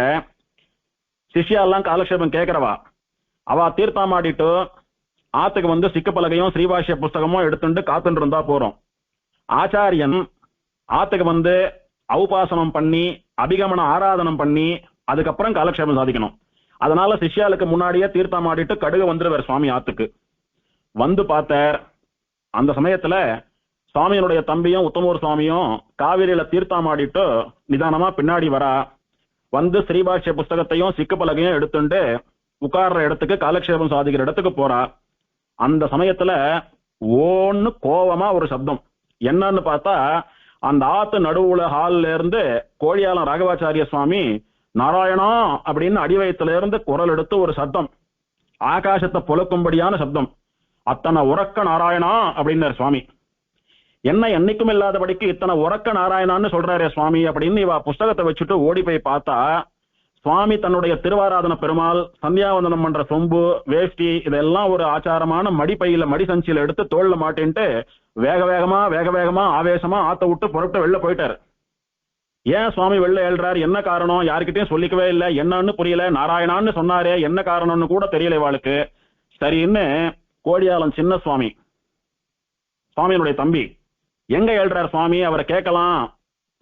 சிஷ்யாலாம் காலக்ஷேபம் கேட்கிறவா. அவ தீர்த்தாமாடிட்டு ஆத்துக்கு வந்து சிக்க பலகையும் ஸ்ரீபாஷ்ய புஸ்தகமும் எடுத்துட்டு காத்துட்டு இருந்தா போறோம். ஆச்சாரியன் ஆத்துக்கு வந்து ஔபாசனம் பண்ணி அபிகமன ஆராதனம் பண்ணி அதுக்கப்புறம் காலக்ஷேபம் சாதிக்கணும். அதனால சிஷ்யாளுக்கு முன்னாடியே தீர்த்தமாடிட்டு கடுகு வந்துருவார் சுவாமி ஆத்துக்கு. வந்து பார்த்தார். அந்த சமயத்துல சுவாமியினுடைய தம்பியும் உத்தமூர் சுவாமியும் காவிரியில தீர்த்தமாடிட்டு நிதானமா பின்னாடி வரா. வந்து ஸ்ரீபாஷ்ய புஸ்தகத்தையும் சிக்கு பலகையும் எடுத்துட்டு உட்கார்ற இடத்துக்கு காலக்ஷேபம் சாதிக்கிற இடத்துக்கு போறா. அந்த சமயத்துல ஓன்னு கோவமா ஒரு சப்தம். என்னன்னு பார்த்தா அந்த ஆத்து நடுவுல ஹால்ல இருந்து கோழியாலம் ராகவாச்சாரிய சுவாமி நாராயணா அப்படின்னு அடிவயத்துல இருந்து குரல் எடுத்து ஒரு சப்தம், ஆகாசத்தை புலக்கும்படியான சப்தம். அத்தனை உறக்க நாராயணா அப்படின்னாரு சுவாமி. என்ன என்னைக்கும் இல்லாதபடிக்கு இத்தனை உறக்க நாராயணான்னு சொல்றாரே சுவாமி அப்படின்னு இவ புஸ்தகத்தை வச்சுட்டு ஓடி போய் பார்த்தா சுவாமி தன்னுடைய திருவாராதன பெருமாள் சந்தியாவந்தனம் பண்ற சொம்பு வேஷ்டி இதெல்லாம் ஒரு ஆச்சாரமான மடிப்பையில மடி சஞ்சியில எடுத்து தோல்ல மாட்டின்ட்டு வேக வேகமா ஆவேசமா ஆத்த விட்டு புறப்பட்டு வெளில போயிட்டாரு. ஏன் சுவாமி வெளில எழுறாரு, என்ன காரணம் யாருக்கிட்டையும் சொல்லிக்கவே இல்லை, என்னன்னு புரியல, நாராயணான்னு சொன்னாரே என்ன காரணம்னு கூட தெரியல இவாளுக்கு. சரின்னு கோழியாலம் சின்ன சுவாமி சுவாமியினுடைய தம்பி எங்க எழுறார் சுவாமி, அவரை கேட்கலாம்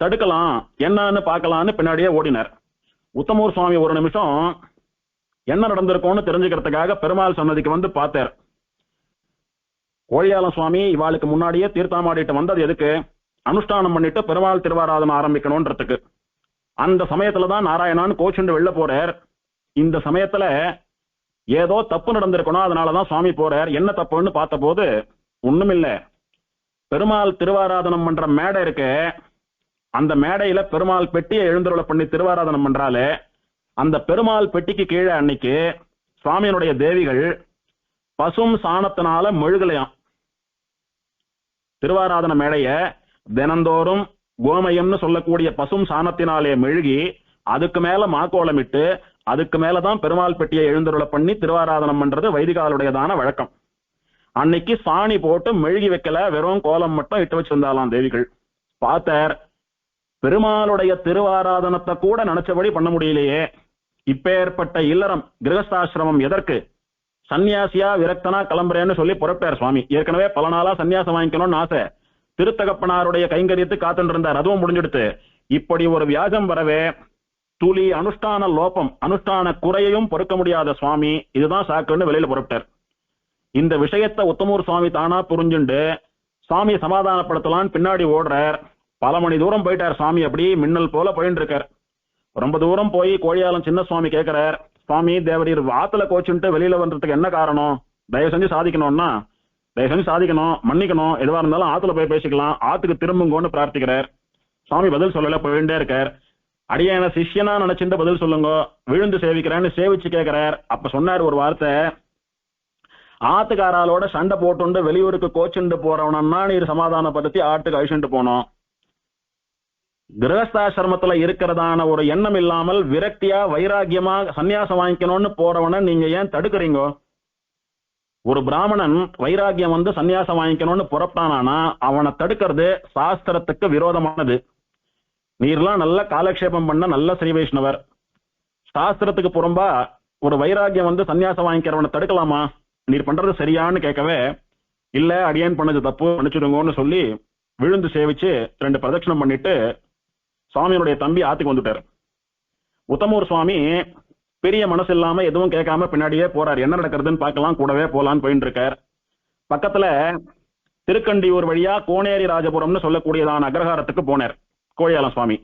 தடுக்கலாம் என்னன்னு பார்க்கலான்னு பின்னாடியே ஓடினார். உத்தமூர் சுவாமி ஒரு நிமிஷம் என்ன நடந்திருக்கும்னு தெரிஞ்சுக்கிறதுக்காக பெருமாள் சன்னதிக்கு வந்து பார்த்தார். கோழியாலம் சுவாமி இவாளுக்கு முன்னாடியே தீர்த்தாமாடிட்டு வந்தது எதுக்கு, அனுஷ்டானம் பண்ணிட்டு பெருமாள் திருவாராதனம் ஆரம்பிக்கணும்ன்றதுக்கு. அந்த சமயத்துலதான் நாராயணான்னு கோச்சுண்டு வெளில போறார். இந்த சமயத்துல ஏதோ தப்பு நடந்திருக்கணும், அதனாலதான் சுவாமி போறார். என்ன தப்புன்னு பார்த்த போது ஒண்ணுமில்ல, பெருமாள் திருவாராதனம் பண்ற மேடை இருக்கு, அந்த மேடையில பெருமாள் பெட்டியை எழுந்தருளை பண்ணி திருவாராதனம் பண்றாலே அந்த பெருமாள் பெட்டிக்கு கீழே அன்னைக்கு சுவாமியினுடைய தேவிகள் பசும் சாணத்தினால மெழுகலையாம். திருவாராதன மேடைய தினந்தோறும் கோமயம்னு சொல்லக்கூடிய பசும் சாணத்தினாலே மெழுகி அதுக்கு மேல மாக்கோலமிட்டு அதுக்கு மேலதான் பெருமாள் பெட்டியை எழுந்தருளை பண்ணி திருவாராதனம் பண்றது வைதிகாலுடையதான வழக்கம். அன்னைக்கு சாணி போட்டு மெழுகி வைக்கல, வெறும் கோலம் மட்டும் இட்டு வச்சிருந்தாலாம் தேவிகள். பார்த்தார், பெருமாளுடைய திருவாராதனத்தை கூட நினைச்சபடி பண்ண முடியலையே, இப்பேற்பட்ட இல்லறம் கிரகஸ்தாசிரமம் எதற்கு, சன்னியாசியா விரக்தனா கிளம்புறேன்னு சொல்லி புறப்பட்டார் சுவாமி. ஏற்கனவே பல நாளா சன்னியாசம் வாங்கிக்கணும்னு ஆசை, திருத்தகப்பனாருடைய கைங்கரியத்து காத்துட்டு இருந்தார், அதுவும் முடிஞ்சிடுத்து. இப்படி ஒரு வியாஜம் வரவே துளி அனுஷ்டான லோபம், அனுஷ்டான குறையையும் பொறுக்க முடியாத சுவாமி, இதுதான் சாக்குன்னு வெளியில புறப்பட்டார். இந்த விஷயத்தை உத்தமூர் சுவாமி தானா புரிஞ்சுண்டு சுவாமியை சமாதானப்படுத்தலான்னு பின்னாடி ஓடுறார். பல மணி தூரம் போயிட்டார் சுவாமி, அப்படி மின்னல் போல போயிட்டு இருக்கார். ரொம்ப தூரம் போய் கோழியாலம் சின்ன சுவாமி கேட்கிறார், சுவாமி தேவரீர் ஆத்துல கோச்சுட்டு வெளியில வந்ததுக்கு என்ன காரணம்? தயவு செஞ்சு சாதிக்கணும்னா தயவு செஞ்சு சாதிக்கணும், மன்னிக்கணும், எதுவா இருந்தாலும் ஆத்துல போய் பேசிக்கலாம், ஆத்துக்கு திரும்புங்கன்னு பிரார்த்திக்கிறார். சுவாமி பதில் சொல்லல, போயிட்டே இருக்கார். அடியான சிஷ்யனா நினைச்சிட்டு பதில் சொல்லுங்க, விழுந்து சேவிக்கிறேன்னு சேவிச்சு கேட்கிறார். அப்ப சொன்னார் ஒரு வார்த்தை, ஆத்துக்காராலோட சண்டை போட்டுண்டு வெளியூருக்கு கோச்சுண்டு போறவனா நீர் சமாதானப்படுத்தி ஆட்டுக்கு அழிச்சுட்டு போனோம். கிரகஸ்தாசிரமத்துல இருக்கிறதான ஒரு எண்ணம் இல்லாமல் விரக்தியா வைராகியமா சன்னியாசம் வாங்கிக்கணும்னு போறவன நீங்க ஏன் தடுக்கிறீங்க? ஒரு பிராமணன் வைராகியம் வந்து சன்னியாசம் வாங்கிக்கணும்னு புறப்பட்டானா அவனை தடுக்கிறது சாஸ்திரத்துக்கு விரோதமானது. நீர்லாம் நல்ல காலக்ஷேபம் பண்ண நல்ல ஸ்ரீ வைஷ்ணவர், சாஸ்திரத்துக்கு புறம்பா ஒரு வைராகியம் வந்து சன்னியாசம் வாங்கிக்கிறவனை தடுக்கலாமா? நீர் பண்றது சரியான்னு கேட்கவே, இல்ல அடியேன் பண்ணது தப்பு, மன்னிச்சுடுங்கன்னு சொல்லி விழுந்து சேவிச்சு 2 பிரதட்சணம் பண்ணிட்டு சுவாமியினுடைய தம்பி ஆத்துக்கு வந்துட்டார். உத்தமூர் சுவாமி பெரிய மனசு இல்லாம எதுவும் கேட்காம பின்னாடியே போறார். என்ன நடக்கிறதுன்னு பார்க்கலாம், கூடவே போலான்னு போயிட்டு இருக்கார். பக்கத்துல திருக்கண்டியூர் வழியா கோனேரி ராஜபுரம்னு சொல்லக்கூடியதான அக்ரஹாரத்துக்கு போனார் கோழியாலம் சுவாமி.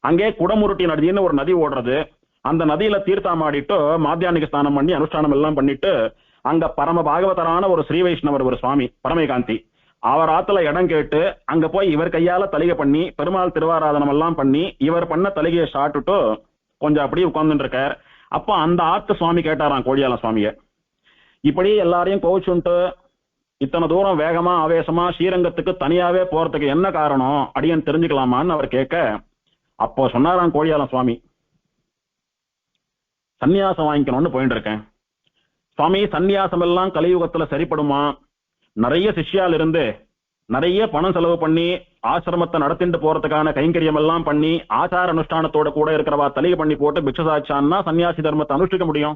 அங்கே குடமுருட்டி நதின்னு ஒரு நதி ஓடுறது. அந்த நதியில தீர்த்தாமாடிட்டு மாத்தியானிக ஸ்நானம் பண்ணி அனுஷ்டானம் எல்லாம் பண்ணிட்டு அங்க பரம பாகவதரான ஒரு ஸ்ரீ வைஷ்ணவர் ஒரு சுவாமி பரமகாந்தி, அவர் ஆத்துல இடம் கேட்டு அங்க போய் இவர் கையால தலிகை பண்ணி பெருமாள் திருவாராதனம் எல்லாம் பண்ணி இவர் பண்ண தலிகையை சாட்டுட்டு கொஞ்சம் அப்படியே உட்கார்ந்துட்டு இருக்கார். அப்ப அந்த ஆத்து சுவாமி கேட்டாராம் கோழியாலம் சுவாமிய, இப்படி எல்லாரையும் கோவிச்சுட்டு இத்தனை தூரம் வேகமா ஆவேசமா ஸ்ரீரங்கத்துக்கு தனியாவே போறதுக்கு என்ன காரணம் அடியன் தெரிஞ்சுக்கலாமான்னு அவர் கேட்க, அப்போ சொன்னாராம் கோழியாலம் சுவாமி, சன்னியாசம் வாங்கிக்கணும்னு போயிட்டு இருக்கேன் சுவாமி. சன்னியாசம் எல்லாம் கலியுகத்துல சரிப்படுமா? நிறைய சிஷ்யால் இருந்து நிறைய பணம் செலவு பண்ணி ஆசிரமத்தை நடத்திட்டு போறதுக்கான கைங்கரியம் எல்லாம் பண்ணி ஆச்சார அனுஷ்டானத்தோட கூட இருக்கிறவா தலிகை பண்ணி போட்டு பிக்ஷசாச்சான்னா சன்னியாசி தர்மத்தை அனுஷ்டிக்க முடியும்.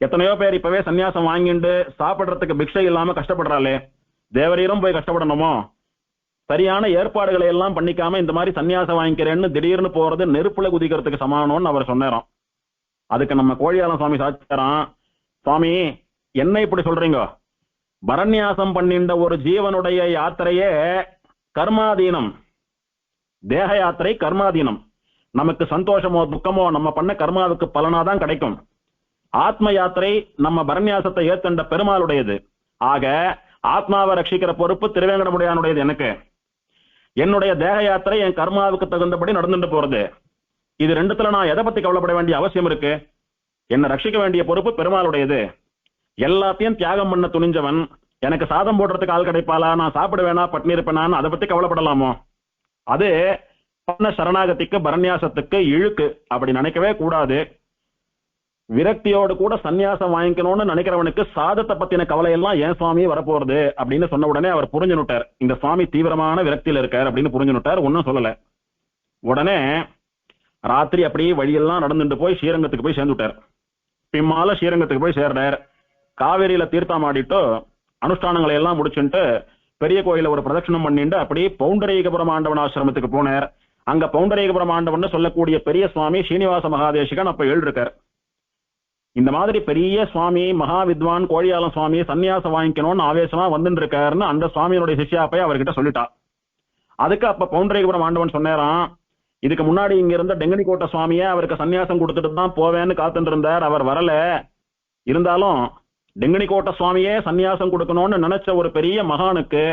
எத்தனையோ பேர் இப்பவே சன்னியாசம் வாங்கிட்டு சாப்பிடுறதுக்கு பிக்ஷை இல்லாம கஷ்டப்படுறாளே, தேவரீரும் போய் கஷ்டப்படணுமோ? சரியான ஏற்பாடுகளை எல்லாம் பண்ணிக்காம இந்த மாதிரி சன்னியாசம் வாங்கிக்கிறேன்னு திடீர்னு போறது நெருப்புல குதிக்கிறதுக்கு சமானம்னு அவர் சொன்னாராம். அதுக்கு நம்ம கோழியாலம் சுவாமி சாட்சியாராம், சுவாமி என்ன இப்படி சொல்றீங்க? பரநியாசம் பண்ணின்ற ஒரு ஜீவனுடைய யாத்திரையே கர்மாதீனம், தேக யாத்திரை கர்மாதீனம். நமக்கு சந்தோஷமோ துக்கமோ நம்ம பண்ண கர்மாவுக்கு பலனாதான் கிடைக்கும். ஆத்ம யாத்திரை நம்ம பரநியாசத்தை ஏத்தண்ட பெருமாளுடையது. ஆக ஆத்மாவை ரட்சிக்கிற பொறுப்பு திருவேங்கடமுடையானுடையது. எனக்கு என்னுடைய தேக யாத்திரை என் கர்மாவுக்கு தகுந்தபடி நடந்துட்டு போறது. இது ரெண்டுத்துல நான் எதை பத்தி கவலைப்பட வேண்டிய அவசியம் இருக்கு? என்னை ரட்சிக்க வேண்டிய பொறுப்பு பெருமாளுடையது. எல்லாத்தையும் தியாகம் பண்ண துணிஞ்சவன் எனக்கு சாதம் போடுறதுக்கு ஆள் கிடைப்பாளா, நான் சாப்பிட வேணா பட்னி இருப்பேனான்னு அதை பத்தி கவலைப்படலாமோ? அது பண்ண சரணாகதிக்கு பரநியாசத்துக்கு இழுக்கு. அப்படி நினைக்கவே கூடாது. விரக்தியோடு கூட சன்னியாசம் வாங்கிக்கணும்னு நினைக்கிறவனுக்கு சாதத்தை பத்தின கவலை எல்லாம் ஏன் சுவாமி வரப்போறது அப்படின்னு சொன்ன உடனே அவர் புரிஞ்சுனுட்டார், இந்த சுவாமி தீவிரமான விரக்தியில இருக்கார் அப்படின்னு புரிஞ்சுனுட்டார். ஒன்னும் சொல்லல. உடனே ராத்திரி அப்படியே வழியெல்லாம் நடந்துட்டு போய் ஸ்ரீரங்கத்துக்கு போய் சேர்ந்துட்டார். பிம்மால ஸ்ரீரங்கத்துக்கு போய் சேர்றார். காவேரியில தீர்த்தமாடிட்டு அனுஷ்டானங்களை எல்லாம் முடிச்சுட்டு பெரிய கோயில ஒரு பிரதட்சணம் பண்ணிட்டு அப்படி பவுண்டரீகபுரம் ஆண்டவன் ஆசிரமத்துக்கு போனார். அங்க பவுண்டரீகபுரம் ஆண்டவன் சொல்லக்கூடிய பெரிய சுவாமி ஸ்ரீனிவாச மகாதேசிகன் அப்ப எழுதிருக்கார். இந்த மாதிரி பெரிய சுவாமி மகா வித்வான் கோழியாலம் சுவாமி சன்னியாசம் வாங்கிக்கணும்னு ஆவேசமா வந்துட்டு இருக்காருன்னு அந்த சுவாமியினுடைய சிஷ்யாப்பை அவர்கிட்ட சொல்லிட்டா. அதுக்கு அப்ப பவுண்டரீகபுரம் ஆண்டவன் சொன்னாராம், இதுக்கு முன்னாடி இங்க இருந்த டெங்கனிக்கோட்டை சுவாமிய அவருக்கு சன்னியாசம் கொடுத்துட்டு தான் போவேன்னு காத்துட்டு இருந்தார், அவர் வரல. இருந்தாலும் டெங்கனிக்கோட்டை சுவாமியே சன்னியாசம் கொடுக்கணும்னு நினைச்ச ஒரு பெரிய மகானுக்கு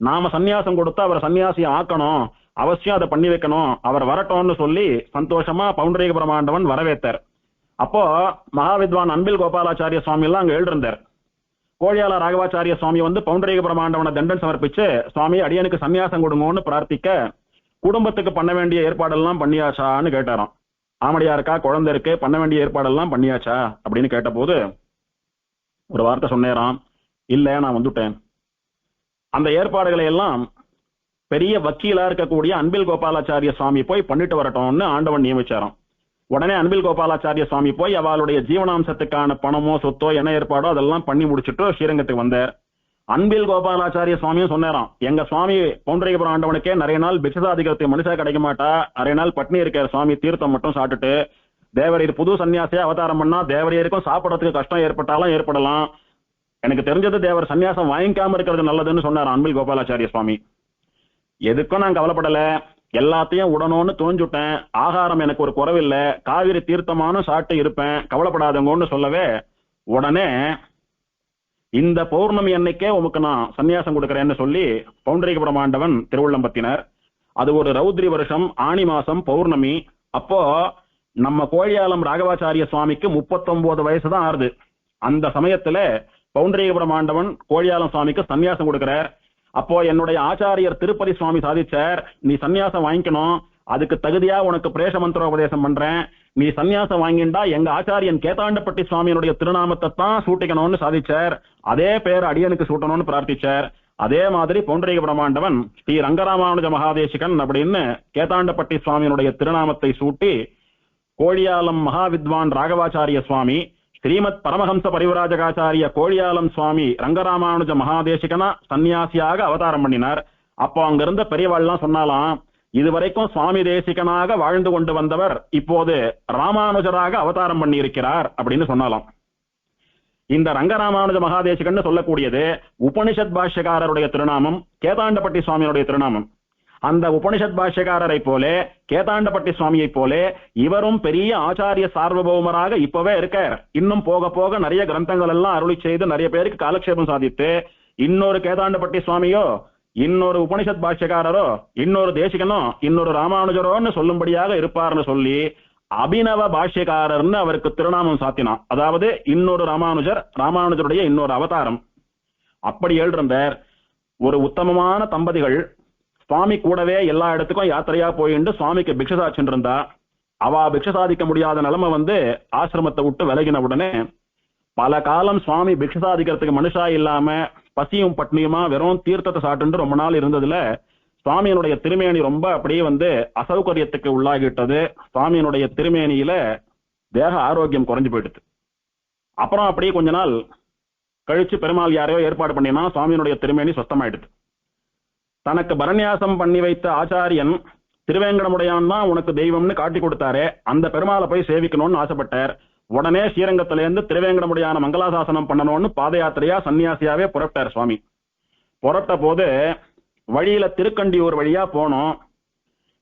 நாம சன்னியாசம் கொடுத்து அவர் சன்னியாசியை ஆக்கணும், அவசியம் அதை பண்ணி வைக்கணும், அவர் வரட்டும்னு சொல்லி சந்தோஷமா பவுண்டரீகபுரம் ஆண்டவன் வரவேத்தார். அப்போ மகாவித்வான் அன்பில் கோபாலாச்சாரிய சுவாமி எல்லாம் அங்க எழுதிருந்தார். கோழியால ராகவாச்சாரிய சுவாமி வந்து பவுண்டரீகபுரம் ஆண்டவனை தண்டன் சமர்ப்பிச்சு சுவாமி அடியனுக்கு சன்னியாசம் கொடுங்கன்னு பிரார்த்திக்க, குடும்பத்துக்கு பண்ண வேண்டிய ஏற்பாடெல்லாம் பண்ணியாச்சான்னு கேட்டாராம். ஆமடியா இருக்கா, குழந்தை இருக்கு, பண்ண வேண்டிய ஏற்பாடெல்லாம் பண்ணியாச்சா அப்படின்னு கேட்ட போது ஒரு வார்த்தை சொன்னேராம், இல்ல நான் வந்துட்டேன். அந்த ஏற்பாடுகளை எல்லாம் பெரிய வக்கீலா இருக்கக்கூடிய அன்பில் கோபாலாச்சாரிய சுவாமி போய் பண்ணிட்டு வரட்டும்னு ஆண்டவன் நியமிச்சாராம். உடனே அன்பில் கோபாலாச்சாரிய சுவாமி போய் அவளுடைய ஜீவனாம்சத்துக்கான பணமோ சொத்தோ என்ன ஏற்பாடோ அதெல்லாம் பண்ணி முடிச்சுட்டு ஸ்ரீரங்கத்துக்கு வந்தார். அன்பில் கோபாலாச்சாரிய சுவாமியும் சொன்னாராம், எங்க சுவாமி பவுண்டரீகபுரம் ஆண்டவனுக்கே நிறைய நாள் பிக்ஷசாதிக்கிறதுக்கு மனுஷா கிடைக்க மாட்டா, நிறைய நாள் பட்னி இருக்கார் சுவாமி, தீர்த்தம் மட்டும் சாப்பிட்டுட்டு. தேவரீர் புது சன்னியாசியா அவதாரம் பண்ணா தேவரீருக்கும் சாப்பிடறதுக்கு கஷ்டம் ஏற்பட்டாலும் ஏற்படலாம், எனக்கு தெரிஞ்சது தேவர் சன்னியாசம் வாங்கிக்காம இருக்கிறது நல்லதுன்னு சொன்னார் அன்பில் கோபாலாச்சாரிய சுவாமி. எதுக்கும் நான் கவலைப்படல, எல்லாத்தையும் உடனோன்னு தோஞ்சுட்டேன், ஆகாரம் எனக்கு ஒரு குறைவில்லை, காவிரி தீர்த்தமான சாப்பிட்டு இருப்பேன், கவலைப்படாதவங்கன்னு சொல்லவே உடனே இந்த பௌர்ணமி அன்னைக்கே உமக்கு நான் சன்னியாசம் கொடுக்கறேன்னு சொல்லி பவுண்டரீகபுரம் ஆண்டவன் திருவுள்ளம் பத்தினார். அது ஒரு ரௌத்ரி வருஷம் ஆணி மாசம் பௌர்ணமி. அப்போ நம்ம கோழியாலம் ராகவாச்சாரிய சுவாமிக்கு 39 வயசு தான் ஆறுது. அந்த சமயத்துல பவுண்டரீகபுரம் ஆண்டவன் கோழியாலம் சுவாமிக்கு சன்னியாசம் கொடுக்கிறார். அப்போ என்னுடைய ஆச்சாரியர் திருப்பதி சுவாமி சாதிச்சார், நீ சன்னியாசம் வாங்கிக்கணும், அதுக்கு தகுதியா உனக்கு பிரேஷ மந்திரோபதேசம் பண்றேன், நீ சன்னியாசம் வாங்கிண்டா எங்க ஆச்சாரியன் கேதாண்டப்பட்டி சுவாமியினுடைய திருநாமத்தை தான் சூட்டிக்கணும்னு சாதிச்சார். அதே பேர் அடியனுக்கு சூட்டணும்னு பிரார்த்திச்சார். அதே மாதிரி பவுண்டரீகபுரம் ஆண்டவன் ஸ்ரீ ரங்கராமானுஜ மகாதேசிகன் அப்படின்னு கேதாண்டப்பட்டி சுவாமியினுடைய திருநாமத்தை சூட்டி கோழியாலம் மகாவித்வான் ராகவாச்சாரிய சுவாமி, ஸ்ரீமத் பரமஹம்ச பரிவராஜகாச்சாரிய கோழியாலம் சுவாமி ரங்கராமானுஜ மகாதேசிகனா சன்னியாசியாக அவதாரம் பண்ணினார். அப்போ அங்கிருந்த பெரியவாள்லாம் சொன்னாலாம், இதுவரைக்கும் சுவாமி தேசிகனாக வாழ்ந்து கொண்டு வந்தவர் இப்போது ராமானுஜராக அவதாரம் பண்ணி இருக்கிறார் அப்படின்னு சொன்னாலாம். இந்த ரங்கராமானுஜ மகாதேசிகன் சொல்லக்கூடியது உபனிஷத் பாஷ்யக்காரருடைய திருநாமம், கேதாண்டப்பட்டி சுவாமியுடைய திருநாமம். அந்த உபனிஷத் பாஷ்யக்காரரை போலே கேதாண்டப்பட்டி சுவாமியை போலே இவரும் பெரிய ஆச்சாரிய சார்வபௌமராக இப்பவே இருக்கார். இன்னும் போக போக நிறைய கிரந்தங்கள் எல்லாம் அருளி செய்து நிறைய பேருக்கு காலக்ஷேபம் சாதித்து இன்னொரு கேதாண்டப்பட்டி சுவாமியோ, இன்னொரு உபனிஷத் பாஷ்யக்காரரோ, இன்னொரு தேசிகனோ, இன்னொரு ராமானுஜரோன்னு சொல்லும்படியாக இருப்பார்னு சொல்லி அபிநவ பாஷ்யக்காரர்னு அவருக்கு திருநாமம் சாத்தினான். அதாவது இன்னொரு ராமானுஜர், ராமானுஜருடைய இன்னொரு அவதாரம். அப்படி எழுந்தார். ஒரு உத்தமமான தம்பதிகள் சுவாமி கூடவே எல்லா இடத்துக்கும் யாத்திரையா போயிட்டு சுவாமிக்கு பிக்ஷ சாட்சின்னு இருந்தா, அவ பிக்ஷ சாதிக்க முடியாத நிலைமை வந்து ஆசிரமத்தை விட்டு விலகின உடனே பல காலம் சுவாமி பிக்ஷ சாதிக்கிறதுக்கு மனுஷா இல்லாம பசியும் பட்னியுமா வெறும் தீர்த்தத்தை சாப்பிட்டு ரொம்ப நாள் இருந்ததுல சுவாமியினுடைய திருமேனி ரொம்ப அப்படியே வந்து அசௌகரியத்துக்கு உள்ளாகிட்டது. சுவாமியினுடைய திருமேனியில தேக ஆரோக்கியம் குறைஞ்சு போயிடுது. அப்புறம் அப்படியே கொஞ்ச நாள் கழிச்சு பெருமாள் யாரையோ ஏற்பாடு பண்ணினா சுவாமியினுடைய திருமேனி சொத்தமாயிடுது. தனக்கு பரநியாசம் பண்ணி வைத்த ஆச்சாரியன் திருவேங்கடமுடையான் தான் உனக்கு தெய்வம்னு காட்டி கொடுத்தாரு, அந்த பெருமாளை போய் சேவிக்கணும்னு ஆசைப்பட்டார். உடனே ஸ்ரீரங்கத்திலேருந்து திருவேங்கடமுடையான மங்களாசாசனம் பண்ணணும்னு பாத யாத்திரையா சன்னியாசியாவே புறப்பட்டார் சுவாமி. புறப்பட்ட போது வழியில திருக்கண்டியூர் வழியா போனோம்.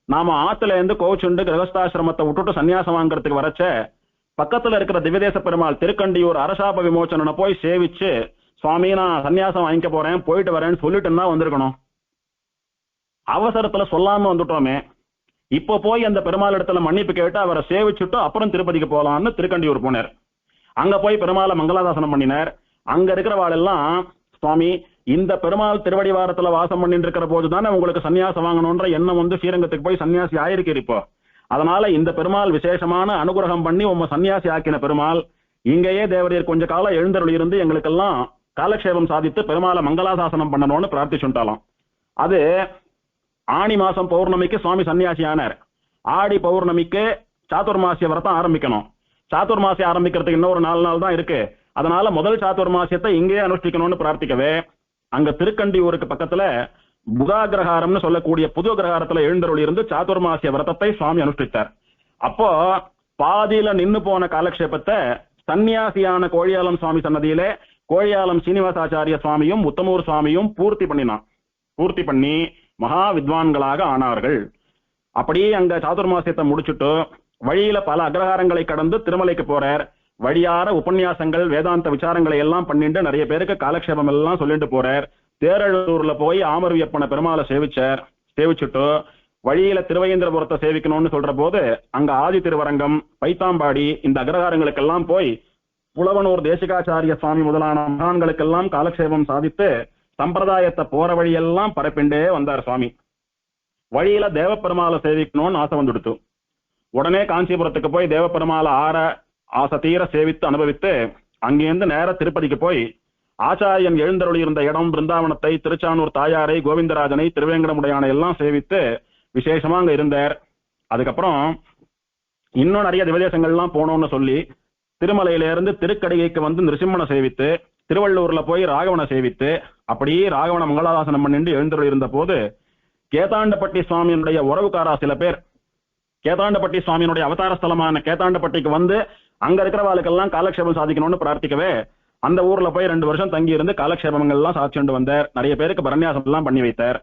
நாம ஆத்துல இருந்து கோச்சுண்டு கிரகஸ்தாசிரமத்தை விட்டுட்டு சன்னியாசம் வாங்குறதுக்கு வரச்ச பக்கத்துல இருக்கிற திவ்யதேச பெருமாள் திருக்கண்டியூர் அரசாப விமோச்சனனை போய் சேவிச்சு, சுவாமி நான் சன்னியாசம் வாங்கிக்க போறேன் போயிட்டு வரேன்னு சொல்லிட்டுன்னா வந்திருக்கணும். அவசரத்துல சொல்லாம வந்துட்டோமே, இப்ப போய் அந்த பெருமாள் இடத்துல மன்னிப்பு கேட்டு அவரை சேவிச்சுட்டு அப்புறம் திருப்பதிக்கு போலான்னு திருக்கண்டியூர் போனார். அங்க போய் பெருமாளை மங்களாதாசனம் பண்ணினார். அங்க இருக்கிறவாளெல்லாம், சுவாமி இந்த பெருமாள் திருவடிவாரத்துல வாசம் பண்ணிட்டு இருக்கிற போதுதானே உங்களுக்கு சன்னியாசம் வாங்கணும்ன்ற எண்ணம் வந்து ஸ்ரீரங்கத்துக்கு போய் சன்னியாசி ஆயிருக்கு இப்போ, அதனால இந்த பெருமாள் விசேஷமான அனுகிரகம் பண்ணி உங்க சன்னியாசி ஆக்கின பெருமாள், இங்கேயே தேவரீர் கொஞ்ச காலம் எழுந்தருளி இருந்து எங்களுக்கெல்லாம் காலக்ஷேபம் சாதித்து பெருமாளை மங்களாசாசனம் பண்ணணும்னு பிரார்த்திச்சுட்டாலாம். அது ஆணி மாசம் பௌர்ணமிக்கு சுவாமி சன்னியாசி ஆனார். ஆடி பௌர்ணமிக்கு சாதுர்மாசிய விரதம் ஆரம்பிக்கணும். சாதுர்மாசியம் ஆரம்பிக்கிறதுக்கு இன்னொரு 4 நாள் தான் இருக்கு. அதனால முதல் சாதுர்மாசியத்தை இங்கேயே அனுஷ்டிக்கணும்னு பிரார்த்திக்கவே அங்க திருக்கண்டியூருக்கு பக்கத்துல புதாகிரகாரம்னு சொல்லக்கூடிய புது கிரகாரத்துல எழுந்தருளி இருந்து சாதுர்மாசிய விரதத்தை சுவாமி அனுஷ்டித்தார். அப்போ பாதியில நின்னு போன காலக்ஷேபத்தை சன்னியாசியான கோழியாலம் சுவாமி சன்னதியிலே கோழியாலம் சீனிவாசாச்சாரிய சுவாமியும் உத்தமூர் சுவாமியும் பூர்த்தி பண்ணி மகா வித்வான்களாக ஆனார்கள். அப்படியே அங்க சாதுர்மாசியத்தை முடிச்சுட்டு வழியில பல அக்ரஹாரங்களை கடந்து திருமலைக்கு போறார். வழியார உபன்யாசங்கள் வேதாந்த விசாரங்களை எல்லாம் பண்ணிட்டு நிறைய பேருக்கு காலக்ஷேபம் எல்லாம் சொல்லிட்டு போறார். தேரழூர்ல போய் ஆமர்வியப்பன பெருமாளை சேவிச்சுட்டு வழியில திருவையந்திரபுரத்தை சேவிக்கணும்னு சொல்ற போது அங்க ஆதி திருவரங்கம், பைத்தாம்பாடி இந்த அக்ரஹாரங்களுக்கெல்லாம் போய் புலவனூர் தேசிகாச்சாரிய சுவாமி முதலான மகான்களுக்கெல்லாம் காலக்ஷேபம் சாதித்து சம்பிரதாயத்தை போற வழியெல்லாம் பரப்பிண்டே வந்தார் சுவாமி. வழியில தேவப்பெருமாளை சேவிக்கணும்னு ஆசை வந்துடுத்து. உடனே காஞ்சிபுரத்துக்கு போய் தேவப்பெருமாளை ஆசை தீர சேவித்து அனுபவித்து அங்கிருந்து நேர திருப்பதிக்கு போய் ஆச்சாரியன் எழுந்தருளி இருந்த இடம் பிருந்தாவனத்தை, திருச்சானூர் தாயாரை, கோவிந்தராஜனை, திருவேங்கடமுடையானை எல்லாம் சேவித்து விசேஷமா அங்க இருந்தார். அதுக்கப்புறம் இன்னும் நிறைய திவதேசங்கள்லாம் போனோம்னு சொல்லி திருமலையில இருந்து திருக்கடிகைக்கு வந்து நிருசிம்மனை சேவித்து, திருவள்ளூர்ல போய் ராகவனை சேவித்து, அப்படி ராகவன மங்களாசாசனம் பண்ணிட்டு எழுந்தருள் இருந்த போது கேதாண்டப்பட்டி சுவாமியினுடைய உறவுக்காரா சில பேர் கேதாண்டப்பட்டி சுவாமியினுடைய அவதார ஸ்தலமான கேதாண்டப்பட்டிக்கு வந்து அங்க இருக்கிறவாளுக்கெல்லாம் காலக்ஷேபம் சாதிக்கணும்னு பிரார்த்திக்கவே அந்த ஊர்ல போய் 2 வருஷம் தங்கி இருந்து காலக்ஷேபங்கள் எல்லாம் சாதிச்சுட்டு வந்தார். நிறைய பேருக்கு பரநியாசம் எல்லாம் பண்ணி வைத்தார்.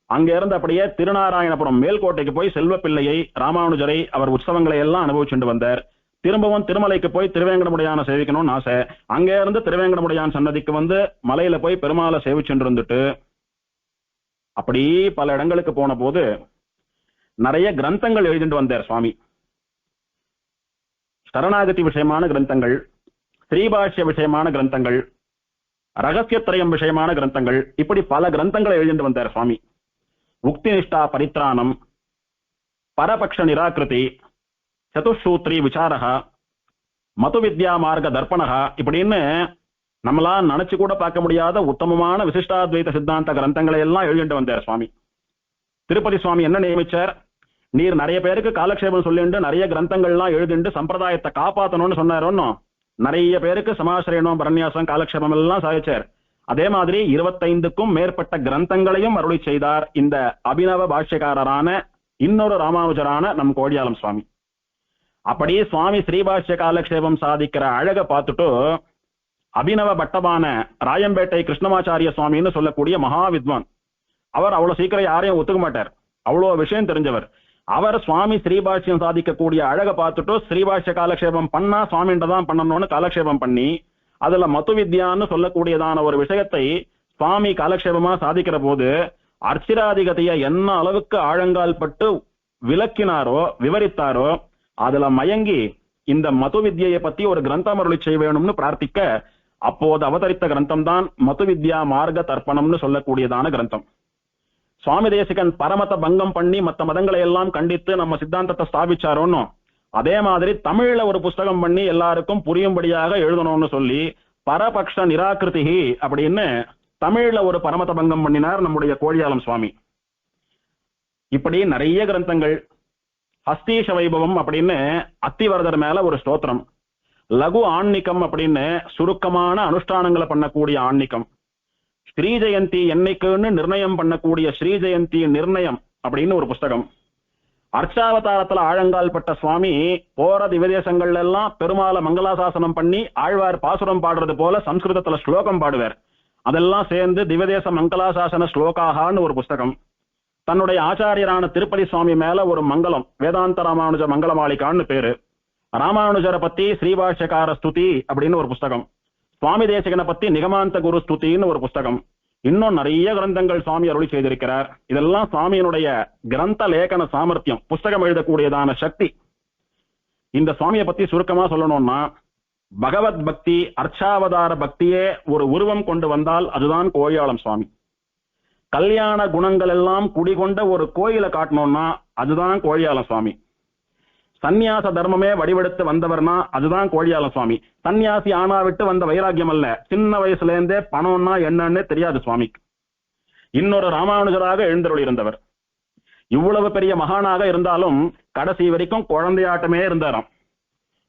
அங்க இருந்து அப்படியே திருநாராயணபுரம் மேல்கோட்டைக்கு போய் செல்வப்பிள்ளையை ராமானுஜரை அவர் உற்சவங்களை எல்லாம் அனுபவிச்சுட்டு வந்தார். திரும்பவும் திருமலைக்கு போய் திருவேங்கடமுடையான சேவிக்கணும்னு ஆசை. அங்க இருந்து திருவேங்கடமுடையான் சன்னதிக்கு வந்து மலையில போய் பெருமாளை சேவிச்சுட்டு இருந்துட்டு அப்படி பல இடங்களுக்கு போன போது நிறைய கிரந்தங்கள் எழுதிட்டு வந்தார் சுவாமி. சரணாகதி விஷயமான கிரந்தங்கள், ஸ்ரீபாஷ்ய விஷயமான கிரந்தங்கள், ரகசியத்திரயம் விஷயமான கிரந்தங்கள், இப்படி பல கிரந்தங்களை எழுதிட்டு வந்தார் சுவாமி. உக்தி நிஷ்டா பரித்ராணம், பரபக்ஷ நிராகிருதி, சதுசூத்ரி விசாரகா, மது வித்யா மார்க்க தர்ப்பணகா, இப்படின்னு நம்மளா நினைச்சு கூட பார்க்க முடியாத உத்தமமான விசிஷ்டாத்வைத சித்தாந்த கிரந்தங்களை எல்லாம் எழுதிட்டு வந்தார் சுவாமி. திருப்பதி சுவாமி என்ன நியமிச்சார், நீர் நிறைய பேருக்கு காலக்ஷேபம் சொல்லிட்டு நிறைய கிரந்தங்கள்லாம் எழுதிட்டு சம்பிரதாயத்தை காப்பாற்றணும்னு சொன்னாரோன்னு நிறைய பேருக்கு சமாசிரியனம் பரநியாசம் காலக்ஷேபம் எல்லாம் சாதிச்சார். அதே மாதிரி 25க்கும் மேற்பட்ட கிரந்தங்களையும் அருளி செய்தார் இந்த அபிநவ பாஷ்யக்காரரான இன்னொரு ராமானுஜரான நம் கோடியாலம் சுவாமி. அப்படி சுவாமி ஸ்ரீபாஷ்ய காலக்ஷேபம் சாதிக்கிற அழக பார்த்துட்டு அபிநவ பட்டமான ராயம்பேட்டை கிருஷ்ணமாச்சாரிய சுவாமின்னு சொல்லக்கூடிய மகா வித்வான், அவர் அவ்வளவு சீக்கிரம் யாரையும் ஒத்துக்க மாட்டார், அவ்வளவு விஷயம் தெரிஞ்சவர். அவர் சுவாமி ஸ்ரீபாஷ்யம் சாதிக்கக்கூடிய அழக பார்த்துட்டு ஸ்ரீபாஷ்ய காலக்ஷேபம் பண்ணா சுவாமின்ற தான் பண்ணணும்னு காலக்ஷேபம் பண்ணி அதுல மது வித்யான்னு சொல்லக்கூடியதான ஒரு விஷயத்தை சுவாமி காலக்ஷேபமா சாதிக்கிற போது அர்ச்சிராதிகதைய என்ன அளவுக்கு ஆழங்கால் பட்டு விளக்கினாரோ விவரித்தாரோ அதுல மயங்கி இந்த மது வித்யை பத்தி ஒரு கிரந்தம் அருளி செய்ய வேணும்னு பிரார்த்திக்க அப்போது அவதரித்த கிரந்தம் தான் மது வித்யா மார்க்க தர்ப்பணம்னு சொல்லக்கூடியதான கிரந்தம். சுவாமி தேசிகன் பரமத பங்கம் பண்ணி மத்த மதங்களை எல்லாம் கண்டித்து நம்ம சித்தாந்தத்தை ஸ்தாபிச்சாரோன்னு அதே மாதிரி தமிழ்ல ஒரு புஸ்தகம் பண்ணி எல்லாருக்கும் புரியும்படியாக எழுதணும்னு சொல்லி பரபக்ஷ நிராகிருதி அப்படின்னு தமிழ்ல ஒரு பரமத பங்கம் பண்ணினார் நம்முடைய கோழியாலம் சுவாமி. இப்படி நிறைய கிரந்தங்கள். ஹஸ்தீஷ வைபவம் அப்படின்னு அத்திவரதர் மேல ஒரு ஸ்தோத்திரம், லகு ஆன்னிக்கம் அப்படின்னு சுருக்கமான அனுஷ்டானங்களை பண்ணக்கூடிய ஆன்னிக்கம், ஸ்ரீ ஜெயந்தி என்னைக்குன்னு நிர்ணயம் பண்ணக்கூடிய ஸ்ரீ ஜெயந்தி நிர்ணயம் அப்படின்னு ஒரு புஸ்தகம், அர்ச்சாவதாரத்துல ஆழங்கால் பட்ட சுவாமி போற திவதேசங்கள்ல எல்லாம் பெருமாளை மங்களாசாசனம் பண்ணி ஆழ்வார் பாசுரம் பாடுறது போல சம்ஸ்கிருதத்துல ஸ்லோகம் பாடுவார், அதெல்லாம் சேர்ந்து திவதேச மங்களாசாசன ஸ்லோகாகான்னு ஒரு புஸ்தகம், தன்னுடைய ஆச்சாரியரான திருப்பதி சுவாமி மேல ஒரு மங்களம் வேதாந்த ராமானுஜ மங்களமாளிகான்னு பேரு, ராமானுஜரை பத்தி ஸ்ரீபாஷ்யகார ஸ்துதி அப்படின்னு ஒரு புஸ்தகம், சுவாமி தேசிகனை பத்தி நிகமாந்த குரு ஸ்துதின்னு ஒரு புஸ்தகம், இன்னும் நிறைய கிரந்தங்கள் சுவாமி அருளி செய்திருக்கிறார். இதெல்லாம் சுவாமியினுடைய கிரந்த லேகன சாமர்த்தியம், புஸ்தகம் எழுதக்கூடியதான சக்தி. இந்த சுவாமியை பத்தி சுருக்கமா சொல்லணும்னா பகவத் பக்தி அர்ச்சாவதார பக்தியே ஒரு உருவம் கொண்டு வந்தால் அதுதான் கோழியாளம் சுவாமி. கல்யாண குணங்கள் எல்லாம் குடிகொண்ட ஒரு கோயிலை காட்டணும்னா அதுதான் கோழியாளம் சுவாமி. சந்நியாச தர்மமே வடிவெடுத்து வந்தவர்னா அதுதான் கோழியாளம் சுவாமி. சன்னியாசி ஆனா விட்டு வந்த வைராக்கியம் அல்ல, சின்ன வயசுல இருந்தே பணம்னா என்னன்னு தெரியாது சுவாமிக்கு. இன்னொரு ராமானுஜராக எழுந்தருளி இருந்தவர். இவ்வளவு பெரிய மகானாக இருந்தாலும் கடைசி வரைக்கும் குழந்தையாட்டமே இருந்தாராம்.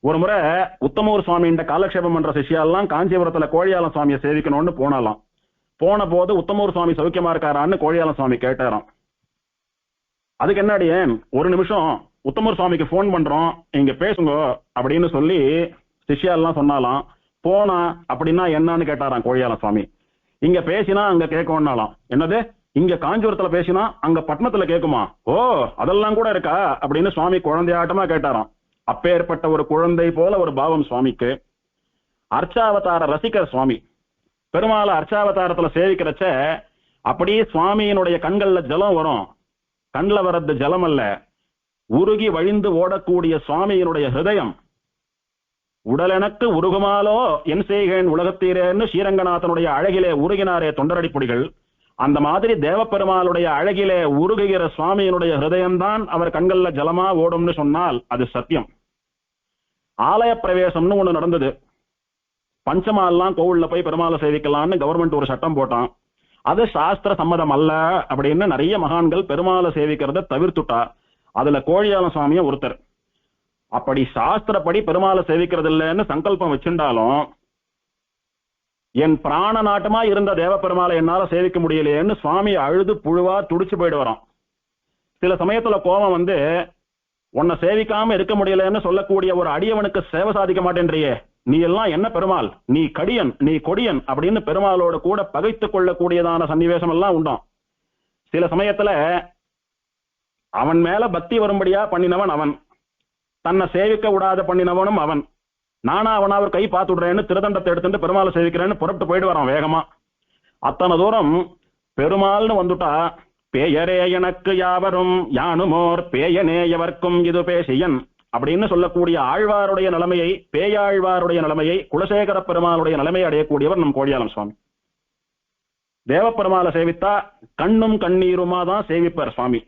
ஒரு முறை உத்தமூர் சுவாமின்ற காலக்ஷேபம் பண்ற சிஷ்யாலாம் காஞ்சிபுரத்துல கோழியாளம் சுவாமியை சேவிக்கணும்னு போனாலாம். போன போது உத்தமூர் சுவாமி சௌக்கியமா இருக்காரான்னு கோழியாளம் சுவாமி கேட்டாராம். அதுக்கு என்னடி ஒரு நிமிஷம் உத்தமூர் சுவாமிக்கு போன் பண்றோம், இங்க பேசுங்க அப்படின்னு சொல்லி சிஷ்யாலாம் சொன்னாலாம். போனா அப்படின்னா என்னன்னு கேட்டாராம் கோழியாளம் சுவாமி. இங்க பேசினா அங்க கேட்கணும்னாலாம். என்னது, இங்க காஞ்சிபுரத்துல பேசினா அங்க பட்டணத்துல கேட்குமா? ஓ, அதெல்லாம் கூட இருக்கா அப்படின்னு சுவாமி குழந்தையாட்டமா கேட்டாராம். அப்பேற்பட்ட ஒரு குழந்தை போல ஒரு பாவம் சுவாமிக்கு. அர்ச்சாவதார ரசிகர் சுவாமி. பெருமாளை அர்ச்சாவதாரத்துல சேவிக்கிறச்ச அப்படியே சுவாமியினுடைய கண்கள்ல ஜலம் வரும். கண்ல வர்றது ஜலம் அல்ல, உருகி வழிந்து ஓடக்கூடிய சுவாமியினுடைய ஹிருதயம். உடலெனக்கு உருகுமாலோ என் செய்கேன் உலகத்தீரேன்னு ஸ்ரீரங்கநாதனுடைய அழகிலே உருகினாரே தொண்டரடிப்புடிகள், அந்த மாதிரி தேவப்பெருமாளுடைய அழகிலே உருகுகிற சுவாமியினுடைய ஹிருதயம்தான் அவர் கண்கள்ல ஜலமா ஓடும்னு சொன்னால் அது சத்தியம். ஆலய பிரவேசம்னு ஒண்ணு நடந்தது. பஞ்சமாலாம் கோவில்ல போய் பெருமாளை சேவிக்கலாம்னு கவர்மெண்ட் ஒரு சட்டம் போட்டான். அது சாஸ்திர சம்மதம் அல்ல அப்படின்னு நிறைய மகான்கள் பெருமாளை சேவிக்கிறத தவிர்த்துட்டா. அதுல கோழியாளம் சுவாமிய ஒருத்தர். அப்படி சாஸ்திரப்படி பெருமாளை சேவிக்கிறது இல்லைன்னு சங்கல்பம் வச்சுட்டாலும் என் பிராண நாட்டமா இருந்த தேவப்பெருமாளை என்னால சேவிக்க முடியலையேன்னு சுவாமி அழுது புழுவா துடிச்சு போயிட்டு வரோம். சில சமயத்துல கோபம் வந்து உன்னை சேவிக்காம இருக்க முடியலன்னு சொல்லக்கூடிய ஒரு அடியவனுக்கு சேவை சாதிக்க மாட்டேன்றியே, நீ எல்லாம் என்ன பெருமாள், நீ கடியன், நீ கொடியன் அப்படின்னு பெருமாளோட கூட பகைத்துக் கொள்ளக்கூடியதான சன்னிவேசம் எல்லாம் உண்டாம். சில சமயத்துல அவன் மேல பக்தி வரும்படியா பண்ணினவன் அவன், தன்னை சேவிக்க விடாத பண்ணினவனும் அவன். நானா அவனா ஒரு கை பார்த்துடுறேன்னு திருதண்டத்தை எடுத்துட்டு பெருமாளை சேவிக்கிறேன்னு புறப்பட்டு போயிட்டு வரான் வேகமா. அத்தனை தூரம் பெருமாள்னு வந்துட்டா பேயரே எனக்கு யாவரும் யானுமோர் பேயனே எவர்க்கும் இது பேசியன் அப்படின்னு சொல்லக்கூடிய ஆழ்வாருடைய நிலைமையை, பேயாழ்வாருடைய நிலைமையை, குலசேகர பெருமாளுடைய நிலைமையை அடையக்கூடியவர் நம் கோடியாலம் சுவாமி. தேவப்பெருமாளை சேவித்தா கண்ணும் கண்ணீருமா தான் சேவிப்பார் சுவாமி.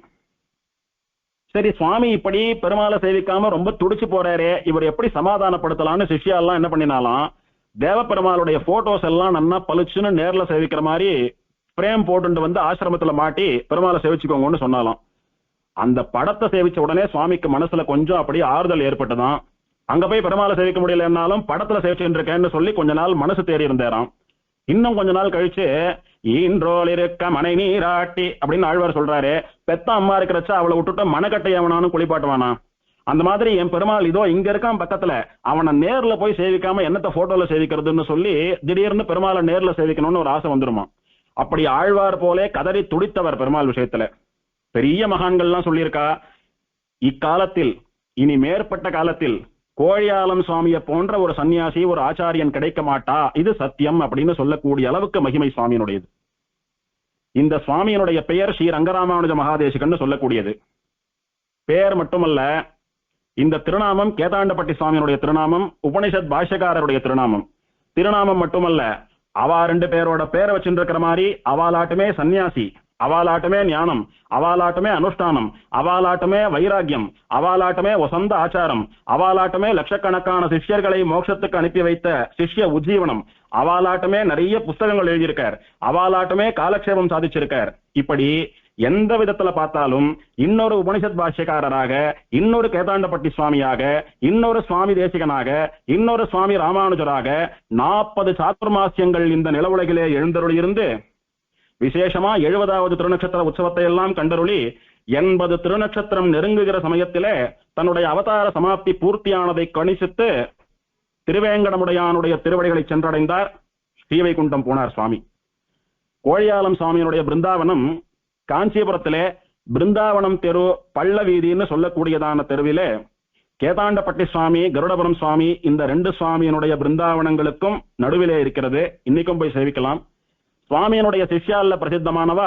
சரி, சுவாமி இப்படி பெருமாளை சேவிக்காம ரொம்ப துடிச்சு போறாரே, இவர் எப்படி சமாதானப்படுத்தலாம்னு சிஷ்யாலாம் என்ன பண்ணினாலாம், தேவப்பெருமாளுடைய போட்டோஸ் எல்லாம் நல்லா பளிச்சுன்னு நேர்ல சேவிக்கிற மாதிரி பிரேம் போட்டு வந்து ஆசிரமத்துல மாட்டி பெருமாளை சேவிச்சுக்கோங்கன்னு சொன்னாலாம். அந்த படத்தை சேவிச்ச உடனே சுவாமிக்கு மனசுல கொஞ்சம் அப்படி ஆறுதல் ஏற்பட்டுதான். அங்க போய் பெருமாளை சேவிக்க முடியலன்னாலும் படத்துல சேவிச்சுட்டு இருக்கேன்னு சொல்லி கொஞ்ச நாள் மனசு தேறி இருந்தாராம். இன்னும் கொஞ்ச நாள் கழிச்சு ஈன்றோல் இருக்க மனை நீராட்டி அப்படின்னு ஆழ்வார் சொல்றாரு. பெத்த அம்மா இருக்கிறச்சா அவளை விட்டுட்டு மனக்கட்டை அவனானும் குளிப்பாட்டுவானா, அந்த மாதிரி என் பெருமாள் இதோ இங்க இருக்கான் பக்கத்துல, அவனை நேர்ல போய் சேவிக்காம என்னத்த போட்டோல சேவிக்கிறதுன்னு சொல்லி திடீர்னு பெருமாளை நேர்ல சேவிக்கணும்னு ஒரு ஆசை வந்துருமா. அப்படி ஆழ்வார் போலே கதறி துடித்தவர் பெருமாள் விஷயத்துல. பெரிய மகான்கள்லாம் சொல்லியிருக்கா, இக்காலத்தில் இனி மேற்பட்ட காலத்தில் கோழியாலம் சுவாமியை போன்ற ஒரு சன்னியாசி, ஒரு ஆச்சாரியன் கிடைக்க மாட்டா, இது சத்தியம் அப்படின்னு சொல்லக்கூடிய அளவுக்கு மகிமை சுவாமியினுடையது. இந்த சுவாமியினுடைய பெயர் ஸ்ரீ ரங்கராமானுஜ மகாதேசிகன்னு சொல்லக்கூடியது. பெயர் மட்டுமல்ல, இந்த திருநாமம் கேதாண்டப்பட்டி சுவாமியினுடைய திருநாமம், உபனிஷத் பாஷ்யக்காரருடைய திருநாமம். திருநாமம் மட்டுமல்ல, அவா ரெண்டு பேரோட பேரை வச்சுட்டு இருக்கிற மாதிரி அவாலாட்டுமே சன்னியாசி, அவாலாட்டமே ஞானம், அவாலாட்டமே அனுஷ்டானம், அவாலாட்டமே வைராக்கியம், அவாலாட்டமே வசந்த ஆச்சாரம், அவாலாட்டமே லட்சக்கணக்கான சிஷ்யர்களை மோட்சத்துக்கு அனுப்பி வைத்த சிஷ்ய உஜ்ஜீவனம், அவாலாட்டமே நிறைய புஸ்தகங்கள் எழுதியிருக்கார், அவாலாட்டமே காலக்ஷேபம் சாதிச்சிருக்கார். இப்படி எந்த விதத்துல பார்த்தாலும் இன்னொரு உபனிஷத் பாஷ்யக்காரராக, இன்னொரு கேதாண்டப்பட்டி சுவாமியாக, இன்னொரு சுவாமி தேசிகனாக, இன்னொரு சுவாமி ராமானுஜராக 40 சாத்துர்மாசியங்கள் இந்த நிலவுலகிலே எழுந்தருளியிருந்து விசேஷமா 70வது திருநட்சத்திர உற்சவத்தை எல்லாம் கண்டருளி 80 திருநட்சத்திரம் நெருங்குகிற சமயத்திலே தன்னுடைய அவதார சமாப்தி பூர்த்தியானதை கணிசித்து திருவேங்கடமுடையானுடைய திருவடிகளை சென்றடைந்தார். ஸ்ரீவைகுண்டம் போனார் சுவாமி. கோழியாலம் சுவாமியினுடைய பிருந்தாவனம் காஞ்சிபுரத்திலே பிருந்தாவனம் தெரு பள்ள வீதின்னு சொல்லக்கூடியதான தெருவிலே கேதாண்டப்பட்டி சுவாமி, கருடபுரம் சுவாமி, இந்த 2 சுவாமியினுடைய பிருந்தாவனங்களுக்கும் நடுவிலே இருக்கிறது. இன்னைக்கும் போய் சேவிக்கலாம். சுவாமியினுடைய சிஷ்யால பிரசித்தமானவா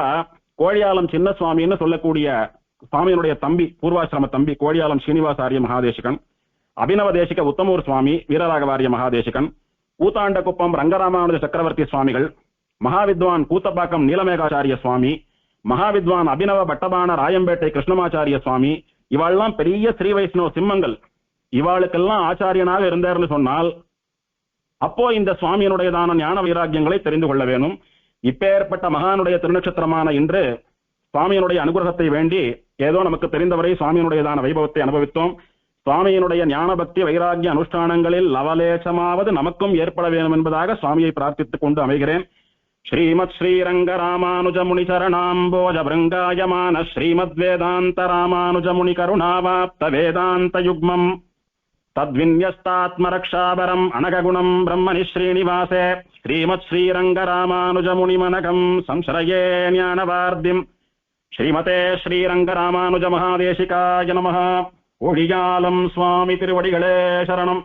கோழியாலம் சின்ன சுவாமின்னு சொல்லக்கூடிய சுவாமியினுடைய தம்பி, பூர்வாசிரம தம்பி கோழியாலம் ஸ்ரீனிவாசாரிய மகாதேசிகன், அபினவ தேசிக உத்தமூர் சுவாமி வீரராகவாரிய மகாதேசிகன், கூத்தாண்டகுப்பம் ரங்கராமானுஜ சக்கரவர்த்தி சுவாமிகள், மகாவித்வான் கூத்தப்பாக்கம் நீலமேகாச்சாரிய சுவாமி, மகாவித்வான் அபினவ பட்டபான ராயம்பேட்டை கிருஷ்ணமாச்சாரிய சுவாமி, இவாள்லாம் பெரிய ஸ்ரீ வைஷ்ணவ சிம்மங்கள். இவாளுக்கெல்லாம் ஆச்சாரியனாக இருந்தார்னு சொன்னால் அப்போ இந்த சுவாமியினுடையதான ஞான வைராக்கியங்களை தெரிந்து கொள்ள வேணும். இப்பேற்பட்ட மகானுடைய திருநட்சத்திரமான இன்று சுவாமியினுடைய அனுகிரகத்தை வேண்டி ஏதோ நமக்கு தெரிந்தவரை சுவாமியினுடையதான வைபவத்தை அனுபவித்தோம். சுவாமியினுடைய ஞான பக்தி வைராக்கிய அனுஷ்டானங்களில் லவலேசமாவது நமக்கும் ஏற்பட வேண்டும் என்பதாக சுவாமியை பிரார்த்தித்துக் கொண்டு அமைகிறேன். ஸ்ரீமத் ஸ்ரீரங்க ராமானுஜ முனி சரணாம்போஜ பிருங்காயமான ஸ்ரீமத் வேதாந்த ராமானுஜ முனி கருணாவாப்த வேதாந்த யுக்மம் தத்வின்யஸ்தாத்மரக்ஷாபரம் அனககுணம் பிரம்மணி ஸ்ரீனிவாசே ஸ்ரீமத் ஸ்ரீரங்க ராமானுஜ முனிமனகம் சம்சரயே ஞானவார்த்திம் ஸ்ரீமதே ஸ்ரீரங்க ராமானுஜ மகாதேசிகாய நமः. கோழியாலம் சுவாமி திருவடிகளே சரணம்.